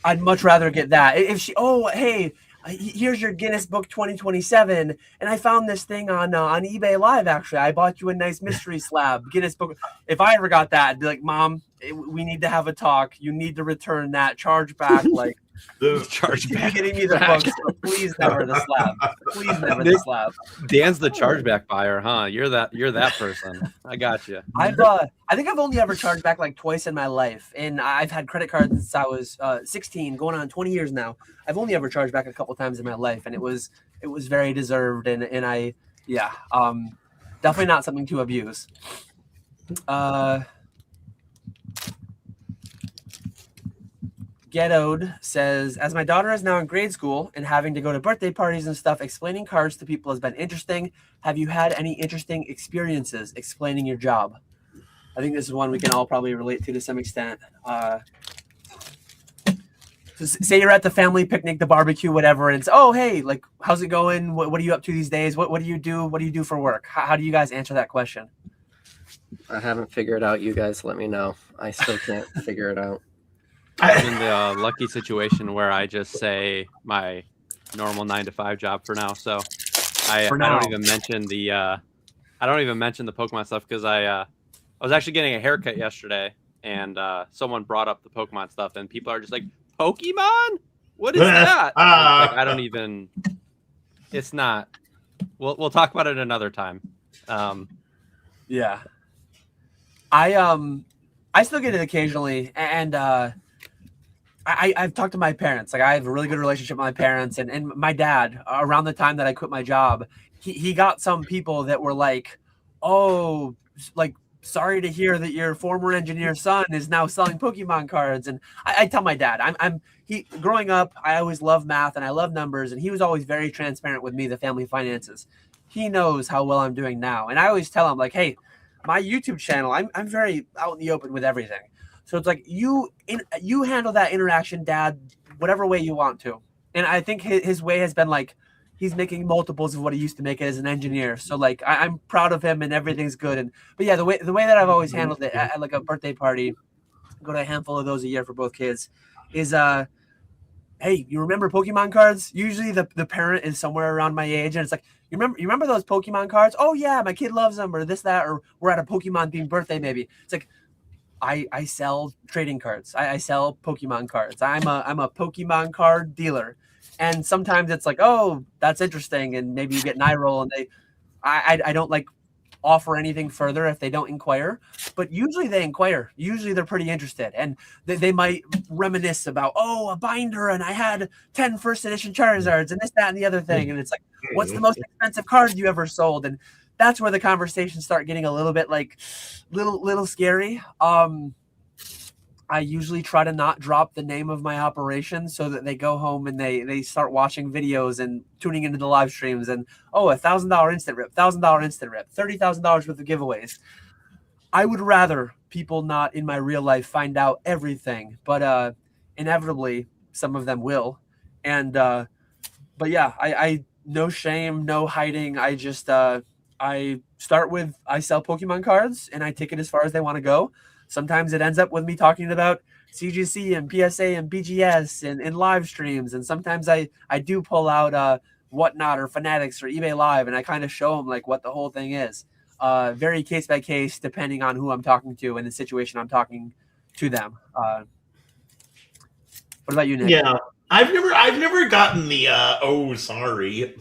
I'd much rather get that. If she, hey, here's your Guinness Book 2027, and I found this thing on eBay Live. Actually, I bought you a nice mystery slab Guinness Book. If I ever got that, I'd be like, Mom, we need to have a talk. You need to return that, charge back. Like, charge back. Getting me the books, but please never the slab. Please never the slab. Dan's the chargeback buyer, huh? You're that person. I got you. I think I've only ever charged back like twice in my life, and I've had credit cards since I was 16, going on 20 years now. I've only ever charged back a couple times in my life, and it was very deserved, and I definitely not something to abuse. Getode says, as my daughter is now in grade school and having to go to birthday parties and stuff, explaining cards to people has been interesting. Have you had any interesting experiences explaining your job? I think this is one we can all probably relate to some extent. So say you're at the family picnic, the barbecue, whatever, and it's, oh, hey, like, how's it going? What are you up to these days? What do you do? What do you do for work? How do you guys answer that question? I haven't figured out. You guys let me know. I still can't figure it out. I'm in the lucky situation where I just say my normal 9-to-5 job for now. So I don't even mention the Pokemon stuff because I was actually getting a haircut yesterday and someone brought up the Pokemon stuff and people are just like, Pokemon? What is that? Like, I don't even. It's not. We'll talk about it another time. Yeah. I still get it occasionally, and I've talked to my parents. Like, I have a really good relationship with my parents, and my dad. Around the time that I quit my job, he got some people that were like, "Oh, like, sorry to hear that your former engineer's son is now selling Pokemon cards." And I tell my dad, growing up, I always loved math and I love numbers, and he was always very transparent with me, the family finances. He knows how well I'm doing now, and I always tell him, like, hey, my YouTube channel, I'm very out in the open with everything. So it's like, you handle that interaction, Dad, whatever way you want to. And I think his way has been like, he's making multiples of what he used to make as an engineer. So like, I'm proud of him and everything's good. But yeah, the way that I've always handled it at like a birthday party, go to a handful of those a year for both kids, is hey, you remember Pokemon cards? Usually the parent is somewhere around my age, and it's like, you remember those Pokemon cards? Oh yeah, my kid loves them, or this, that, or we're at a Pokemon themed birthday maybe. It's like, I sell trading cards. I sell Pokemon cards. I'm a Pokemon card dealer. And sometimes it's like, oh, that's interesting, and maybe you get an eye roll, and I don't like offer anything further if they don't inquire, but usually they inquire. Usually they're pretty interested, and they might reminisce about, oh, a binder, and I had 10 first edition Charizards, and this, that, and the other thing, and it's like, what's the most expensive card you ever sold? And that's where the conversations start getting a little bit like little scary. I usually try to not drop the name of my operation so that they go home and they start watching videos and tuning into the live streams and, oh, $1,000 instant rip, $1,000 instant rip, $30,000 worth of giveaways. I would rather people not in my real life find out everything, but inevitably some of them will. And but yeah, I no shame, no hiding. I just I start with, I sell Pokemon cards and I take it as far as they want to go. Sometimes it ends up with me talking about CGC and PSA and BGS and live streams. And sometimes I do pull out Whatnot or Fanatics or eBay Live, and I kind of show them like what the whole thing is. Very case by case, depending on who I'm talking to and the situation I'm talking to them. What about you, Nick? Yeah, I've never gotten the oh, sorry.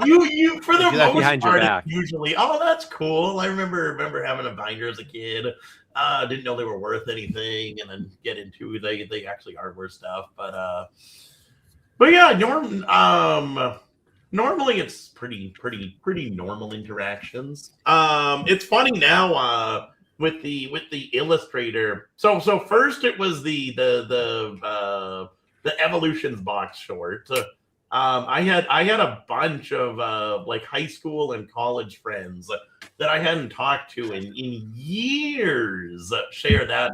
You for the most part, usually, oh, that's cool. I remember having a binder as a kid. Didn't know they were worth anything, and then get into they actually are worth stuff. But yeah, normally it's pretty normal interactions. It's funny now with the illustrator. So first it was the Evolutions box short. I had a bunch of like high school and college friends that I hadn't talked to in years share that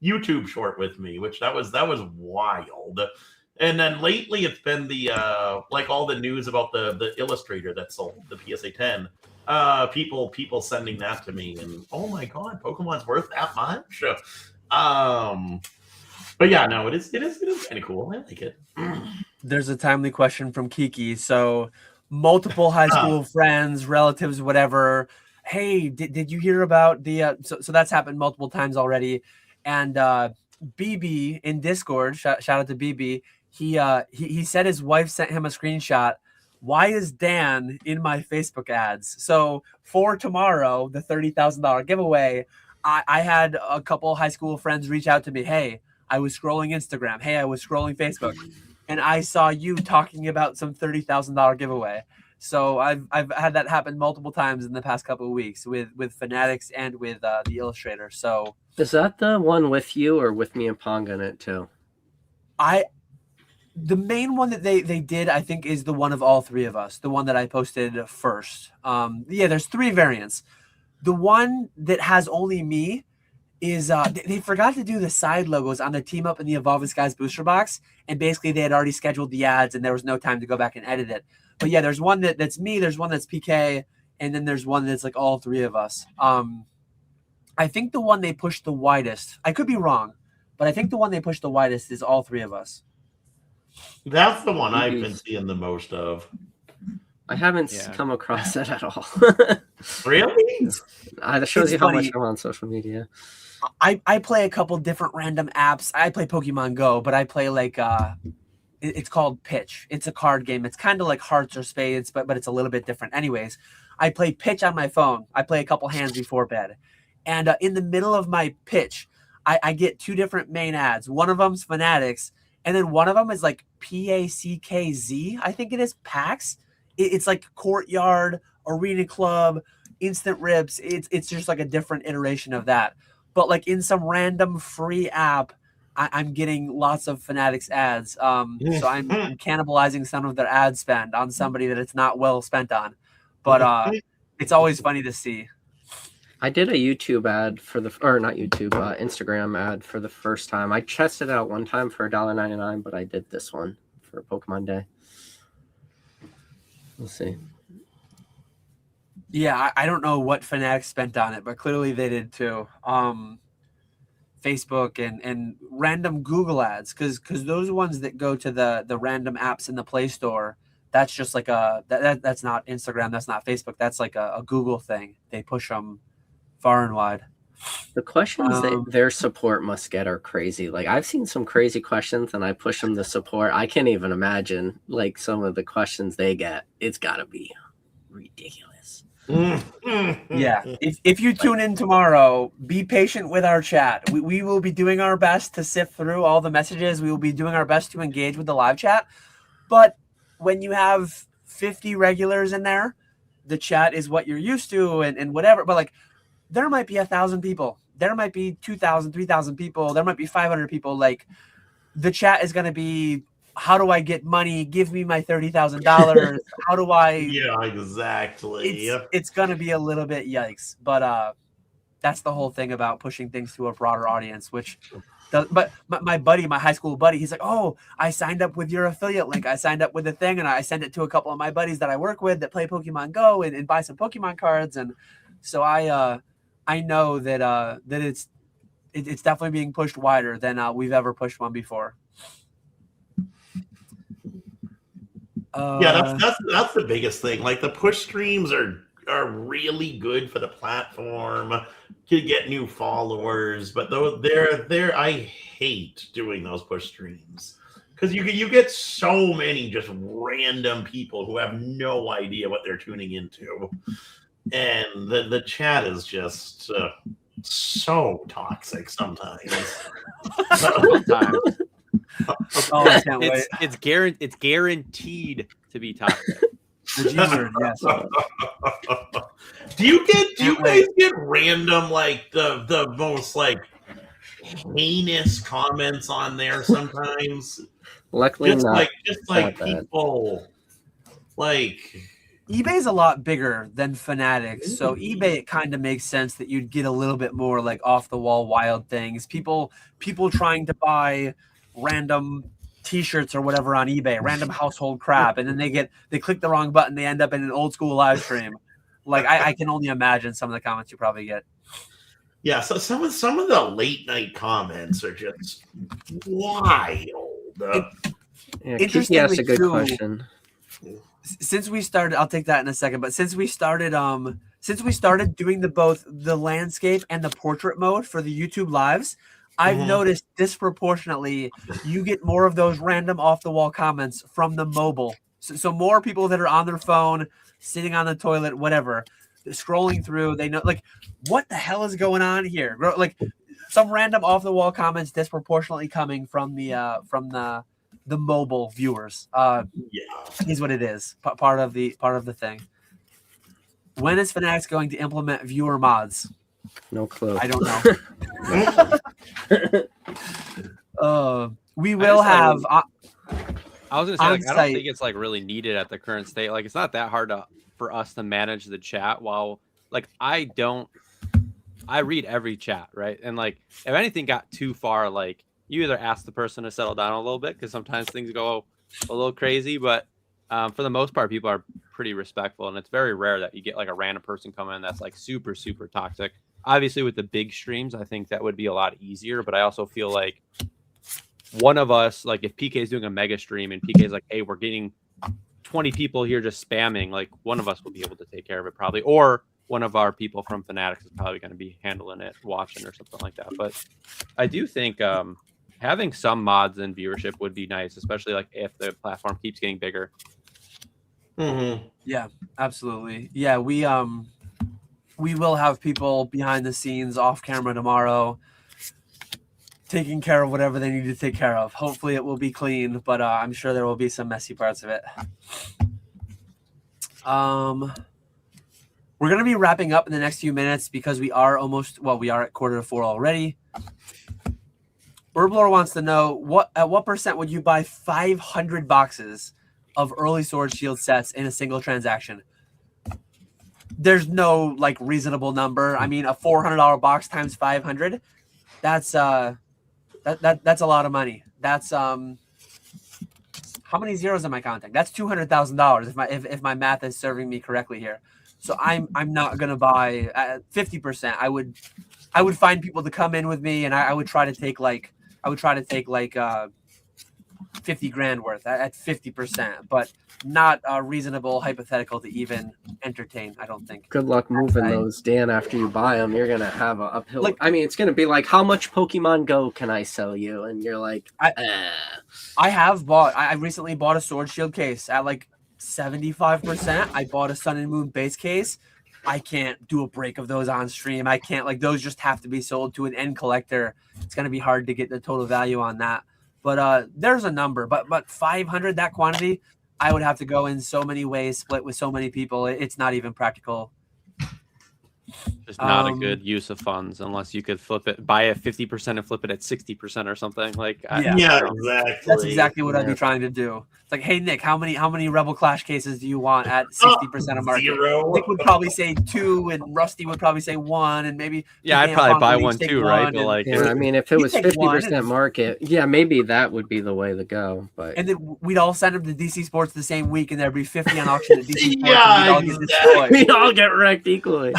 YouTube short with me, which that was wild. And then lately it's been the like all the news about the illustrator that sold the PSA 10. People sending that to me, and oh my god, Pokemon's worth that much. But yeah, no, it is kind of cool. I like it. There's a timely question from Kiki. So multiple high school friends, relatives, whatever. Hey, did you hear about the so that's happened multiple times already. And BB in Discord, shout out to BB. He said his wife sent him a screenshot. Why is Dan in my Facebook ads? So for tomorrow, the $30,000 giveaway, I had a couple high school friends reach out to me. Hey, I was scrolling Instagram. Hey, I was scrolling Facebook, and I saw you talking about some $30,000 giveaway. So I've had that happen multiple times in the past couple of weeks with Fanatics and with the Illustrator. So Is that the one with you or with me and Ponga in it too? The main one that they did, I think, is the one of all three of us. The one that I posted first. Yeah, there's 3 variants. The one that has only me is they forgot to do the side logos on the Team Up and the Evolve in Skies booster box, and basically they had already scheduled the ads and there was no time to go back and edit it. But yeah, there's one that's me, there's one that's PK, and then there's one that's like all 3 of us. I think the one they pushed the widest, I could be wrong, but I think the one they pushed the widest is all 3 of us. That's the one I've been seeing the most of. I haven't come across it at all. Really? That shows you how much I'm on social media. I play a couple different random apps. I play Pokemon Go, but I play like it's called Pitch. It's a card game. It's kind of like Hearts or Spades, but it's a little bit different. Anyways, I play Pitch on my phone. I play a couple hands before bed, and in the middle of my Pitch, I get 2 different main ads. One of them's Fanatics, and then one of them is like PACKZ. I think it is PAX. It's like Courtyard, Arena Club, Instant Rips. It's just like a different iteration of that. But like in some random free app, I'm getting lots of Fanatics ads. So I'm cannibalizing some of their ad spend on somebody that it's not well spent on. But it's always funny to see. I did a YouTube ad for Instagram ad for the first time. I tested it out one time for $1.99, but I did this one for Pokemon Day. We'll see. Yeah, I don't know what Fanatics spent on it, but clearly they did too. Facebook and random Google ads, because those ones that go to the random apps in the Play Store, that's just like that's not Instagram, that's not Facebook, that's like a Google thing. They push them far and wide. The questions that their support must get are crazy. Like I've seen some crazy questions and I push them to support. I can't even imagine like some of the questions they get. It's got to be ridiculous. Yeah. If you tune in tomorrow, be patient with our chat. We will be doing our best to sift through all the messages. We will be doing our best to engage with the live chat. But when you have 50 regulars in there, the chat is what you're used to and whatever. But like, there might be 1,000 people. There might be 2,000, 3,000 people. There might be 500 people. Like, the chat is going to be, how do I get money? Give me my $30,000. How do I? Yeah, exactly. It's going to be a little bit yikes. But that's the whole thing about pushing things to a broader audience, but my buddy, my high school buddy, he's like, oh, I signed up with your affiliate link. I signed up with the thing, and I sent it to a couple of my buddies that I work with that play Pokemon Go and buy some Pokemon cards. And so I know that it's definitely being pushed wider than we've ever pushed one before. Yeah, that's the biggest thing. Like the push streams are really good for the platform to get new followers, but though they're I hate doing those push streams because you get so many just random people who have no idea what they're tuning into. And the chat is just so toxic sometimes. Sometimes. Oh, I can't wait. It's guaranteed to be toxic. The G word, yes. Do you guys get random like the most like heinous comments on there sometimes? Luckily, just not. like people like. eBay's a lot bigger than Fanatics, so eBay, it kind of makes sense that you'd get a little bit more like off the wall wild things. People trying to buy random T-shirts or whatever on eBay, random household crap, and then they click the wrong button, they end up in an old school live stream. Like I can only imagine some of the comments you probably get. Yeah, so some of the late night comments are just wild. He asked a good question. Since we started, I'll take that in a second. But since we started doing both the landscape and the portrait mode for the YouTube lives, I've noticed disproportionately you get more of those random off the wall comments from the mobile. So more people that are on their phone, sitting on the toilet, whatever, scrolling through. They know like what the hell is going on here? Like some random off the wall comments disproportionately coming from the the mobile viewers. Yeah. Is what it is. Part of the thing. When is Fanatics going to implement viewer mods? No clue. I don't know. We will have. I was gonna say, like, I don't on-site- think it's like really needed at the current state. Like, it's not that hard for us to manage the chat. While, like, I read every chat, right? And like, if anything got too far, like, you either ask the person to settle down a little bit because sometimes things go a little crazy, but for the most part, people are pretty respectful, and it's very rare that you get like a random person come in that's like super toxic. Obviously, with the big streams, I think that would be a lot easier, but I also feel like one of us, like if PK is doing a mega stream and PK is like, hey, we're getting 20 people here just spamming, like one of us will be able to take care of it probably, or one of our people from Fanatics is probably going to be handling it, watching or something like that. But I do think having some mods and viewership would be nice, especially like if the platform keeps getting bigger. Yeah, absolutely. Yeah, we will have people behind the scenes off camera tomorrow taking care of whatever they need to take care of. Hopefully it will be clean, but I'm sure there will be some messy parts of it. We're going to be wrapping up in the next few minutes because we are at 3:45 already. Herblore wants to know at what percent would you buy 500 boxes of early Sword Shield sets in a single transaction? There's no like reasonable number. I mean, a $400 box times 500, that's that's a lot of money. That's how many zeros am I counting? That's $200,000 if my math is serving me correctly here. So I'm not gonna buy 50%. I would find people to come in with me, and I would try to take like 50 grand worth at 50%, but not reasonable hypothetical to even entertain. I don't think. Good luck moving those, Dan. After you buy them, you're gonna have an uphill. Like, I mean, it's gonna be like, how much Pokemon Go can I sell you? And you're like, I recently bought a Sword Shield case at like 75%. I bought a Sun and Moon base case. I can't do a break of those on stream. I can't, like, those just have to be sold to an end collector. It's gonna be hard to get the total value on that. But there's a number. But 500, that quantity, I would have to go in so many ways, split with so many people. It's not even practical. Just not a good use of funds unless you could flip it, buy it 50% and flip it at 60% or something. Like, Exactly. That's exactly what I'd be trying to do. It's like, hey Nick, how many Rebel Clash cases do you want at 60% of market? 0. Nick would probably say 2, and Rusty would probably say 1, and maybe I'd probably buy one too, right? But like, I mean, if it was 50% market, maybe that would be the way to go. But and then we'd all send them to DC Sports the same week, and there'd be 50 on auction at DC Sports. Yeah, and we'd all get destroyed. we all get wrecked equally.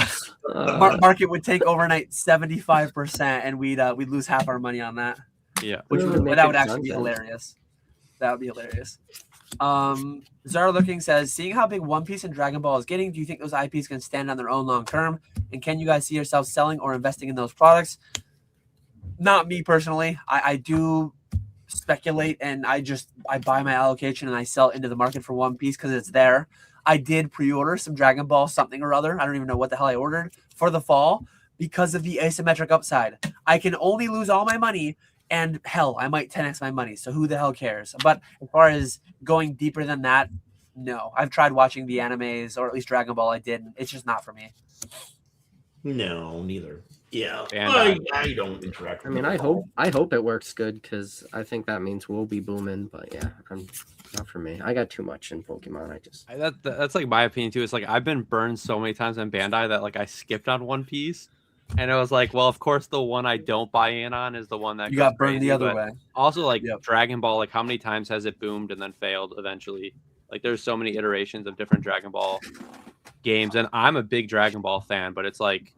Market would take overnight 75%, and we'd lose half our money on that. Yeah, That would actually be hilarious. That would be hilarious. Zara Looking says, seeing how big One Piece and Dragon Ball is getting, do you think those IPs can stand on their own long term? And can you guys see yourselves selling or investing in those products? Not me personally. I do speculate, and I buy my allocation and I sell into the market for One Piece because it's there. I did pre-order some Dragon Ball something or other. I don't even know what the hell I ordered for the fall because of the asymmetric upside. I can only lose all my money, and hell, I might 10x my money. So who the hell cares? But as far as going deeper than that, no. I've tried watching the animes, or at least Dragon Ball I did. It's just not for me. No, neither. Yeah, And I don't interact. I mean, I hope it works good because I think that means we'll be booming. But yeah, not for me. I got too much in Pokemon. That's like my opinion too. It's like I've been burned so many times in Bandai that like I skipped on One Piece, and it was like, well, of course the one I don't buy in on is the one that You goes got burned crazy, the other but way. Also, like Dragon Ball, like how many times has it boomed and then failed eventually? Like there's so many iterations of different Dragon Ball games, and I'm a big Dragon Ball fan, but it's like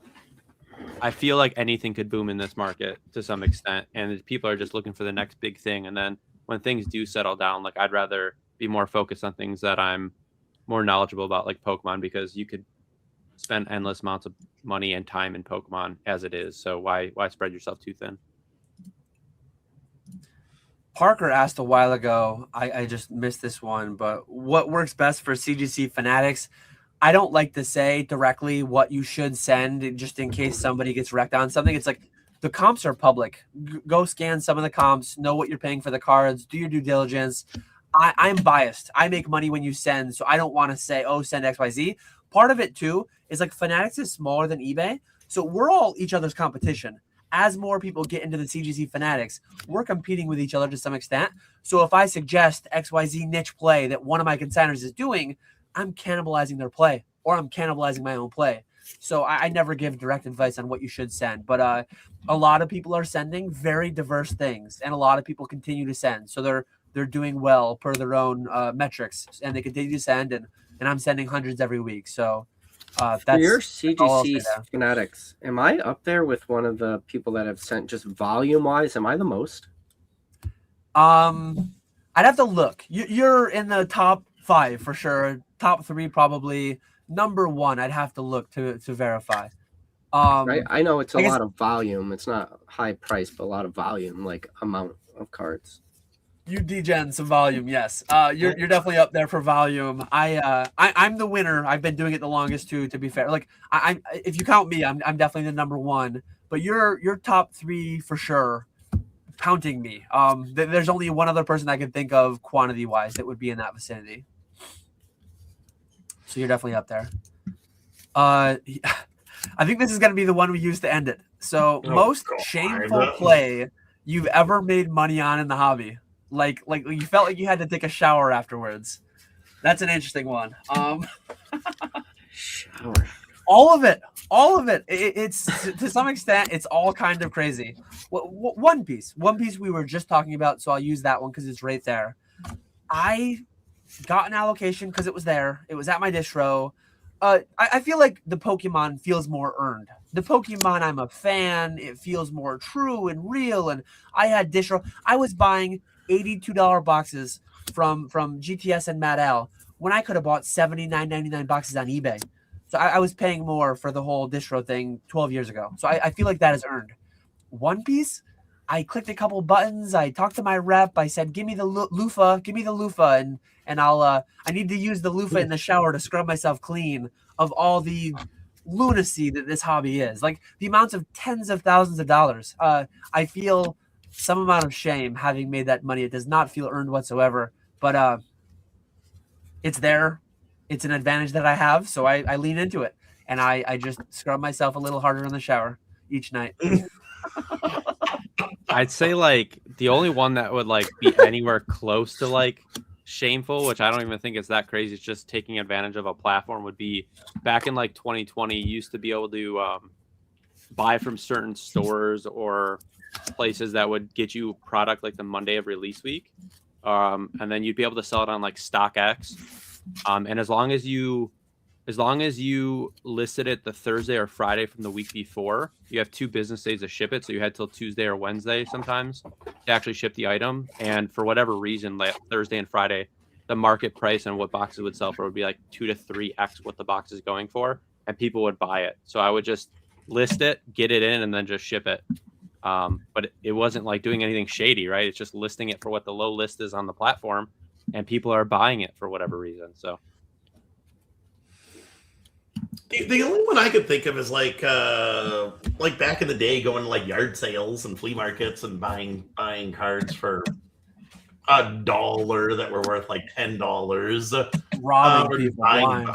I feel like anything could boom in this market to some extent, and people are just looking for the next big thing. And then when things do settle down, like I'd rather be more focused on things that I'm more knowledgeable about, like Pokemon, because you could spend endless amounts of money and time in Pokemon as it is. So why spread yourself too thin? Parker asked a while ago, I just missed this one, but what works best for CGC Fanatics? I don't like to say directly what you should send just in case somebody gets wrecked on something. It's like the comps are public. Go scan some of the comps, know what you're paying for the cards, do your due diligence. I'm biased. I make money when you send, so I don't want to say, oh, send XYZ. Part of it too is like Fanatics is smaller than eBay, so we're all each other's competition. As more people get into the CGC Fanatics, we're competing with each other to some extent. So if I suggest XYZ niche play that one of my consigners is doing, I'm cannibalizing their play, or I'm cannibalizing my own play. So I never give direct advice on what you should send, but a lot of people are sending very diverse things, and a lot of people continue to send. So they're doing well per their own metrics, and they continue to send, and I'm sending hundreds every week. So that's For your all I'll say CGC there. Fanatics, am I up there with one of the people that have sent just volume wise? Am I the most? I'd have to look. You're in the top 5 for sure. Top 3 probably. Number 1, I'd have to look to verify. Right? I know it's a I guess- lot of volume. It's not high price, but a lot of volume, like amount of cards. You degen some volume, yes. You're definitely up there for volume. I'm the winner. I've been doing it the longest too. To be fair, like I if you count me, I'm definitely the number 1. But you're top 3 for sure, counting me. There's only one other person I can think of quantity wise that would be in that vicinity. So you're definitely up there. I think this is gonna be the one we use to end it. So most shameful play you've ever made money on in the hobby. Like you felt like you had to take a shower afterwards. That's an interesting one. Shower. All of it. It's to some extent, it's all kind of crazy. One Piece we were just talking about, so I'll use that one because it's right there. I got an allocation because it was there. It was at my distro. I feel like the Pokemon feels more earned. The Pokemon, I'm a fan. It feels more true and real. And I had distro. I was buying $82 boxes from GTS and Mad Al when I could have bought $79.99 boxes on eBay. So I was paying more for the whole distro thing 12 years ago. So I feel like that is earned. One Piece, I clicked a couple buttons. I talked to my rep. I said, give me the loofah, and I'll I need to use the loofah in the shower to scrub myself clean of all the lunacy that this hobby is. Like the amounts of tens of thousands of dollars. I feel some amount of shame having made that money. It does not feel earned whatsoever, but it's there. It's an advantage that I have, so I lean into it, and I just scrub myself a little harder in the shower each night. I'd say like the only one that would like be anywhere close to like shameful, which I don't even think is that crazy, it's just taking advantage of a platform, would be back in like 2020, you used to be able to buy from certain stores or places that would get you product like the Monday of release week, and then you'd be able to sell it on like StockX, and as long as you listed it the Thursday or Friday from the week before, you have 2 business days to ship it. So you had till Tuesday or Wednesday sometimes to actually ship the item. And for whatever reason, like Thursday and Friday, the market price and what boxes would sell for would be like 2 to 3x what the box is going for, and people would buy it. So I would just list it, get it in, and then just ship it. But it wasn't like doing anything shady, right? It's just listing it for what the low list is on the platform, and people are buying it for whatever reason. So the only one I could think of is like back in the day, going to like yard sales and flea markets and buying cards for $1 that were worth like $10. Robbing people blind.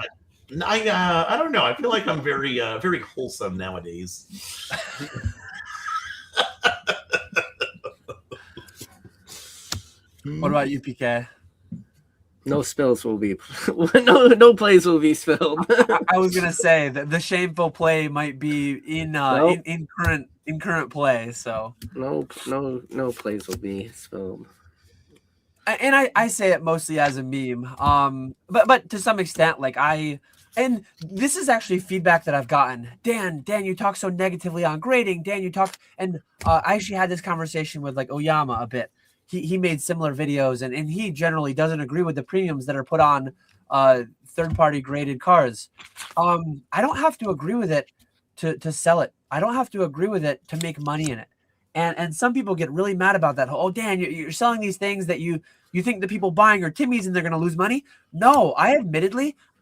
I don't know. I feel like I'm very very wholesome nowadays. What about you, PK? No spills will be no plays will be spilled. I was gonna say that the shameful play might be in Nope. in current play. So No plays will be spilled. and I say it mostly as a meme. But to some extent, like and this is actually feedback that I've gotten. Dan, you talk so negatively on grading. Dan, you talk, and I actually had this conversation with like Oyama a bit. He made similar videos, and he generally doesn't agree with the premiums that are put on third-party graded cards. I don't have to agree with it to sell it. I don't have to agree with it to make money in it. And some people get really mad about that. Oh, Dan, you're selling these things that you think the people buying are Timmy's and they're going to lose money. No, I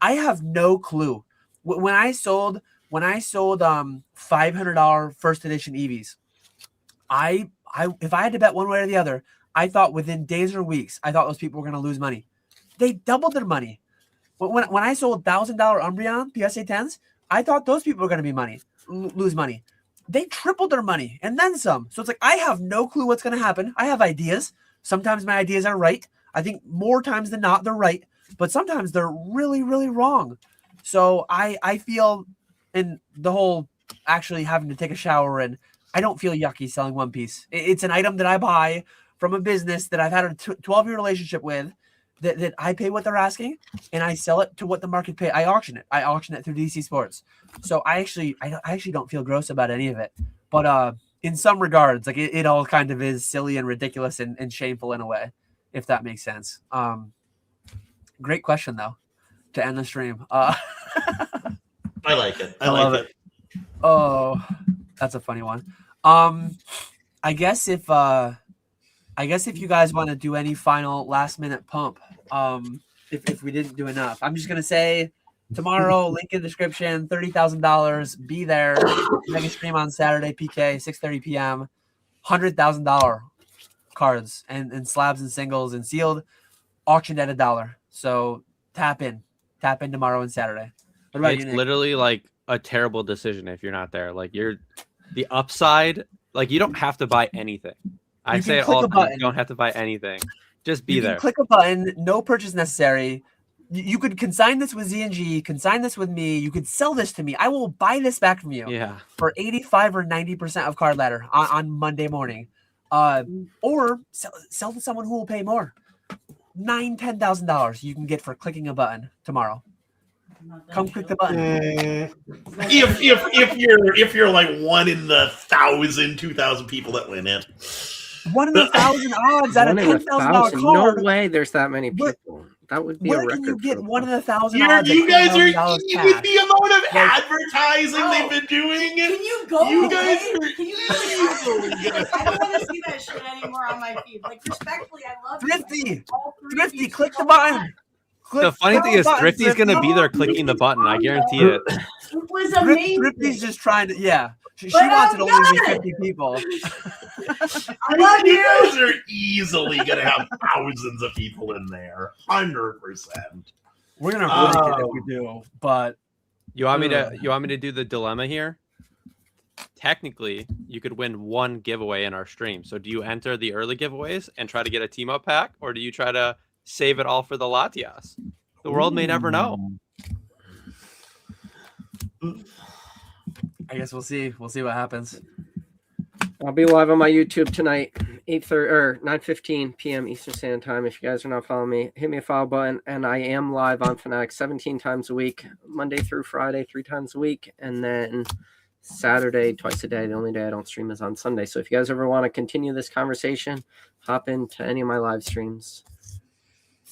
have no clue. When I sold $500 first edition Eevees, if I had to bet one way or the other, I thought within days or weeks, I thought those people were going to lose money. They doubled their money. When I sold $1,000 Umbreon PSA 10s, I thought those people were going to lose money. They tripled their money and then some. So it's like, I have no clue what's going to happen. I have ideas. Sometimes my ideas are right. I think more times than not, they're right. But sometimes they're really, really wrong. So I feel in the whole actually having to take a shower, and I don't feel yucky selling One Piece. It's an item that I buy from a business that I've had a 12-year relationship with, that I pay what they're asking, and I sell it to what the market pay. I auction it. I auction it through DC Sports. So I actually don't feel gross about any of it. But in some regards, like it all kind of is silly and ridiculous and shameful in a way, if that makes sense. Great question though, to end the stream. I like it. I love it. Oh, that's a funny one. I guess if you guys want to do any final last minute pump, if we didn't do enough, I'm just gonna say tomorrow, link in the description, $30,000, be there. Mega stream on Saturday, PK, 6:30 p.m. $100,000 cards and slabs and singles and sealed, auctioned at $1. So tap in tomorrow and Saturday. What about it's you, Nick? literally like a terrible decision if you're not there. Like the upside, like you don't have to buy anything. I say it all the time, you don't have to buy anything. Just be there. Click a button, no purchase necessary. You could consign this with ZNG, consign this with me. You could sell this to me. I will buy this back from you for 85 or 90% of card ladder on Monday morning. Or sell to someone who will pay more. $9,000-$10,000 you can get for clicking a button tomorrow. Come click the button. If you're like 1 in the 1,000, 2,000 people that win it. 1 in 1,000 odds at a $10,000 card. No way there's that many people. That would be a record. Where can you get 1 in 1,000 odds? You guys are eating with the amount of advertising they've been doing. Can you go? You guys are I don't want to see that shit anymore on my feed. Like, respectfully, I love Thrifty, click the button. The funny thing is, Thrifty's going to be there clicking the button. I guarantee it. It was amazing. Thrifty's just trying to, She wants it to only be 50 people. I love you. You guys are easily going to have thousands of people in there. 100%. We're going to break it if we do, but... You want me to do the dilemma here? Technically, you could win 1 giveaway in our stream. So do you enter the early giveaways and try to get a team-up pack, or do you try to save it all for the Latias? The world may never know. I guess we'll see. We'll see what happens. I'll be live on my YouTube tonight, 8:30 or 9:15 p.m. Eastern Standard Time. If you guys are not following me, hit me a follow button. And I am live on Fanatics 17 times a week, Monday through Friday, 3 times a week, and then Saturday twice a day. The only day I don't stream is on Sunday. So if you guys ever want to continue this conversation, hop into any of my live streams.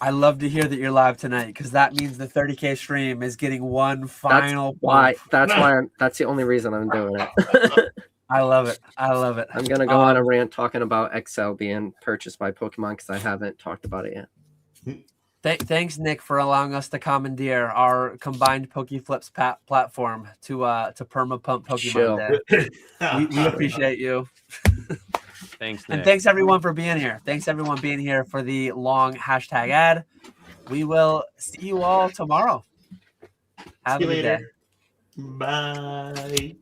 I love to hear that you're live tonight, because that means the 30K stream is getting one final. That's the only reason I'm doing it. I love it. I'm gonna go on a rant talking about XL being purchased by Pokemon, because I haven't talked about it yet. Thanks, Nick, for allowing us to commandeer our combined Pokeflipz platform to perma pump Pokemon Day. We appreciate you. Thanks, Nick. And thanks everyone for being here. Thanks everyone being here for the long hashtag ad. We will see you all tomorrow. Have a good day. Bye.